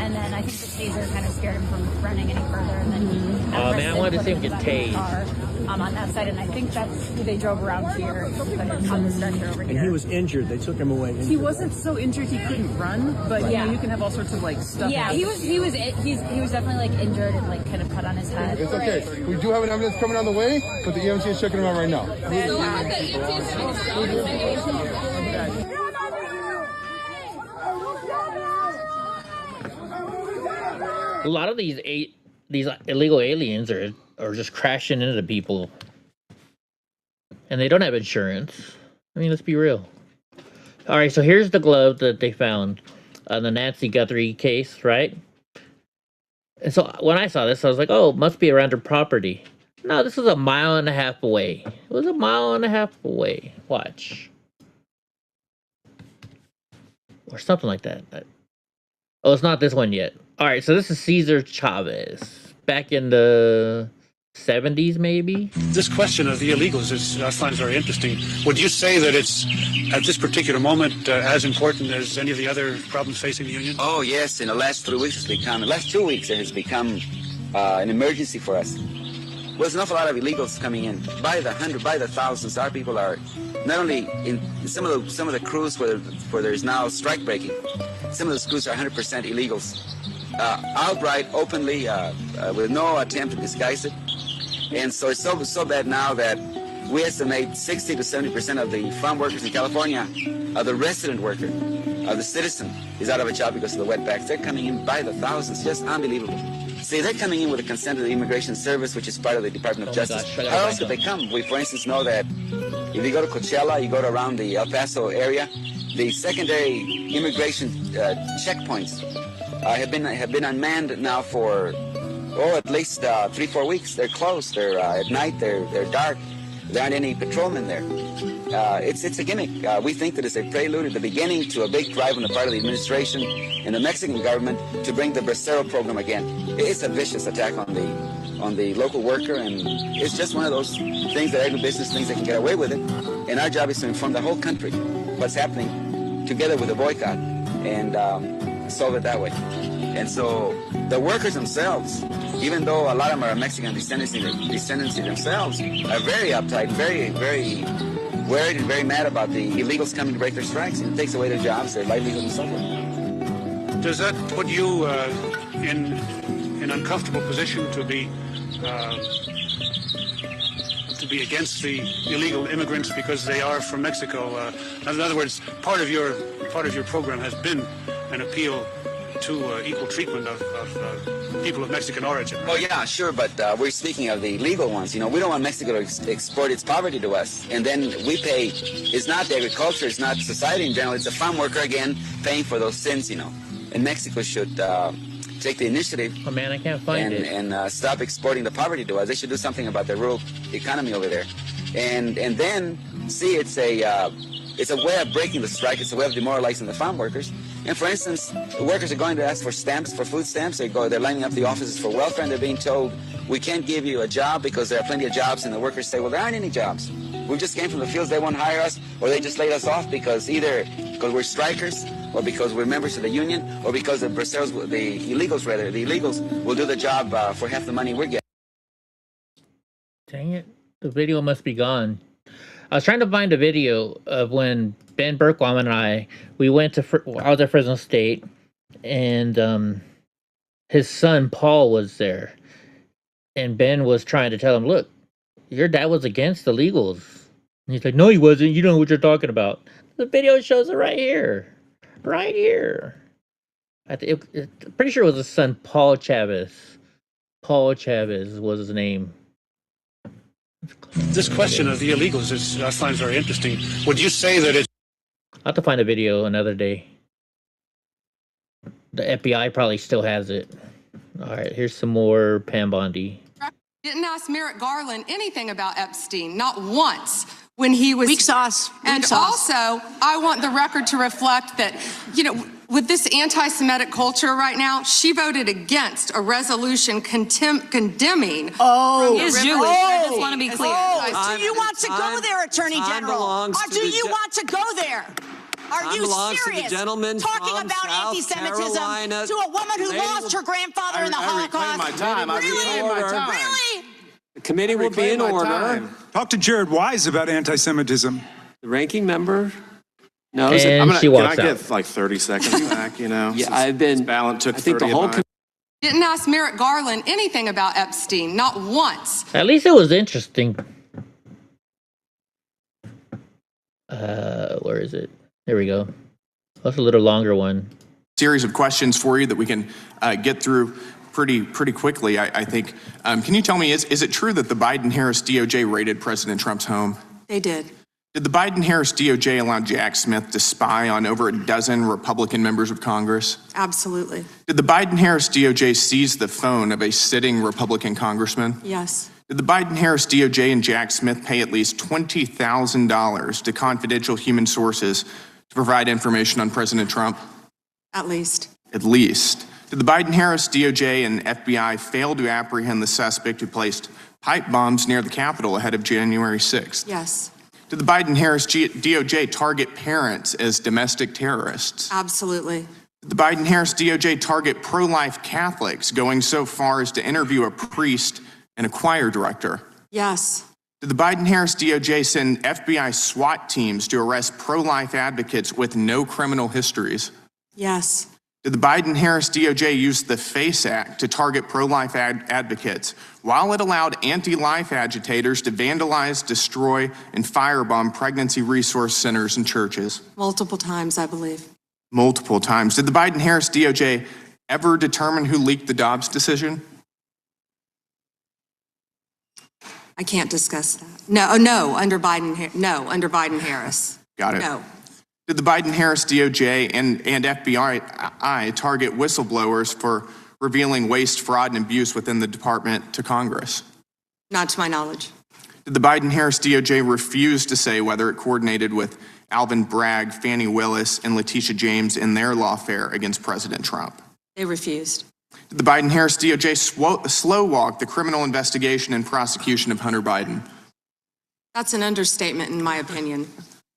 And then I think the taser kind of scared him from running any further. And then he man, I wanted to see him get tased. On that side, and I think that's who they drove around here, put him on the stretcher over here. And he was injured. They took him away. Injured. He wasn't so injured he couldn't run, but yeah, you can have all sorts of stuff. Yeah, he was definitely kind of cut on his head. It's okay. We do have an ambulance coming on the way, but the EMT is checking him out right now. A lot of these illegal aliens are just crashing into people, and they don't have insurance. I mean, let's be real. All right, so here's the glove that they found on the Nancy Guthrie case, right? And so when I saw this, I was like, oh, it must be around her property. No, this was a mile and a half away. It was a mile and a half away. Watch. Or something like that. Oh, it's not this one yet. All right, so this is Cesar Chavez. Back in the 70s, maybe? This question of the illegals I find very interesting. Would you say that it's, at this particular moment, as important as any of the other problems facing the union? Oh, yes. In the last 3 weeks, last 2 weeks, it has become an emergency for us. Well, there's an awful lot of illegals coming in by the hundred, by the thousands. Our people are not only in some of the crews where there's now strike breaking. Some of the crews are 100% illegals, outright, openly, with no attempt to disguise it. And so it's so bad now that we estimate 60 to 70% of the farm workers in California, the resident worker, the citizen, is out of a job because of the wetbacks. They're coming in by the thousands, just unbelievable. See, they're coming in with the consent of the Immigration Service, which is part of the Department of Justice. How else would they come? We, for instance, know that if you go to Coachella, you go to around the El Paso area, the secondary immigration checkpoints have been unmanned now for at least 3-4 weeks. They're closed. They're at night. They're dark. There aren't any patrolmen there. It's a gimmick. We think that it's a prelude at the beginning to a big drive on the part of the administration and the Mexican government to bring the Bracero program again. It's a vicious attack on the local worker, and it's just one of those things that agribusiness thinks they can get away with it. And our job is to inform the whole country what's happening together with the boycott and solve it that way. And so the workers themselves, even though a lot of them are Mexican descendancy themselves, are very uptight, very, very worried and very mad about the illegals coming to break their strikes, and it takes away their jobs, their livelihood, and so forth. Does that put you in an uncomfortable position to be against the illegal immigrants because they are from Mexico? In other words, part of your program has been an appeal to equal treatment of people of Mexican origin. Oh yeah, sure, but we're speaking of the legal ones. You know, we don't want Mexico to export its poverty to us, and then we pay. It's not the agriculture, it's not society in general. It's the farm worker again paying for those sins. You know, and Mexico should take the initiative. Oh man, I can't find it. And stop exporting the poverty to us. They should do something about the rural economy over there, and then see it's a way of breaking the strike. It's a way of demoralizing the farm workers. And for instance, the workers are going to ask for stamps, for food stamps. They're lining up the offices for welfare, and they're being told, we can't give you a job because there are plenty of jobs. And the workers say, well, there aren't any jobs. We just came from the fields. They won't hire us, or they just laid us off because either because we're strikers, or because we're members of the union, or because the illegals will do the job for half the money we're getting. Dang it. The video must be gone. I was trying to find a video of when Ben Berkwam and we went to, I was at Fresno State, and his son Paul was there. And Ben was trying to tell him, look, your dad was against the illegals. And he's like, no, he wasn't. You don't know what you're talking about. The video shows it right here. Right here. Pretty sure it was his son, Paul Chavez. Paul Chavez was his name. This question of the illegals I find very interesting. Would you say that it's... I'll have to find a video another day. The FBI probably still has it. All right, here's some more Pam Bondi. Didn't ask Merrick Garland anything about Epstein, not once when he was... Weak sauce. And also, I want the record to reflect that, you know, with this anti-Semitic culture right now, she voted against a resolution condemning... Oh, is Jewish. I just want to be clear. Oh, do you want to go there, Attorney General? Or do you want to go there? Are you serious? Talking about anti-Semitism to a woman who lost her grandfather in the Holocaust? Really? The committee will be in order. Talk to Jared Wise about anti-Semitism. The ranking member knows. And she walks out. Can I get like 30 seconds back, you know? Yeah, I've been... Ballant took I think 30 the whole... Didn't ask Merrick Garland anything about Epstein, not once. At least it was interesting. Where is it? There we go. That's a little longer one. Series of questions for you that we can get through pretty quickly, I think. Can you tell me, is it true that the Biden-Harris DOJ raided President Trump's home? They did. Did the Biden-Harris DOJ allow Jack Smith to spy on over a dozen Republican members of Congress? Absolutely. Did the Biden-Harris DOJ seize the phone of a sitting Republican congressman? Yes. Did the Biden-Harris DOJ and Jack Smith pay at least $20,000 to confidential human sources to provide information on President Trump? At least. At least. Did the Biden-Harris DOJ and FBI fail to apprehend the suspect who placed pipe bombs near the Capitol ahead of January 6th? Yes. Did the Biden-Harris DOJ target parents as domestic terrorists? Absolutely. Did the Biden-Harris DOJ target pro-life Catholics, going so far as to interview a priest and a choir director? Yes. Did the Biden-Harris DOJ send FBI SWAT teams to arrest pro-life advocates with no criminal histories? Yes. Did the Biden-Harris DOJ use the FACE Act to target pro-life advocates while it allowed anti-life agitators to vandalize, destroy, and firebomb pregnancy resource centers and churches? Multiple times, I believe. Multiple times. Did the Biden-Harris DOJ ever determine who leaked the Dobbs decision? I can't discuss that. No, under Biden-Harris. Got it. No. Did the Biden-Harris DOJ and FBI target whistleblowers for revealing waste, fraud, and abuse within the department to Congress? Not to my knowledge. Did the Biden-Harris DOJ refuse to say whether it coordinated with Alvin Bragg, Fani Willis, and Letitia James in their lawfare against President Trump? They refused. Did the Biden-Harris DOJ slow walk the criminal investigation and prosecution of Hunter Biden? That's an understatement, in my opinion.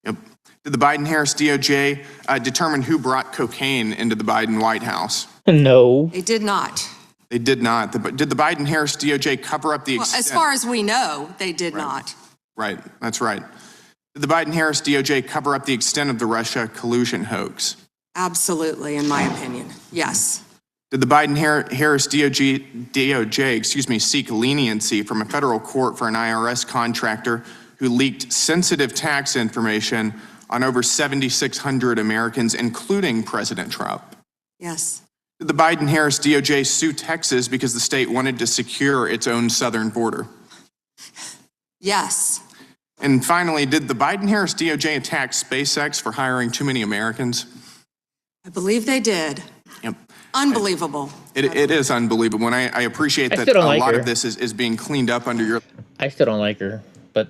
Yep. Did the Biden-Harris DOJ determine who brought cocaine into the Biden White House? No. They did not. They did not. Did the Biden-Harris DOJ cover up the extent? As far as we know, they did not. Right, that's right. Did the Biden-Harris DOJ cover up the extent of the Russia collusion hoax? Absolutely, in my opinion. Yes. Did the Biden-Harris DOJ, seek leniency from a federal court for an IRS contractor who leaked sensitive tax information on over 7,600 Americans, including President Trump? Yes. Did the Biden-Harris DOJ sue Texas because the state wanted to secure its own southern border? Yes. And finally, did the Biden-Harris DOJ attack SpaceX for hiring too many Americans? I believe they did. Yep. Unbelievable. It is unbelievable, and I appreciate that a lot of this is being cleaned up under your... I still don't like her, but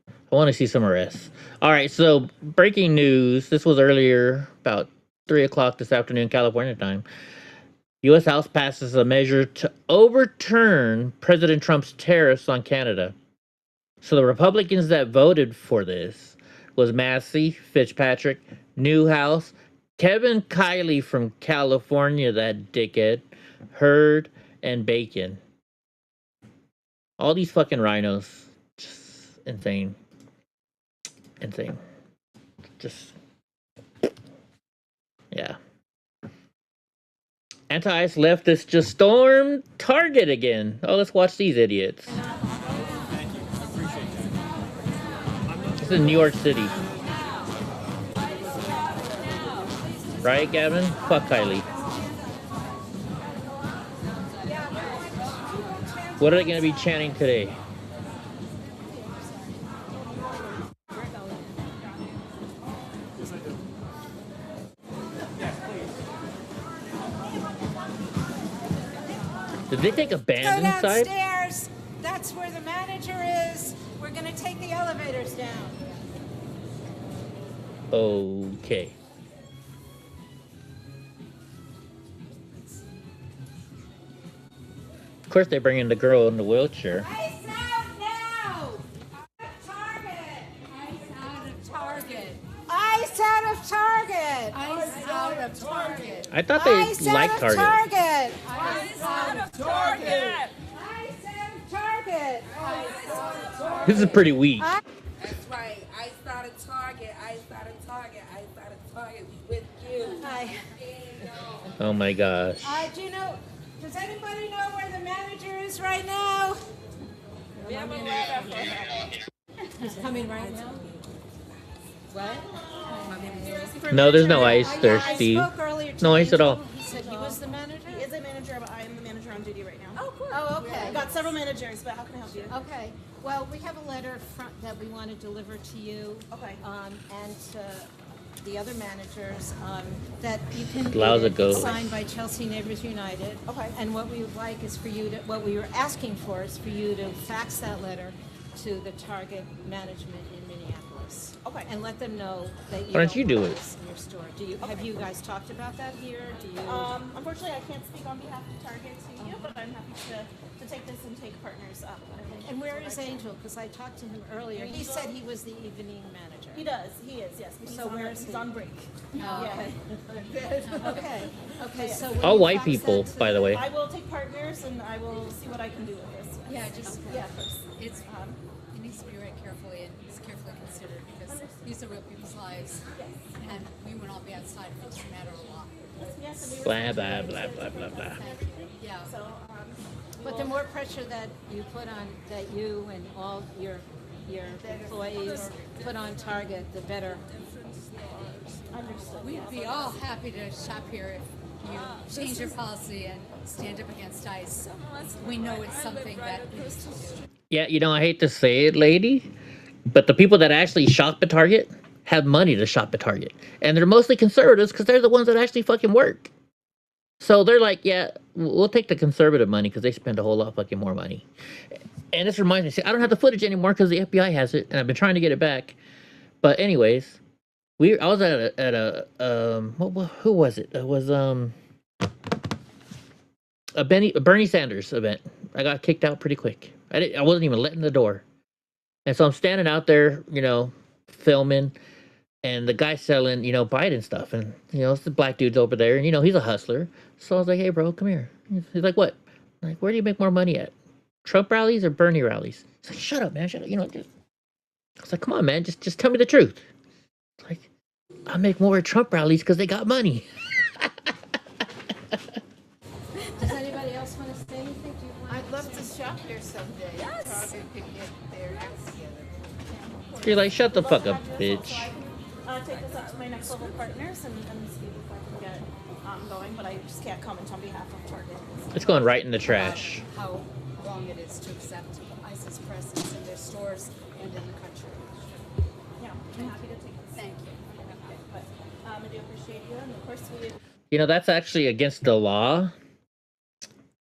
I want to see some arrests. All right, so breaking news. This was earlier, about 3 o'clock this afternoon, California time. U.S. House passes a measure to overturn President Trump's tariffs on Canada. So the Republicans that voted for this was Massey, Fitzpatrick, Newhouse, Kevin Kiley from California, that dickhead, Hurd, and Bacon. All these fucking rhinos. Just insane. Insane. Just... yeah. Anti-ICE leftists just stormed Target again. Oh, let's watch these idiots. This is New York City. Right, Gavin? Fuck Kylie. What are they going to be chanting today? Did they take a band Go inside? downstairs. That's where the manager is. We're going to take the elevators down. Okay. Of course, they bring in the girl in the wheelchair. Ice out now! Target! Ice out of Target! Ice out of Target! Ice out of Target! I thought they liked Target. Target! Ice out of Target! Ice out of Target! This is pretty weak. That's right. Ice out of Target. Ice out of Target. Ice out of Target with you. Oh my gosh. Do you know? Does anybody know where the manager is right now? We have a letter for him. He's coming right now. What? No, there's no ice there, Steve. No ice at all. He said he was is the manager? He is a manager, but I am the manager on duty right now. Oh, good. Oh, okay. I've got several managers, but how can I help you? Okay. Well, we have a letter that we want to deliver to you. Okay. And to the other managers that you can Allows read it go. It's signed by Chelsea Neighbors United. Okay. And what we would like is for you to, what we were asking for is for you to fax that letter to the Target management in Minneapolis. Okay. And let them know that you Why don't you do want it? this in your store. Have you guys talked about that here? Do you? Unfortunately, I can't speak on behalf of Target to you, but I'm happy to take this and take partners up. And where is Angel? Because I talked to him earlier. He Angel? said he was the evening manager. He does. He is. Yes. But So where is he's he? on break. Oh, okay. Okay. Okay. So All will you white fax people, that to- by the way. I will take partners, and I will see what I can do with this. Yeah, just yeah. Of course. it's it needs to be read carefully and it's carefully considered because these are real people's lives, and we would all be outside if it was a matter of law. Yes, and we Blah, blah, blah, blah, blah, blah. Yeah. So, But the more pressure that you put on, that you and all your employees put on Target, the better. Understood. We'd be all happy to shop here if you change your policy and stand up against ICE. We know it's something that needs to do. Yeah, you know, I hate to say it, lady, but the people that actually shop at Target have money to shop at Target. And they're mostly conservatives because they're the ones that actually fucking work. So they're like, yeah, we'll take the conservative money because they spend a whole lot fucking more money. And this reminds me, see, I don't have the footage anymore because the FBI has it, and I've been trying to get it back. But anyways, I was at a who was it? It was a Bernie Sanders event. I got kicked out pretty quick. I wasn't even let in the door. And so I'm standing out there, you know, filming, and the guy's selling, you know, Biden stuff. And, you know, it's the black dude's over there, and, you know, he's a hustler. So I was like, hey, bro, come here. He's like, what? I'm like, where do you make more money at? Trump rallies or Bernie rallies? He's like, shut up, man. Shut up. You know, I was like, come on, man. Just tell me the truth. It's like, I make more at Trump rallies because they got money. Does anybody else want to say anything? Do you want I'd love to shop here someday. Yes. Probably could get their acts together. You're like, shut the fuck up, bitch. Take this up to my next level partners and see if I can get going, but I just can't comment on behalf of Target. It's going right in the trash. How wrong it is to accept ICE's presence in their stores and in the country. Yeah, I'm happy to take this. Thank you. But I do appreciate you, and of course we. You know, that's actually against the law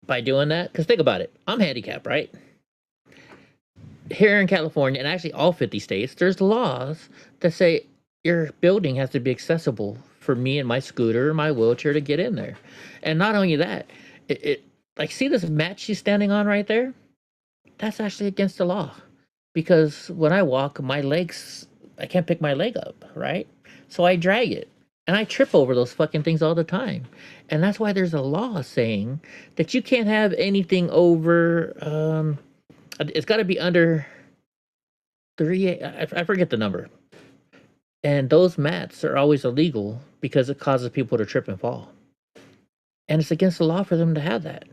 by doing that. Because think about it. I'm handicapped, right? Here in California, and actually all 50 states, there's laws that say your building has to be accessible for me and my scooter or my wheelchair to get in there. And not only that, it like, see this mat she's standing on right there? That's actually against the law. Because when I walk, my legs, I can't pick my leg up, right? So I drag it. And I trip over those fucking things all the time. And that's why there's a law saying that you can't have anything over, it's got to be under 3, I forget the number. And those mats are always illegal because it causes people to trip and fall. And it's against the law for them to have that.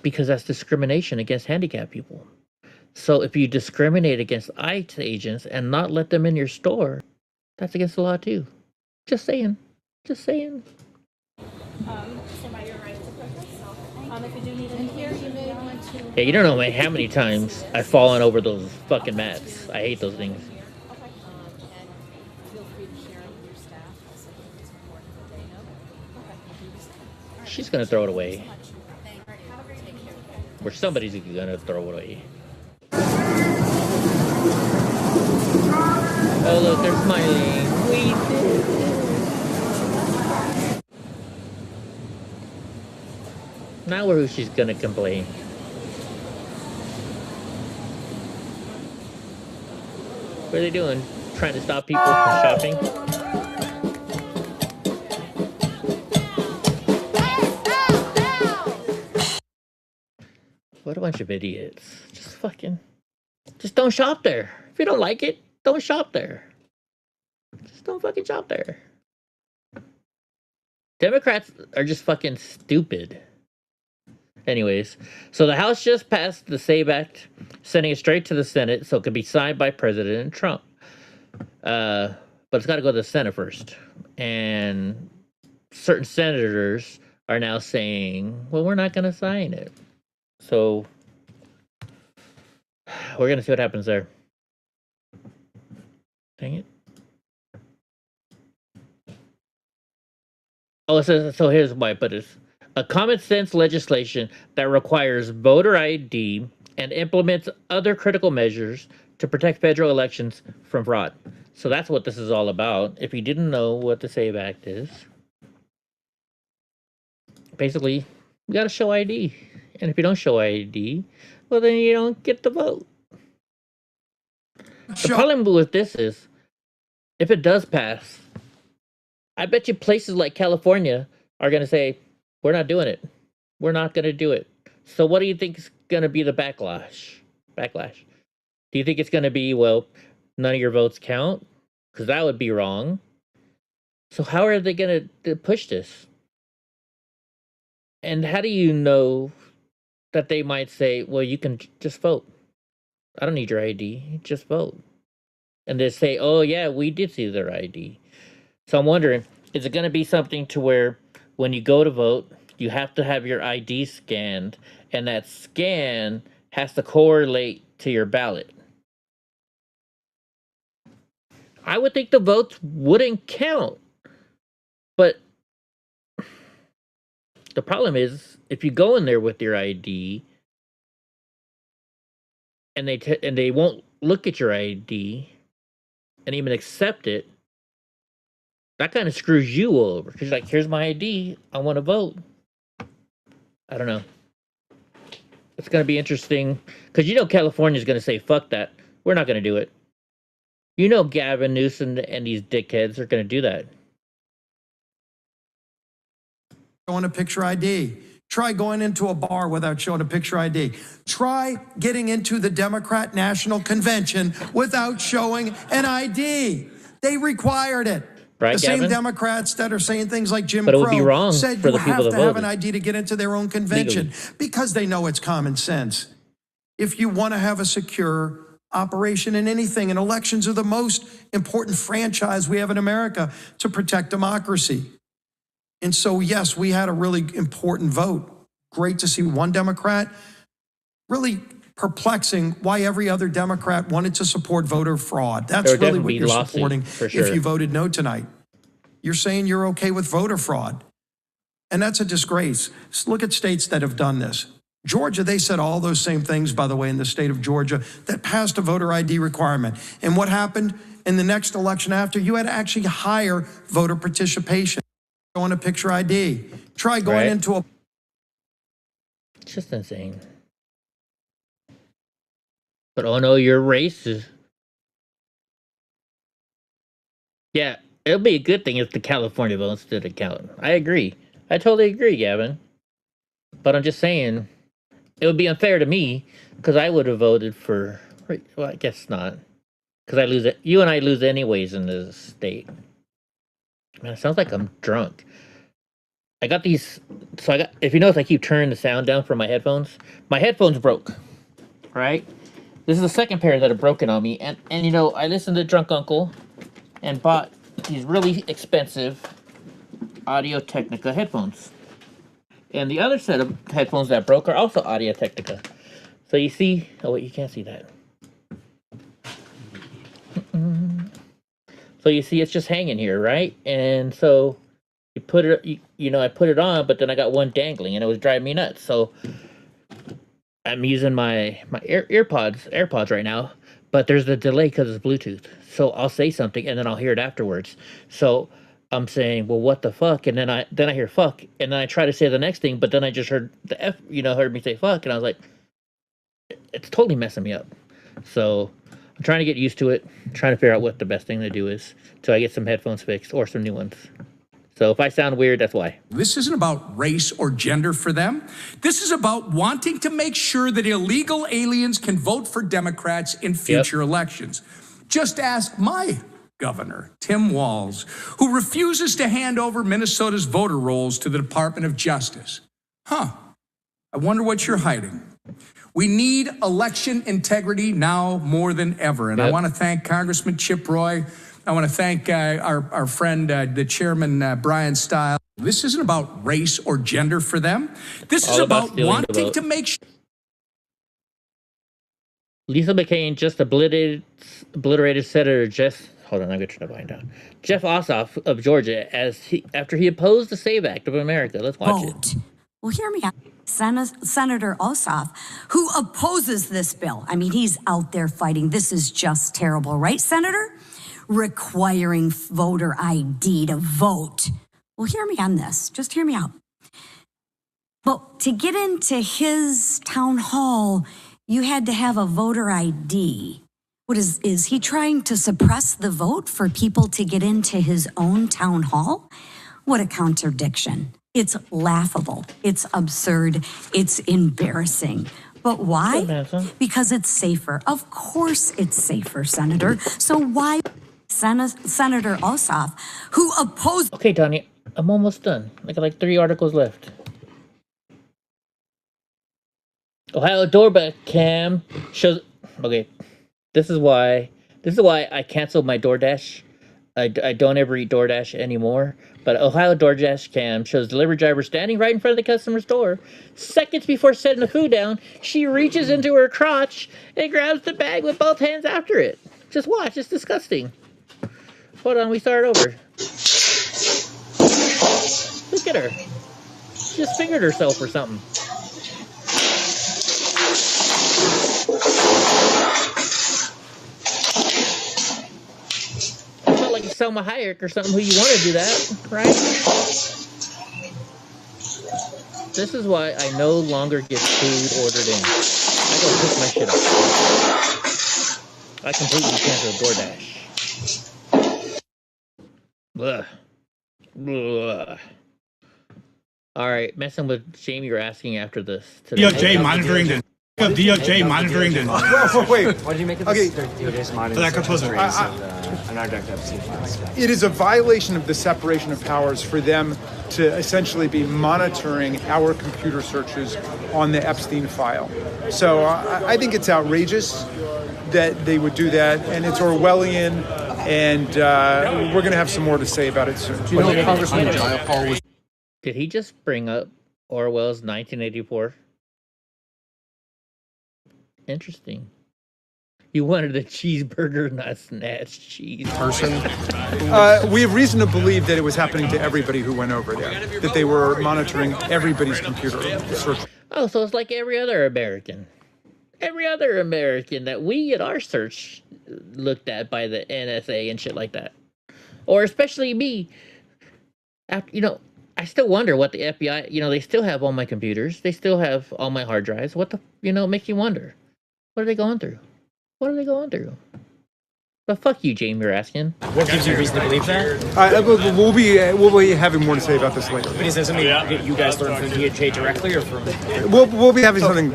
Because that's discrimination against handicapped people. So if you discriminate against ICE agents and not let them in your store, that's against the law too. Just saying. Just saying. Stand by your right to purchase. If you do need And here you may want to. Yeah, you don't know how many times I've fallen over those fucking mats. I hate those things. And feel free to share it with your staff. Also, it's important that they know. She's gonna throw it away. Thank you. Take care. Or somebody's gonna throw it away. Oh look, they're smiling. We did it. Now who's she's gonna complain? What are they doing? Trying to stop people from shopping? What a bunch of idiots. Just don't shop there. If you don't like it, don't shop there. Just don't fucking shop there. Democrats are just fucking stupid. Anyways, so the House just passed the SAVE Act, sending it straight to the Senate so it could be signed by President Trump. But it's got to go to the Senate first. And certain senators are now saying, well, we're not going to sign it. So we're going to see what happens there. Dang it. Oh, so here's why I put this. A common sense legislation that requires voter ID and implements other critical measures to protect federal elections from fraud. So that's what this is all about. If you didn't know what the SAVE Act is, basically, you got to show ID. And if you don't show ID, well, then you don't get the vote. The problem with this is, if it does pass, I bet you places like California are going to say, we're not doing it. We're not going to do it. So what do you think is going to be the backlash? Do you think it's going to be, well, none of your votes count? Because that would be wrong. So how are they going to push this? And how do you know that they might say, well, you can just vote. I don't need your ID. Just vote. And they say, oh, yeah, we did see their ID. So I'm wondering, is it going to be something to where when you go to vote, you have to have your ID scanned, and that scan has to correlate to your ballot? I would think the votes wouldn't count. But the problem is, if you go in there with your ID, and they won't look at your ID and even accept it, that kind of screws you over. Because like, here's my ID. I want to vote. I don't know. It's going to be interesting. Because you know California's going to say, fuck that. We're not going to do it. You know Gavin Newsom and these dickheads are going to do that. Showing a picture ID. Try going into a bar without showing a picture ID. Try getting into the Democrat National Convention without showing an ID. They required it. Right, the same Gavin? Democrats that are saying things like Jim But it Crow would be wrong said for you the people have that to have voted. an ID to get into their own convention because they know it's common sense. If you want to have a secure operation in anything, and elections are the most important franchise we have in America to protect democracy. And so, yes, we had a really important vote. Great to see one Democrat. Really perplexing why every other Democrat wanted to support voter fraud. That's really what you're supporting if you voted no tonight. You're saying you're okay with voter fraud. And that's a disgrace. Look at states that have done this. Georgia, they said all those same things, by the way, in the state of Georgia, that passed a voter ID requirement. And what happened in the next election after? You had actually higher voter participation. Showing a picture ID. Try going into a... It's just insane. But oh no, you're racist. Yeah, it'll be a good thing if the California votes didn't count. I agree. I totally agree, Gavin. But I'm just saying, it would be unfair to me because I would have voted for. Well, I guess not, because I lose it. You and I lose anyways in this state. Man, it sounds like I'm drunk. I got these. So I got. If you notice, I keep turning the sound down for my headphones. My headphones broke. Right. This is the second pair that have broken on me, and you know, I listened to Drunk Uncle and bought these really expensive Audio Technica headphones. And the other set of headphones that broke are also Audio Technica. So you see, oh wait, you can't see that. So you see it's just hanging here, right? And so you put it, you know, I put it on, but then I got one dangling and it was driving me nuts. So I'm using my AirPods right now, but there's a delay because it's Bluetooth. So I'll say something and then I'll hear it afterwards. So I'm saying, well, what the fuck? And then I hear fuck, and then I try to say the next thing, but then I just heard the F, heard me say fuck, and I was like, it's totally messing me up. So I'm trying to get used to it, trying to figure out what the best thing to do is till I get some headphones fixed or some new ones. So if I sound weird, that's why. This isn't about race or gender for them. This is about wanting to make sure that illegal aliens can vote for Democrats in future elections. Just ask my governor, Tim Walz, who refuses to hand over Minnesota's voter rolls to the Department of Justice. I wonder what you're hiding. We need election integrity now more than ever. And I want to thank Congressman Chip Roy. I want to thank our friend, the chairman, Brian Stiles. This isn't about race or gender for them. This is All about about stealing the wanting vote. to make sure. Lisa McCain just obliterated Senator Jeff. Hold on, I'm gonna turn the volume down. Jeff Ossoff of Georgia after he opposed the SAVE Act of America. Let's watch it. Well, hear me out. Senator Ossoff, who opposes this bill. I mean, he's out there fighting. This is just terrible, right, Senator? Requiring voter ID to vote. Well, hear me on this. Just hear me out. Well, to get into his town hall, you had to have a voter ID. What is he trying to suppress the vote for people to get into his own town hall? What a contradiction. It's laughable. It's absurd. It's embarrassing. But why? Because it's safer. Of course it's safer, Senator. So why Senator Ossoff, who opposed... Okay, Donnie, I'm almost done. I got like 3 articles left. Ohio doorbell cam shows... Okay, this is why I canceled my DoorDash. I don't ever eat DoorDash anymore. But Ohio DoorDash cam shows delivery driver standing right in front of the customer's door. Seconds before setting the food down, she reaches into her crotch and grabs the bag with both hands after it. Just watch, it's disgusting. Hold on, we start over. Look at her. She just fingered herself or something. It's not like it's Selma Hayek or something who you want to do that, right? This is why I no longer get food ordered in. I go cook my shit up. I completely cancel DoorDash. Blah. Blah. All right, messing with Jamie, you're asking after this. DOJ monitoring the DOJ monitoring the. Wait. What did you make of Okay. this? DOJ's monitoring Epstein files? It is a violation of the separation of powers for them to essentially be monitoring our computer searches on the Epstein file. So I think it's outrageous that they would do that, and it's Orwellian, and we're going to have some more to say about it soon. Do you know Congressman Jayapal was... Did he just bring up Orwell's 1984? Interesting. You wanted a cheeseburger, not snatch cheese. We have reason to believe that it was happening to everybody who went over there, that they were monitoring everybody's computer search. Oh, so it's like every other American. Every other American that we at our search looked at by the NSA and shit like that. Or especially me. After, I still wonder what the FBI, they still have all my computers. They still have all my hard drives. What the, it makes you wonder. What are they going through? What are they going through? But fuck you, Jamie, you're asking. What gives you reason to believe that? We'll be having more to say about this later. But is that something you guys learned from DOJ directly or from... We'll be having something...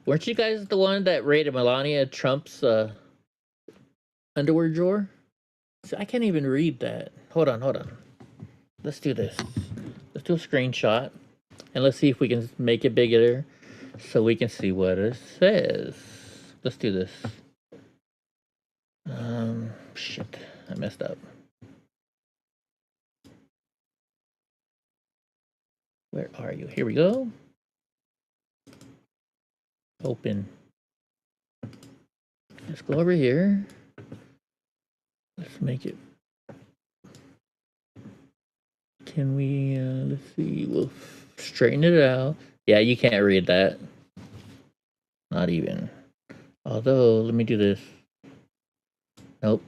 Weren't you guys the one that raided Melania Trump's underwear drawer? So I can't even read that. Hold on. Let's do this. Let's do a screenshot. And let's see if we can make it bigger so we can see what it says. Let's do this. Shit. I messed up. Where are you? Here we go. Open. Let's go over here. Let's make it. Can we, let's see, we'll straighten it out. Yeah, you can't read that. Not even. Although, let me do this. Nope.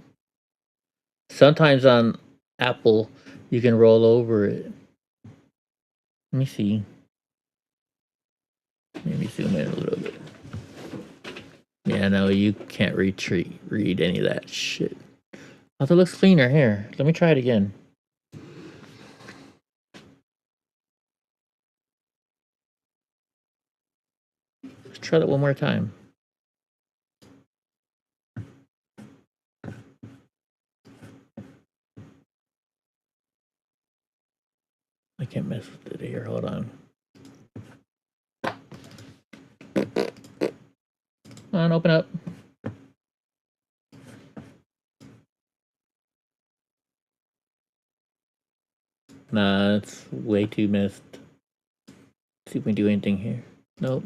Sometimes on Apple, you can roll over it. Let me see. Maybe zoom in a little bit. Yeah, no, you can't read any of that shit. Although it looks cleaner here. Let me try it again. Let's try that one more time. I can't mess with it here. Hold on. Come on, open up. Nah, it's way too messed. See if we can do anything here. Nope.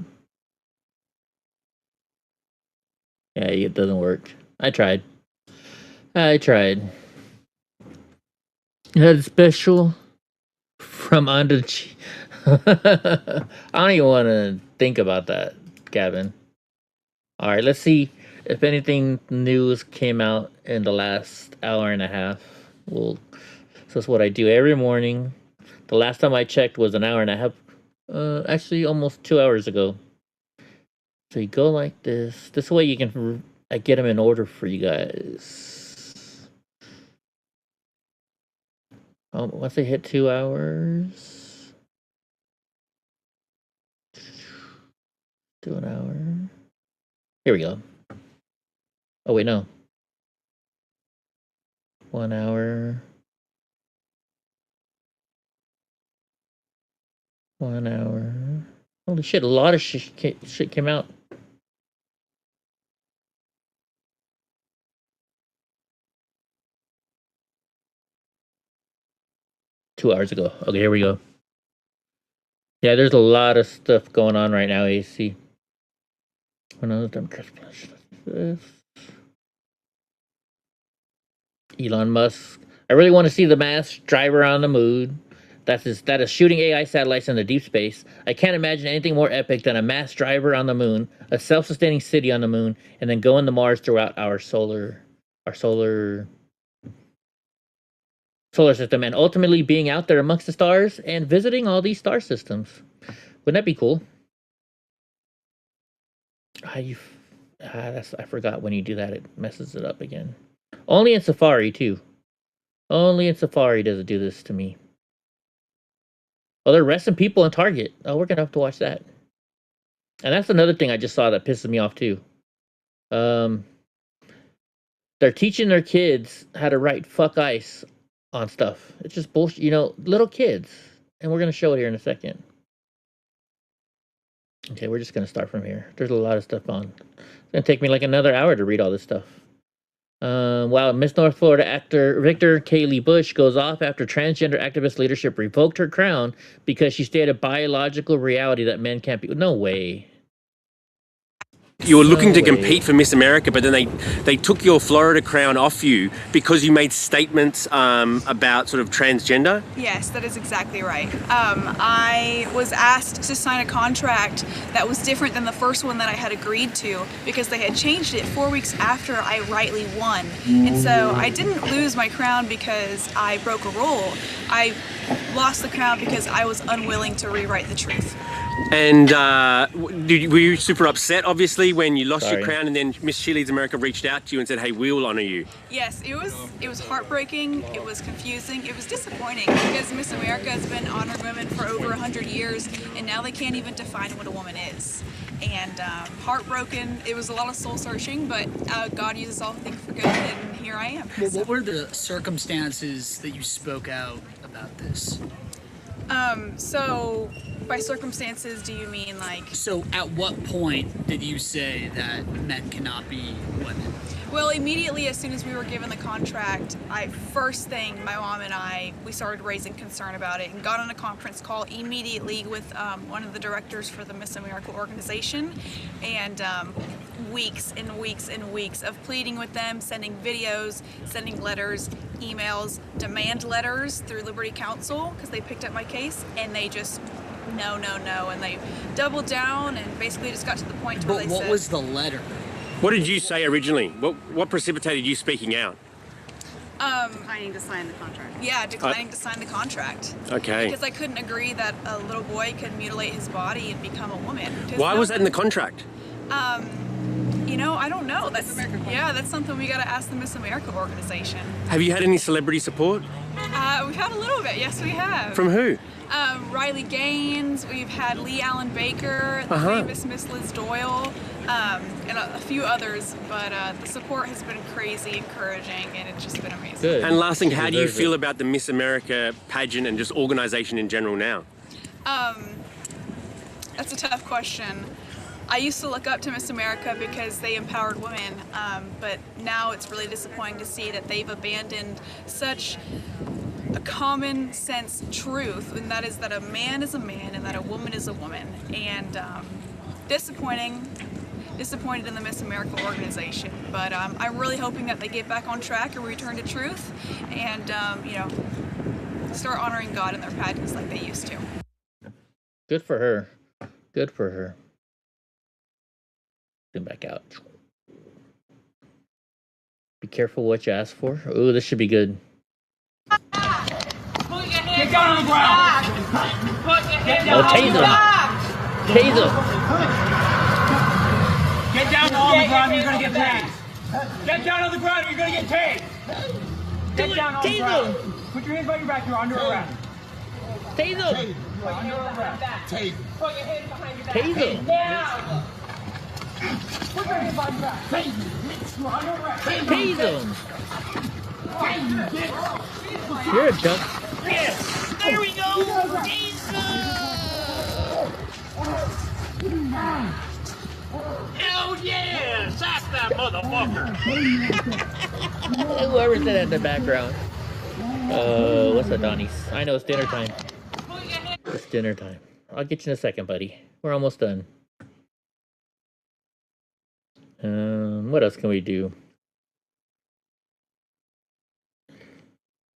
Yeah, it doesn't work. I tried. You had a special from under. I don't even want to think about that, Gavin. All right, let's see if anything news came out in the last hour and a half. So that's what I do every morning. The last time I checked was an hour and a half. Actually, almost 2 hours ago. So you go like this. This way you can get them in order for you guys. Once they hit 2 hours, do an hour. Here we go. Oh wait, no. 1 hour. 1 hour. Holy shit! A lot of shit came out. Two hours ago. Okay, here we go. Yeah, there's a lot of stuff going on right now, AC. Elon Musk. I really want to see the masked driver on the moon. That is shooting AI satellites into deep space. I can't imagine anything more epic than a masked driver on the moon, a self-sustaining city on the moon, and then going to Mars throughout our solar system, and ultimately being out there amongst the stars and visiting all these star systems. Wouldn't that be cool? I forgot when you do that, it messes it up again. Only in Safari, too. Only in Safari does it do this to me. Oh, they're arresting people on Target. Oh, we're going to have to watch that. And that's another thing I just saw that pisses me off, too. They're teaching their kids how to write fuck ice on stuff. It's just bullshit. You know, little kids. And we're going to show it here in a second. Okay, we're just going to start from here. There's a lot of stuff on. It's going to take me like another hour to read all this stuff. Wow, Miss North Florida actor Victor Kaylee Bush goes off after transgender activist leadership revoked her crown because she stated a biological reality that men can't be. No way. You were looking to compete for Miss America, but then they took your Florida crown off you because you made statements about sort of transgender? Yes, that is exactly right. I was asked to sign a contract that was different than the first one that I had agreed to because they had changed it 4 weeks after I rightly won. And so I didn't lose my crown because I broke a rule. I lost the crown because I was unwilling to rewrite the truth. And were you super upset, obviously, when you lost your crown and then Miss Cheerleads America reached out to you and said, hey, we will honor you? Yes, it was heartbreaking, it was confusing, it was disappointing because Miss America has been honoring women for over 100 years and now they can't even define what a woman is. And heartbroken, it was a lot of soul searching, but God uses all things for good and here I am. Well, what were the circumstances that you spoke out about this? So by circumstances, do you mean like? So at what point did you say that men cannot be women? Well, immediately as soon as we were given the contract, first thing, my mom and we started raising concern about it and got on a conference call immediately with one of the directors for the Miss America organization, and weeks and weeks and weeks of pleading with them, sending videos, sending letters, emails, demand letters through Liberty Counsel because they picked up my case, and they just no, and they doubled down and basically just got to the point where they said. But what was the letter? What did you say originally? What precipitated you speaking out? Declining to sign the contract. Yeah, declining to sign the contract. Okay. Because I couldn't agree that a little boy could mutilate his body and become a woman. Why was that in the contract? You know, I don't know. That's something we got to ask the Miss America organization. Have you had any celebrity support? We've had a little bit. Yes, we have. From who? Riley Gaines. We've had Lee Allen Baker, the famous Miss Liz Doyle, and a few others. But the support has been crazy encouraging, and it's just been amazing. Good. And last thing, how do you feel about the Miss America pageant and just organization in general now? That's a tough question. I used to look up to Miss America because they empowered women, but now it's really disappointing to see that they've abandoned such a common sense truth, and that is that a man is a man and that a woman is a woman. And disappointed in the Miss America organization, but I'm really hoping that they get back on track and return to truth, and you know, start honoring God in their pageants like they used to. Good for her. Good for her. Zoom back out. Be careful what you ask for. Oh, this should be good. Get down on the ground. Oh, tase him. Tase him. Get down on the ground, you're gonna get tased. Get down on the ground, you're gonna get tased. Get down on the ground. Put your hands behind your back, you're under arrest. Tase him. You're under arrest. Tase. Put your hands behind your back. Tase him. Now. Put your hands behind your back. Tase. You're under arrest. Tase him. You're a duck. Yes. There we go. Hell yeah! Sack that motherfucker! Whoever said that in the background. What's up, Donnie? I know it's dinner time. It's dinner time. I'll get you in a second, buddy. We're almost done. What else can we do?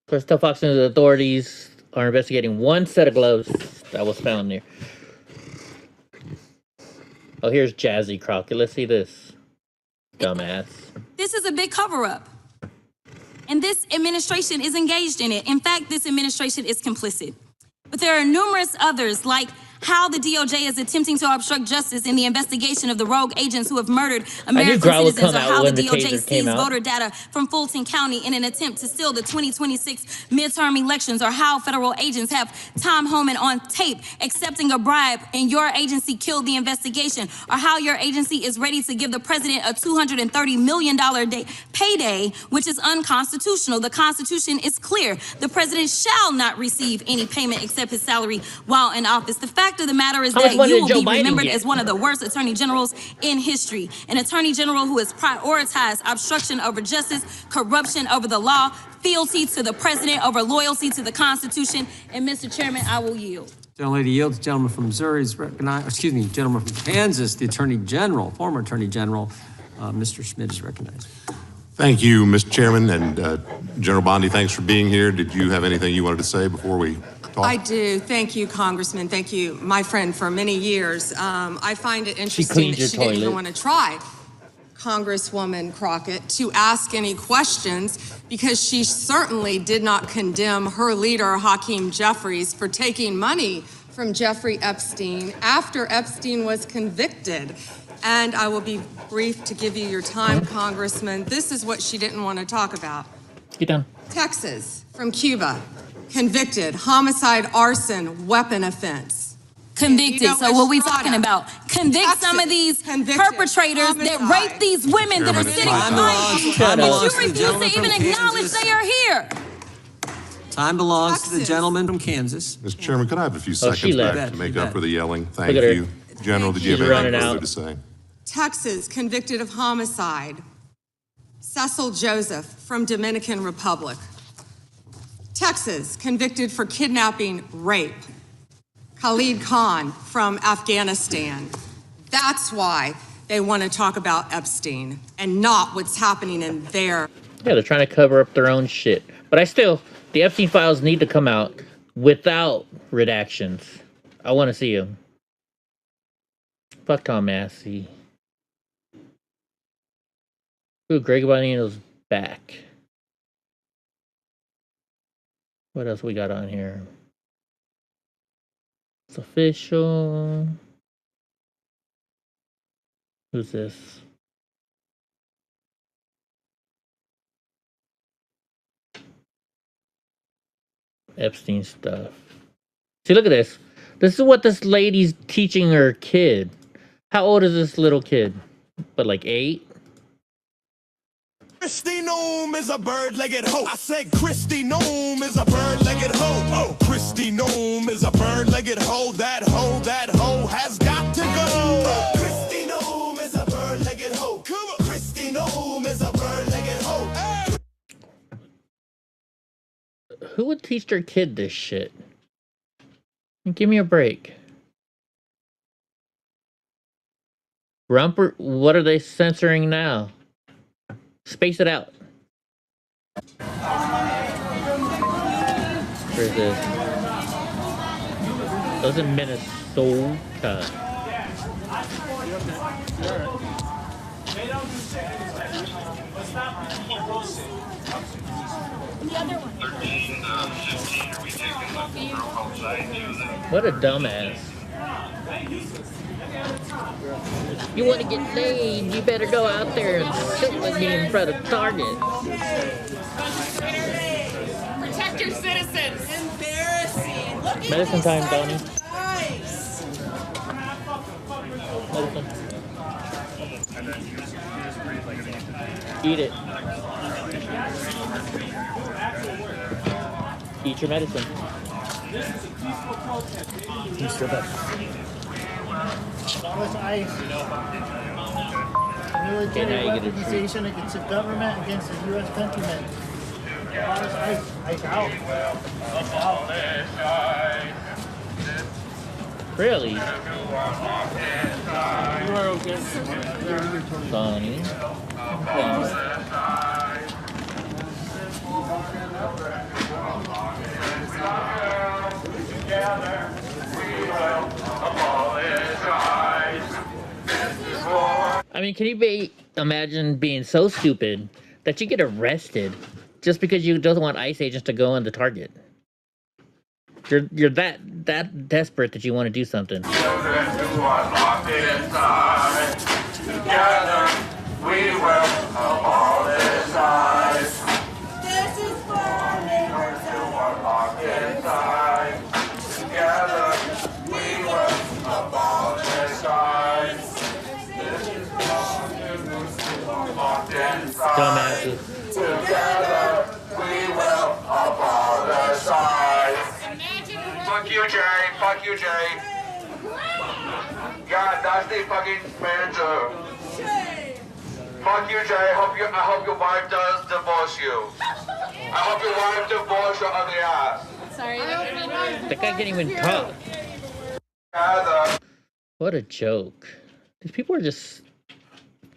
First, Fox News authorities are investigating one set of gloves that was found there. Oh, here's Jazzy Crockett. Let's see this. Dumbass. This is a big cover-up. And this administration is engaged in it. In fact, this administration is complicit. But there are numerous others, like how the DOJ is attempting to obstruct justice in the investigation of the rogue agents who have murdered American citizens, or how the DOJ seized voter data from Fulton County in an attempt to steal the 2026 midterm elections, or how federal agents have Tom Homan on tape accepting a bribe and your agency killed the investigation, or how your agency is ready to give the president a $230 million payday, which is unconstitutional. The Constitution is clear. The president shall not receive any payment except his salary while in office. The fact of the matter is that you will be remembered as one of the worst attorney generals in history. An attorney general who has prioritized obstruction over justice, corruption over the law, fealty to the president over loyalty to the Constitution. And Mr. Chairman, I will yield. Gentlelady yields. Gentleman from Missouri is recognized. Excuse me, gentleman from Kansas, the Attorney General, former Attorney General, Mr. Schmidt is recognized. Thank you, Mr. Chairman, and General Bondi, thanks for being here. Did you have anything you wanted to say before we talk? I do. Thank you, Congressman. Thank you, my friend, for many years. I find it interesting that she didn't even want to try, Congresswoman Crockett, to ask any questions, because she certainly did not condemn her leader, Hakeem Jeffries, for taking money from Jeffrey Epstein after Epstein was convicted. And I will be brief to give you your time, Congressman. This is what she didn't want to talk about. Get down. Texas, from Cuba, convicted, homicide, arson, weapon offense. Convicted. So what we talking about? Convict some of these perpetrators that rape these women that are sitting behind you. But you refuse to even acknowledge they are here. Time belongs to the gentleman from Kansas. Mr. Chairman, could I have a few seconds back to make up for the yelling? Thank you. General, did you have anything further to say? Texas, convicted of homicide. Cecil Joseph from Dominican Republic. Texas, convicted for kidnapping, rape. Khalid Khan from Afghanistan. That's why they want to talk about Epstein and not what's happening in their... Yeah, they're trying to cover up their own shit. But the Epstein files need to come out without redactions. I want to see them. Fuck Tom Massey. Ooh, Greg Bonino's back. What else we got on here? It's official. Who's this? Epstein stuff. See, look at this. This is what this lady's teaching her kid. How old is this little kid? But like 8? Christy Noom is a bird-legged hoe. I said Christy Noom is a bird-legged hoe. Oh, Christy Noom is a bird-legged hoe. That hoe has got to go. Christy Noom is a bird-legged hoe. Come on. Christy Noom is a bird-legged hoe. Hey. Who would teach their kid this shit? Give me a break. Rumper, what are they censoring now? Space it out. Where's this? Those in Minnesota. What a dumbass. You want to get laid, you better go out there and sit with me in front of Target. Protect your citizens. Embarrassing. Look at Medicine time, Donnie. Nice. Medicine. Eat it. Eat your medicine. You still got ICE. Military weaponization against the government, against the U.S. countrymen. ICE out. Really? Donnie. I mean, can you imagine being so stupid that you get arrested just because you don't want ICE agents to go into Target? You're that desperate that you want to do something. Together we will apologize. This is for our neighbors who are locked inside. Together we will apologize. This is for our neighbors who are locked inside. Dumbasses. Together we will apologize. Fuck you, Jay. Fuck you, Jay. God, that's the fucking manager. Fuck you, Jay. I hope your wife does divorce you. I hope your wife divorce your ugly ass. Sorry, The guy can't even talk. What a joke. These people are just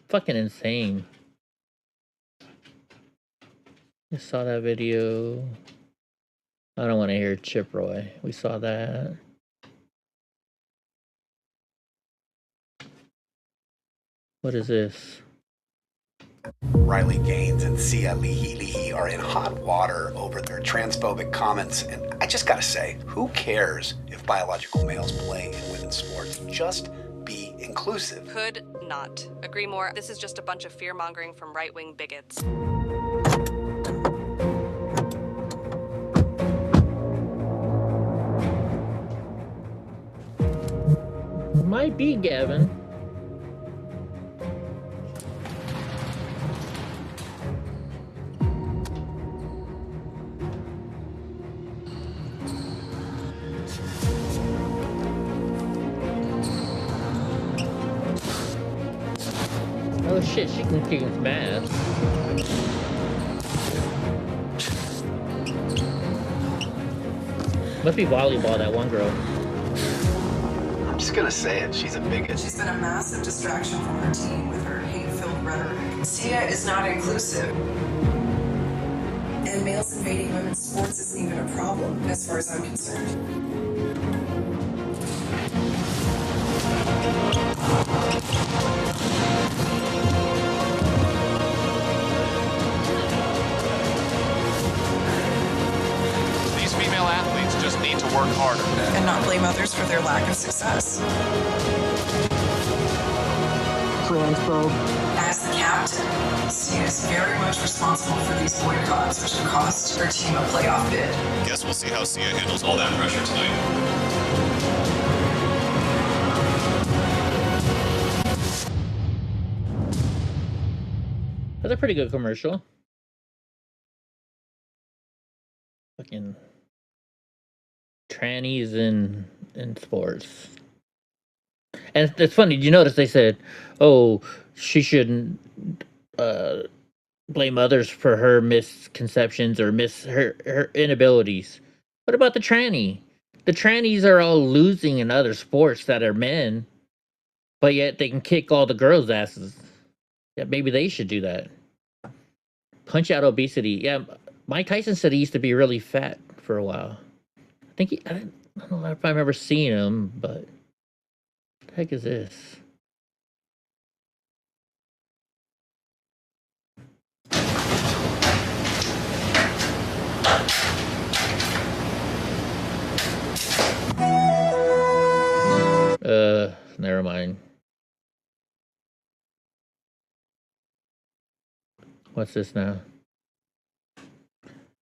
fucking insane. You saw that video. I don't want to hear Chip Roy. We saw that. What is this? Riley Gaines and Sia Leahy are in hot water over their transphobic comments, and I just gotta say, who cares if biological males play in women's sports? Just be inclusive. Could not agree more. This is just a bunch of fear-mongering from right-wing bigots. Might be Gavin. Oh shit, she can kick his ass. Must be volleyball, that one girl. I'm just gonna say it, she's a bigot. She's been a massive distraction from her team with her hate-filled rhetoric. Sia is not inclusive. And males invading women's sports isn't even a problem, as far as I'm concerned. These female athletes just need to work harder. And not blame others for their lack of success. Transphobe. As the captain, Sia is very much responsible for these boycotts, which have cost her team a playoff bid. Guess we'll see how Sia handles all that pressure tonight. That's a pretty good commercial. Fucking trannies in sports. And it's funny, did you notice they said, oh, she shouldn't blame others for her misconceptions or her inabilities. What about the tranny? The trannies are all losing in other sports that are men, but yet they can kick all the girls' asses. Yeah, maybe they should do that. Punch out obesity. Yeah, Mike Tyson said he used to be really fat for a while. I don't know if I remember seeing him, but what the heck is this? Never mind. What's this now?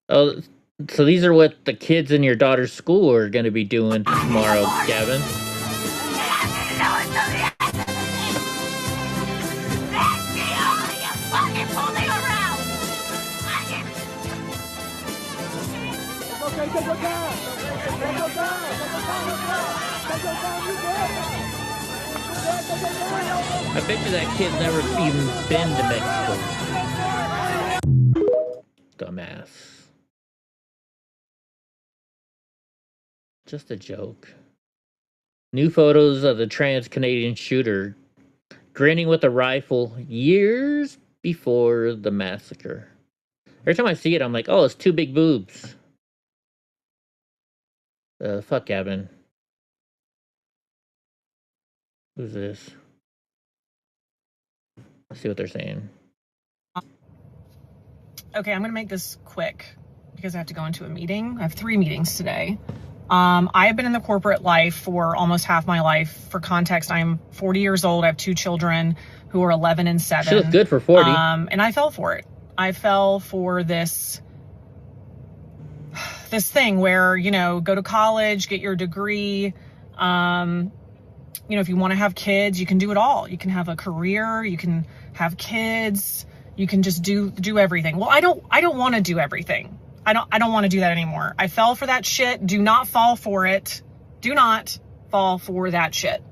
Oh, so these are what the kids in your daughter's school are going to be doing tomorrow, Gavin. I bet you that kid's never even been to Mexico. Dumbass. Just a joke. New photos of the trans-Canadian shooter grinning with a rifle years before the massacre. Every time I see it, I'm like, oh, it's two big boobs. Fuck Gavin. Who's this? Let's see what they're saying. Okay, I'm gonna make this quick because I have to go into a meeting. I have 3 meetings today. I have been in the corporate life for almost half my life. For context, I'm 40 years old. I have 2 children who are 11 and 7. She looks good for 40. And I fell for it. I fell for this thing where, you know, go to college, get your degree. You know, if you want to have kids, you can do it all. You can have a career, you can have kids, you can just do everything. Well, I don't want to do everything. I don't want to do that anymore. I fell for that shit. Do not fall for it. Do not fall for that shit.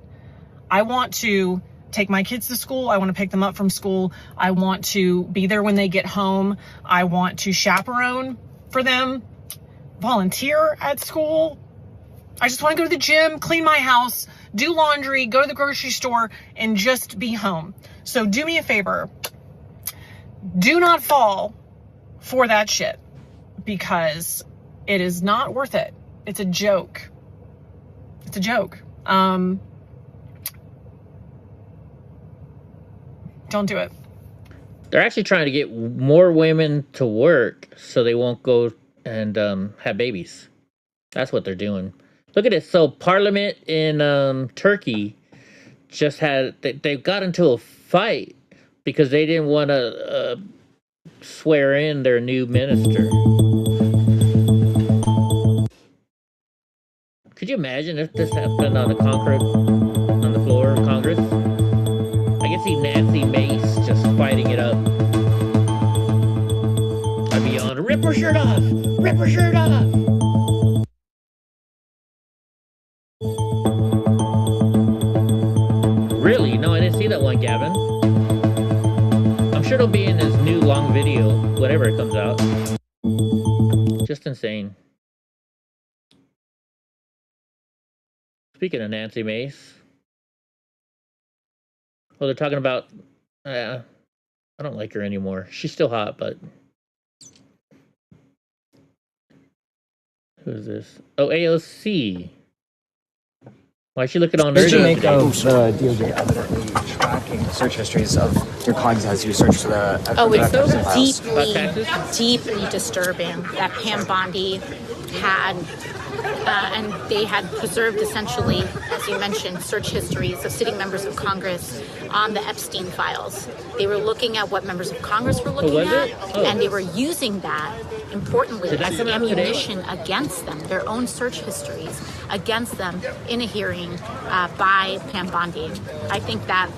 I want to take my kids to school. I want to pick them up from school. I want to be there when they get home. I want to chaperone for them, volunteer at school. I just want to go to the gym, clean my house, do laundry, go to the grocery store, and just be home. So do me a favor. Do not fall for that shit, because it is not worth it. It's a joke. It's a joke. Don't do it. They're actually trying to get more women to work so they won't go and have babies. That's what they're doing. Look at this. So Parliament in Turkey just had, they got into a fight because they didn't want to swear in their new minister. Could you imagine if this happened on the floor of Congress? I can see Nancy Mace just fighting it up. I'd be on, rip her shirt off! Rip her shirt off! Really? No, I didn't see that one, Gavin. I'm sure it'll be in his new long video, whenever it comes out. Just insane. Speaking of Nancy Mace. Oh, they're talking about... I don't like her anymore. She's still hot, but... Who is this? Oh, AOC. Why is she looking on her? What did you make of the DOJ evidently tracking search histories of your colleagues as you search for the... Oh, it's so files? deeply disturbing that Pam Bondi had, and they had preserved essentially, as you mentioned, search histories of sitting members of Congress on the Epstein files. They were looking at what members of Congress were looking at, and they were using that, importantly, as ammunition against them, their own search histories against them in a hearing by Pam Bondi. I think that...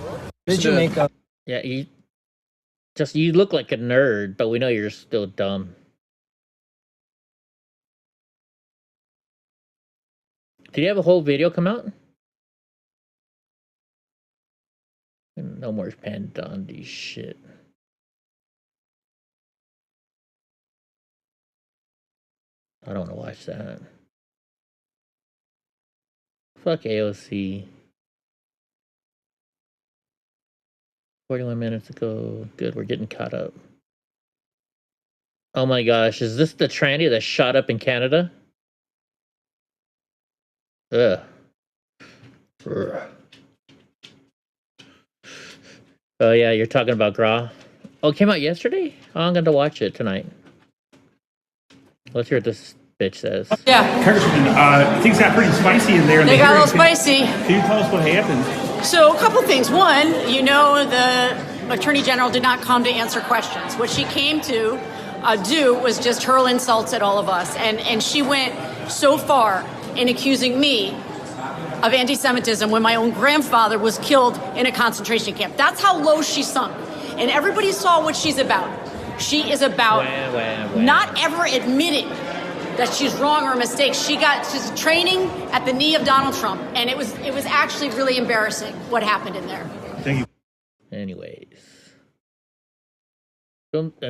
Did you make up? Yeah, you look like a nerd, but we know you're still dumb. Did you have a whole video come out? No more Pam Bondi shit. I don't want to watch that. Fuck AOC. 41 minutes ago. Good, we're getting caught up. Oh my gosh, is this the tranny that shot up in Canada? Ugh. Oh yeah, you're talking about Gras. Oh, it came out yesterday? Oh, I'm going to watch it tonight. Let's hear what this bitch says. Yeah. Congressman, things got pretty spicy in there. They got a little spicy. Can you tell us what happened? So a couple things. One, you know, the Attorney General did not come to answer questions. What she came to do was just hurl insults at all of us. And she went so far in accusing me of anti-Semitism when my own grandfather was killed in a concentration camp. That's how low she sunk. And everybody saw what she's about. She is about not ever admitting that she's wrong or a mistake. She's training at the knee of Donald Trump, and it was actually really embarrassing what happened in there. Thank you. Anyways.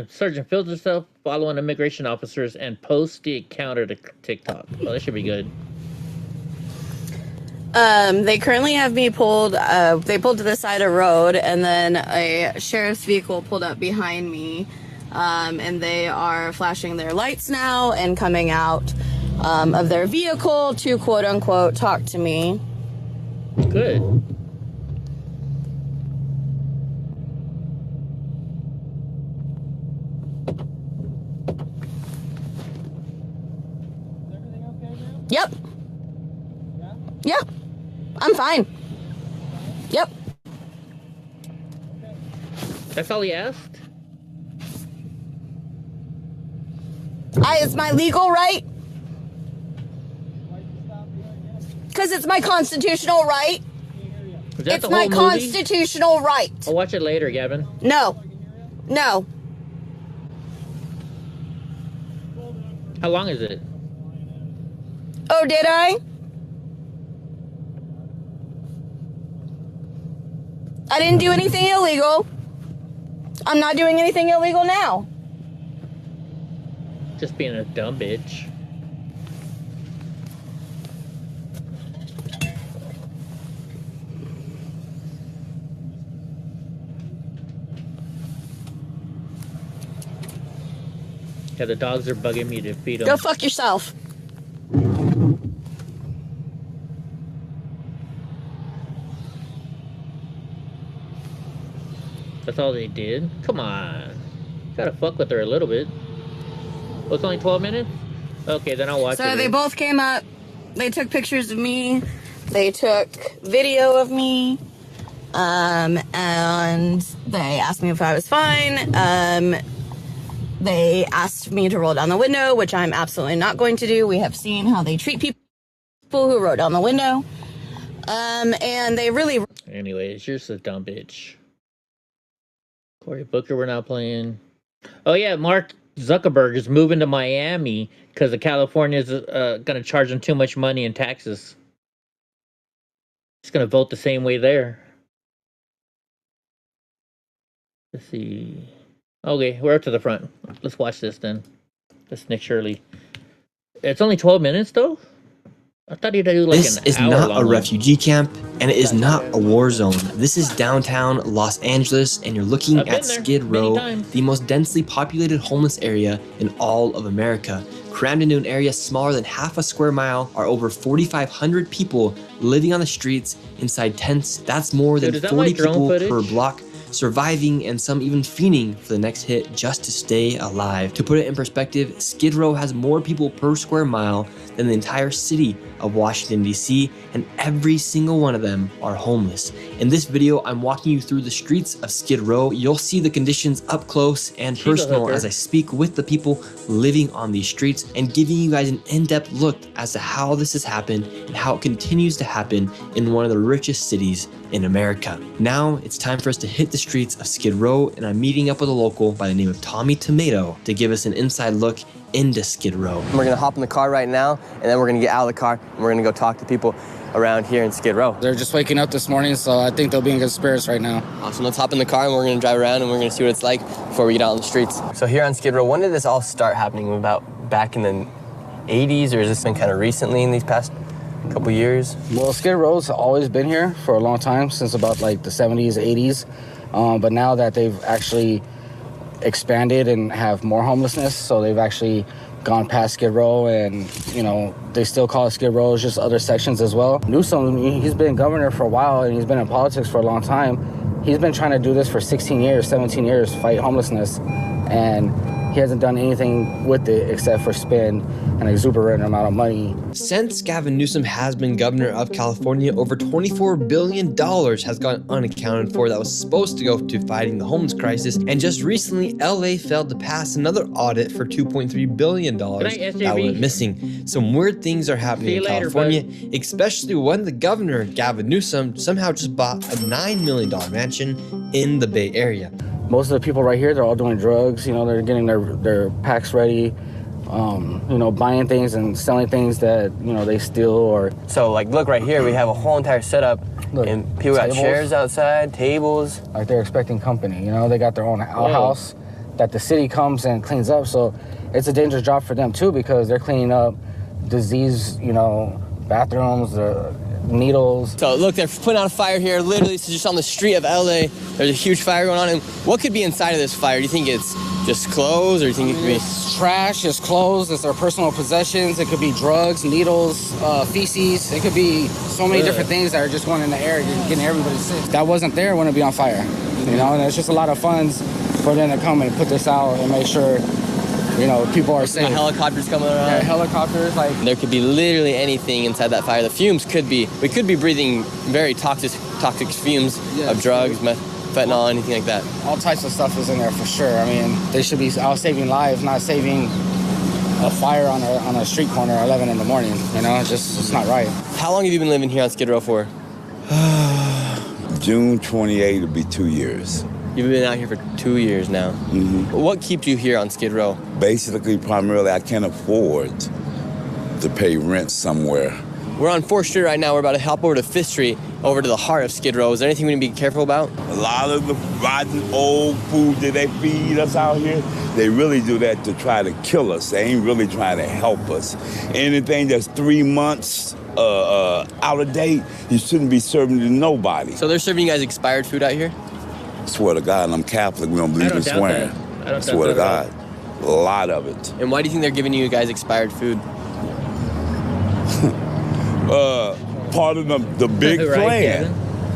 Sergeant fills herself following immigration officers and posts the encounter to TikTok. Well, that should be good. They currently have me pulled, they pulled to the side of the road, and then a sheriff's vehicle pulled up behind me, and they are flashing their lights now and coming out of their vehicle to quote-unquote talk to me. Good. Yep. Yep. I'm fine. Yep. That's all he asked? It's my legal right. Because it's my constitutional right. It's my constitutional right. I'll watch it later, Gavin. No. No. How long is it? Oh, did I? I didn't do anything illegal. I'm not doing anything illegal now. Just being a dumb bitch. Yeah, the dogs are bugging me to feed them. Go fuck yourself. That's all they did? Come on. Gotta fuck with her a little bit. Oh, it's only 12 minutes? Okay, then I'll watch it. So they both came up. They took pictures of me. They took video of me. And they asked me if I was fine. They asked me to roll down the window, which I'm absolutely not going to do. We have seen how they treat people who roll down the window. And they really... Anyways, you're just a dumb bitch. Cory Booker, we're not playing. Oh yeah, Mark Zuckerberg is moving to Miami because the California's gonna charge him too much money in taxes. He's gonna vote the same way there. Let's see. Okay, we're up to the front. Let's watch this then. That's Nick Shirley. It's only 12 minutes though? I thought he'd do like this is not a refugee camp, and it is not a war zone. This is downtown Los Angeles, and you're looking at Skid Row, the most densely populated homeless area in all of America. Crammed into an area smaller than half a square mile are over 4,500 people living on the streets inside tents. That's more than 40 people per block, surviving and some even fiending for the next hit just to stay alive. To put it in perspective, Skid Row has more people per square mile than the entire city of Washington, D.C., and every single one of them are homeless. In this video, I'm walking you through the streets of Skid Row. You'll see the conditions up close and personal as I speak with the people living on these streets and giving you guys an in-depth look as to how this has happened and how it continues to happen in one of the richest cities in America. Now, it's time for us to hit the streets of Skid Row, and I'm meeting up with a local by the name of Tommy Tomato to give us an inside look into Skid Row. We're gonna hop in the car right now, and then we're gonna get out of the car, and we're gonna go talk to people around here in Skid Row. They're just waking up this morning, so I think they'll be in good spirits right now. Awesome, let's hop in the car, and we're gonna drive around, and we're gonna see what it's like before we get out on the streets. So here on Skid Row, when did this all start happening? About back in the 80s, or has this been kind of recently in these past couple years? Well, Skid Row's always been here for a long time, since about like the 70s, 80s. But now that they've actually expanded and have more homelessness, so they've actually gone past Skid Row, and you know, they still call it Skid Row, it's just other sections as well. Newsom, he's been governor for a while, and he's been in politics for a long time. He's been trying to do this for 16 years, 17 years, fight homelessness, and he hasn't done anything with it except for spend an exuberant amount of money. Since Gavin Newsom has been governor of California, over $24 billion has gone unaccounted for that was supposed to go to fighting the homeless crisis. And just recently, LA failed to pass another audit for $2.3 billion that went missing. Some weird things are happening in California, especially when the governor, Gavin Newsom, somehow just bought a $9 million mansion in the Bay Area. Most of the people right here, they're all doing drugs. You know, they're getting their packs ready, you know, buying things and selling things that, you know, they steal or... So, like, look right here, we have a whole entire setup, and people got chairs outside, tables. Like, they're expecting company, you know? They got their own outhouse that the city comes and cleans up, so it's a dangerous job for them, too, because they're cleaning up disease, you know, bathrooms, needles. So look, they're putting out a fire here. Literally, this is just on the street of LA. There's a huge fire going on. And what could be inside of this fire? Do you think it's just clothes, or do you think it could be... It's trash, it's clothes, it's their personal possessions. It could be drugs, needles, feces. It could be so many different things that are just going in the air, getting everybody sick. If that wasn't there, it wouldn't be on fire. You know, and it's just a lot of funds for them to come and put this out and make sure, you know, people are safe. Helicopters coming around. Yeah, helicopters, like... There could be literally anything inside that fire. The fumes could be... We could be breathing very toxic fumes of drugs, fentanyl, anything like that. All types of stuff is in there for sure. I mean, they should be out saving lives, not saving a fire on a street corner at 11 in the morning. You know, it's not right. How long have you been living here on Skid Row for? June 28 will be 2 years. You've been out here for 2 years now. Mm-hmm. What keeps you here on Skid Row? Basically, primarily, I can't afford to pay rent somewhere. We're on 4th Street right now. We're about to hop over to 5th Street, over to the heart of Skid Row. Is there anything we need to be careful about? A lot of the rotten old food that they feed us out here, they really do that to try to kill us. They ain't really trying to help us. Anything that's 3 months out of date, you shouldn't be serving to nobody. So they're serving you guys expired food out here? Swear to God, I'm Catholic. We don't believe in swearing. Swear to God. A lot of it. And why do you think they're giving you guys expired food? Part of the big plan.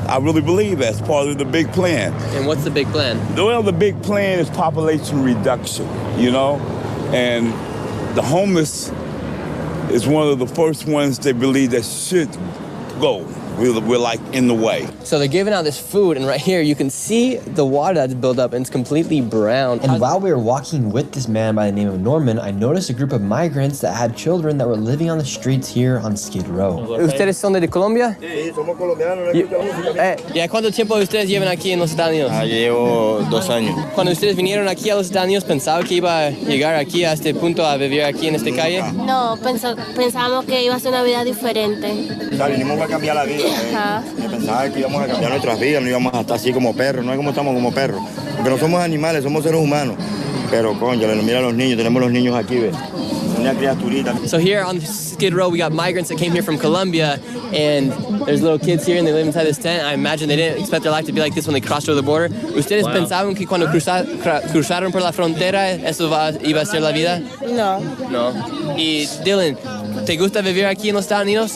I really believe that's part of the big plan. And what's the big plan? Well, the big plan is population reduction, you know? And the homeless is one of the first ones they believe that should go. We're like in the way. So they're giving out this food, and right here you can see the water that's built up, and it's completely brown. And while we were walking with this man by the name of Norman, I noticed a group of migrants that had children that were living on the streets here on Skid Row. ¿Ustedes son de Colombia? Sí, somos colombianos. ¿Y cuánto tiempo ustedes llevan aquí en los Estados Unidos? Llevo 2 años. Cuando ustedes vinieron aquí a los Estados Unidos, ¿pensaban que iba a llegar aquí a este punto a vivir aquí en esta calle? No, pensábamos que iba a ser una vida diferente. O sea, vinimos a cambiar la vida. Yo pensaba que íbamos a cambiar nuestras vidas, no íbamos a estar así como perros, no es como estamos como perros. Porque no somos animales, somos seres humanos. Pero, coño, mira a los niños, tenemos los niños aquí, ¿ves? Una criaturita. So here on Skid Row, we got migrants that came here from Colombia, and there's little kids here, and they live inside this tent. I imagine they didn't expect their life to be like this when they crossed over the border. ¿Ustedes pensaban que cuando cruzaron por la frontera, eso iba a ser la vida? No. No. Y Dylan, ¿te gusta vivir aquí en los Estados Unidos?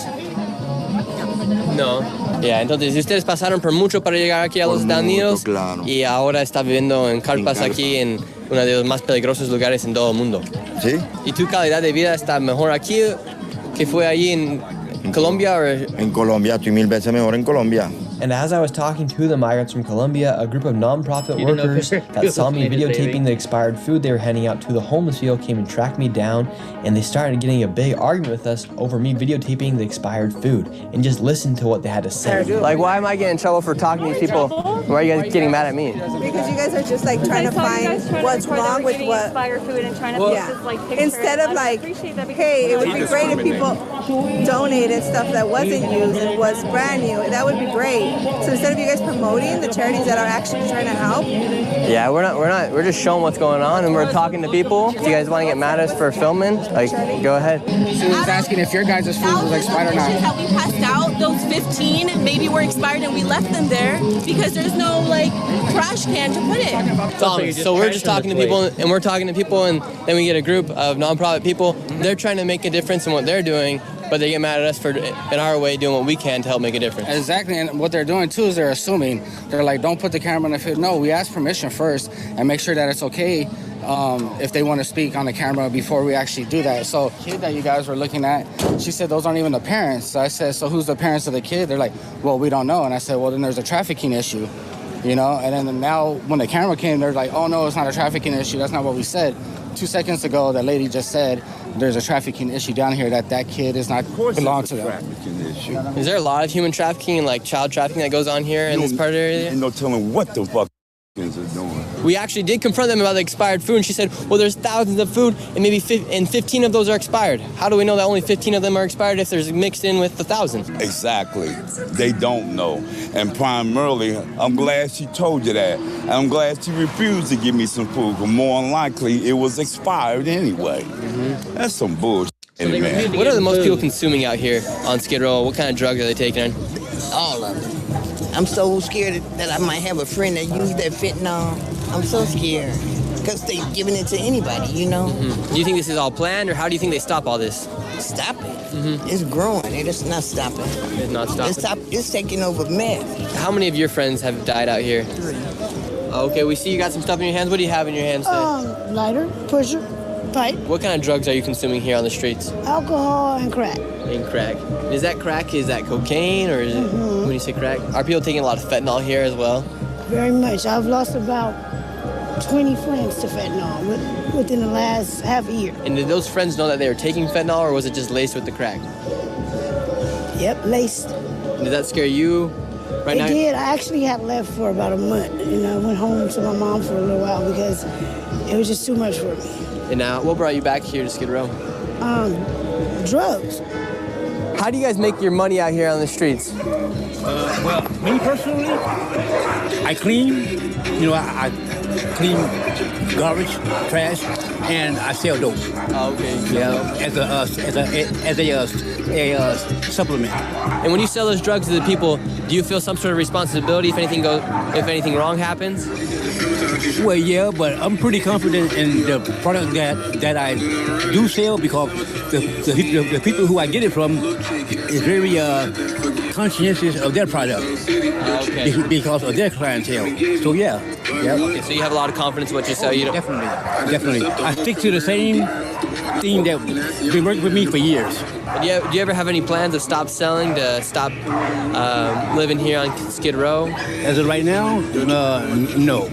No. Ya, entonces ustedes pasaron por mucho para llegar aquí a los Estados Unidos, claro. Y ahora está viviendo en carpas aquí en uno de los más peligrosos lugares en todo el mundo. ¿Sí? ¿Y tu calidad de vida está mejor aquí que fue allí en Colombia? En Colombia, estoy 1000 veces mejor en Colombia. And as I was talking to the migrants from Colombia, a group of nonprofit workers that saw me videotaping the expired food they were handing out to the homeless people came and tracked me down, and they started getting a big argument with us over me videotaping the expired food. And just listen to what they had to say. Like, why am I getting in trouble for talking to these people? Why are you guys getting mad at me? Because you guys are just like trying to find what's wrong with what. Expired food and trying to just like picture. Instead of like, hey, it would be great if people donated stuff that wasn't used and was brand new. That would be great. So instead of you guys promoting the charities that are actually trying to help? Yeah, we're just showing what's going on, and we're talking to people. If you guys want to get mad at us for filming, like, go ahead. She was asking if your guys' food was expired or not. That we passed out, those 15 maybe were expired and we left them there because there's no like trash can to put it. So we're just talking to people, and we're talking to people, and then we get a group of nonprofit people. They're trying to make a difference in what they're doing, but they get mad at us for, in our way, doing what we can to help make a difference. Exactly, and what they're doing too is they're assuming. They're like, don't put the camera in the field. No, we ask permission first and make sure that it's okay if they want to speak on the camera before we actually do that. So the kid that you guys were looking at, she said those aren't even the parents. So I said, so who's the parents of the kid? They're like, well, we don't know. And I said, well, then there's a trafficking issue, you know? And then now when the camera came, they're like, oh, no, it's not a trafficking issue. That's not what we said. 2 seconds ago, that lady just said there's a trafficking issue down here, that kid is not belong to them. Is there a lot of human trafficking and like child trafficking that goes on here in this part of the area? Ain't no telling what the fuck are doing. We actually did confront them about the expired food, and she said, well, there's thousands of food, and maybe 15 of those are expired. How do we know that only 15 of them are expired if there's mixed in with the 1,000? Exactly. They don't know. And primarily, I'm glad she told you that. And I'm glad she refused to give me some food, but more than likely, it was expired anyway. That's some bullshit. Man. What are the most people consuming out here on Skid Row? What kind of drugs are they taking in? All of it. I'm so scared that I might have a friend that used that fentanyl. I'm so scared because they're giving it to anybody, you know? Do you think this is all planned, or how do you think they stop all this? Stop it. It's growing. It's not stopping. It's not stopping? It's taking over meth. How many of your friends have died out here? 3. Okay, we see you got some stuff in your hands. What do you have in your hands today? Lighter, pusher, pipe. What kind of drugs are you consuming here on the streets? Alcohol and crack. And crack. Is that crack? Is that cocaine, or is it, when you say crack? Are people taking a lot of fentanyl here as well? Very much. I've lost about 20 friends to fentanyl within the last half a year. And did those friends know that they were taking fentanyl, or was it just laced with the crack? Yep, laced. Did that scare you right now? It did. I actually had left for about a month. I went home to my mom for a little while because it was just too much for me. And now, what brought you back here to Skid Row? Drugs. How do you guys make your money out here on the streets? Well, me personally, I clean. I clean garbage, trash, and I sell dope. Oh, okay. Yeah, as a supplement. And when you sell those drugs to the people, do you feel some sort of responsibility if anything wrong happens? Well, yeah, but I'm pretty confident in the product that I do sell because the people who I get it from is very conscientious of their product because of their clientele. So yeah. Okay, so you have a lot of confidence in what you sell. Definitely. I stick to the same thing that been working with me for years. Do you ever have any plans to stop selling, to stop living here on Skid Row? As of right now, no.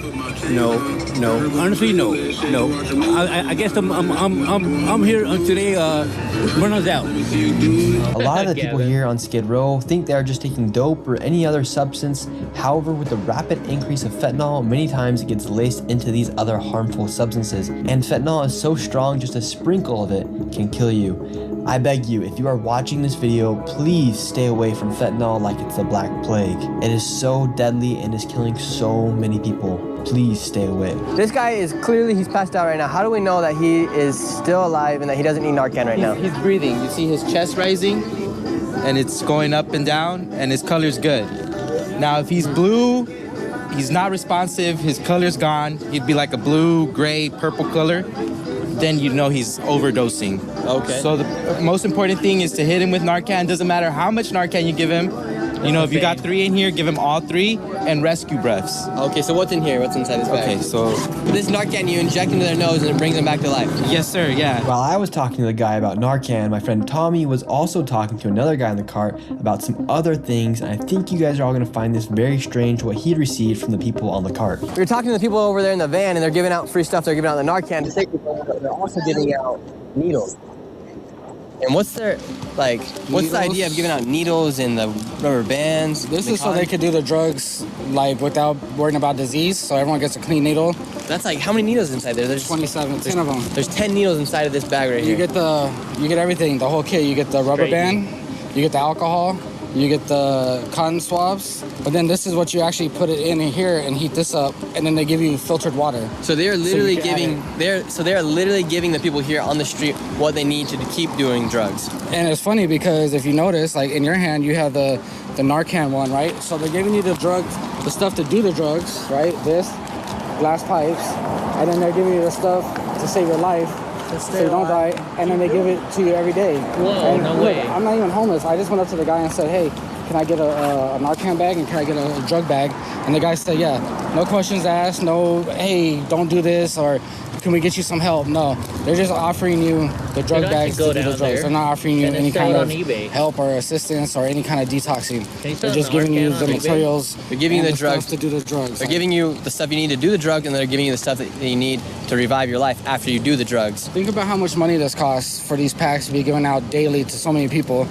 Honestly, no. I guess I'm here until they run us out. A lot of the people here on Skid Row think they are just taking dope or any other substance. However, with the rapid increase of fentanyl, many times it gets laced into these other harmful substances. And fentanyl is so strong, just a sprinkle of it can kill you. I beg you, if you are watching this video, please stay away from fentanyl like it's the Black Plague. It is so deadly and is killing so many people. Please stay away. This guy is clearly, he's passed out right now. How do we know that he is still alive and that he doesn't need Narcan right now? He's breathing. You see his chest rising, and it's going up and down, and his color's good. Now, if he's blue, he's not responsive, his color's gone, he'd be like a blue, gray, purple color, then you know he's overdosing. Okay. So the most important thing is to hit him with Narcan. Doesn't matter how much Narcan you give him. If you got 3 in here, give him all 3 and rescue breaths. Okay, so what's in here? What's inside this bag? Okay, so this Narcan, you inject into their nose and it brings them back to life. Yes, sir, yeah. While I was talking to the guy about Narcan, my friend Tommy was also talking to another guy in the cart about some other things, and I think you guys are all going to find this very strange what he received from the people on the cart. We were talking to the people over there in the van, and they're giving out free stuff. They're giving out the Narcan to take people, but they're also giving out needles. And what's the idea of giving out needles and the rubber bands? This is so they could do the drugs without worrying about disease, so everyone gets a clean needle. That's how many needles inside there? There's 27, 10 of them. There's 10 needles inside of this bag right here. You get everything, the whole kit. You get the rubber band, you get the alcohol, you get the cotton swabs, but then this is what you actually put it in here and heat this up, and then they give you filtered water. So they are literally they are literally giving the people here on the street what they need to keep doing drugs. And it's funny because if you notice, like in your hand, you have the Narcan one, right? So they're giving you the drugs, the stuff to do the drugs, right? This, glass pipes, and then they're giving you the stuff to save your life, so you don't die, and then they give it to you every day. Whoa, and no look, way. I'm not even homeless. I just went up to the guy and said, hey, can I get a Narcan bag and can I get a drug bag? And the guy said, yeah, no questions asked, no, hey, don't do this, or can we get you some help? No, they're just offering you the drug bags to do the drugs. They're not offering you any kind of help or assistance or any kind of detoxing. They're just giving you the materials. They're giving you the drugs to do the drugs. They're giving you the stuff you need to do the drug, and they're giving you the stuff that you need to revive your life after you do the drugs. Think about how much money this costs for these packs to be given out daily to so many people,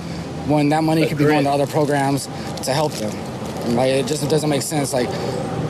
when that money could be going to other programs to help them. And like, it just doesn't make sense. Like,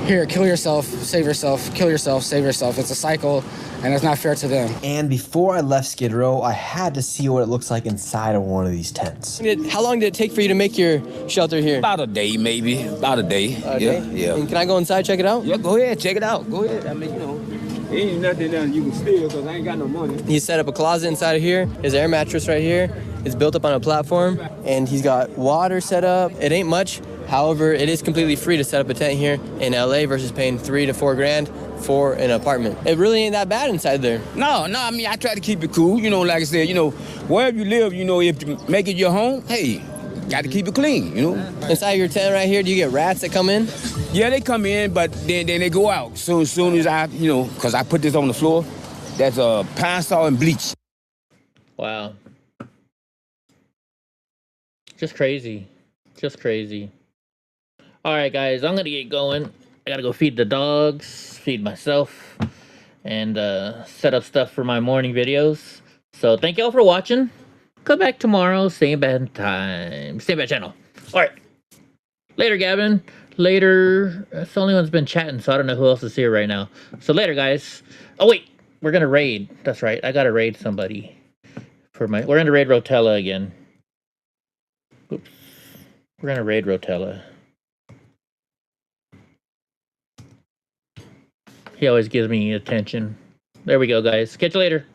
here, kill yourself, save yourself, kill yourself, save yourself. It's a cycle, and it's not fair to them. And before I left Skid Row, I had to see what it looks like inside of one of these tents. How long did it take for you to make your shelter here? About a day, maybe. About a day. Yeah. And can I go inside, check it out? Yeah, go ahead, check it out. Go ahead. I mean, you know, there ain't nothing else you can steal because I ain't got no money. He set up a closet inside of here, his air mattress right here. It's built up on a platform, and he's got water set up. It ain't much. However, it is completely free to set up a tent here in LA versus paying $3 to $4 grand for an apartment. It really ain't that bad inside there. No, I mean, I try to keep it cool. You know, like I said, you know, wherever you live, you know, if you make it your home, hey, got to keep it clean, you know. Inside your tent right here, do you get rats that come in? Yeah, they come in, but then they go out. Soon as I, you know, because I put this on the floor, that's pine saw and bleach. Wow. Just crazy. Just crazy. All right, guys, I'm going to get going. I got to go feed the dogs, feed myself, and set up stuff for my morning videos. So thank y'all for watching. Come back tomorrow, same bad time, same bad channel. All right. Later, Gavin. Later. It's the only one's been chatting, so I don't know who else is here right now. So later, guys. Oh, wait. We're going to raid. That's right. I got to raid somebody. We're going to raid Rotella again. Oops. We're going to raid Rotella. He always gives me attention. There we go, guys. Catch you later.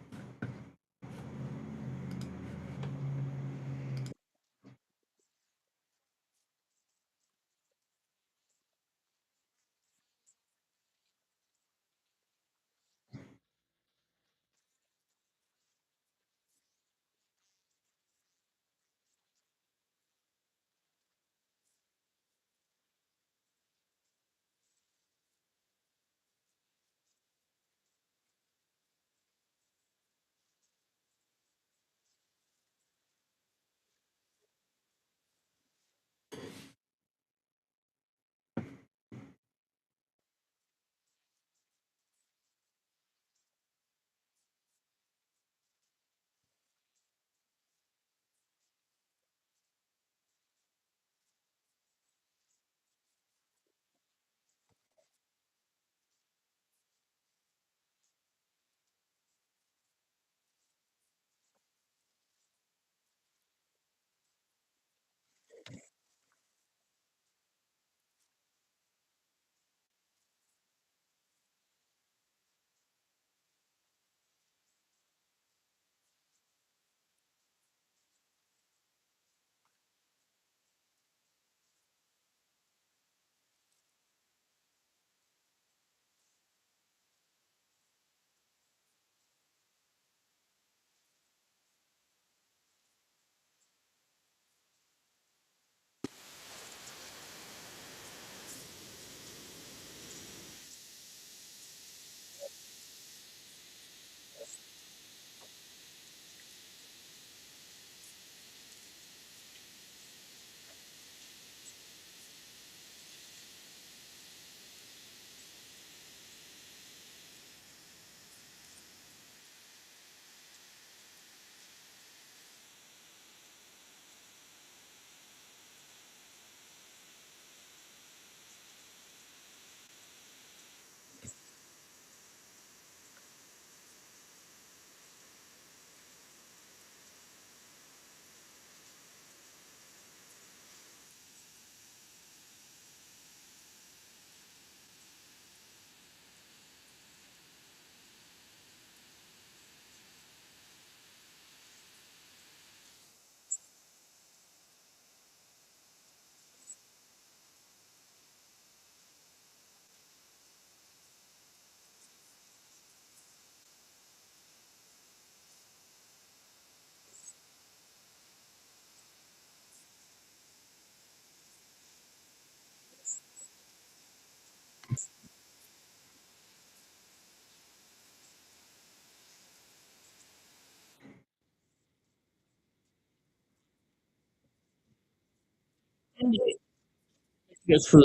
Just for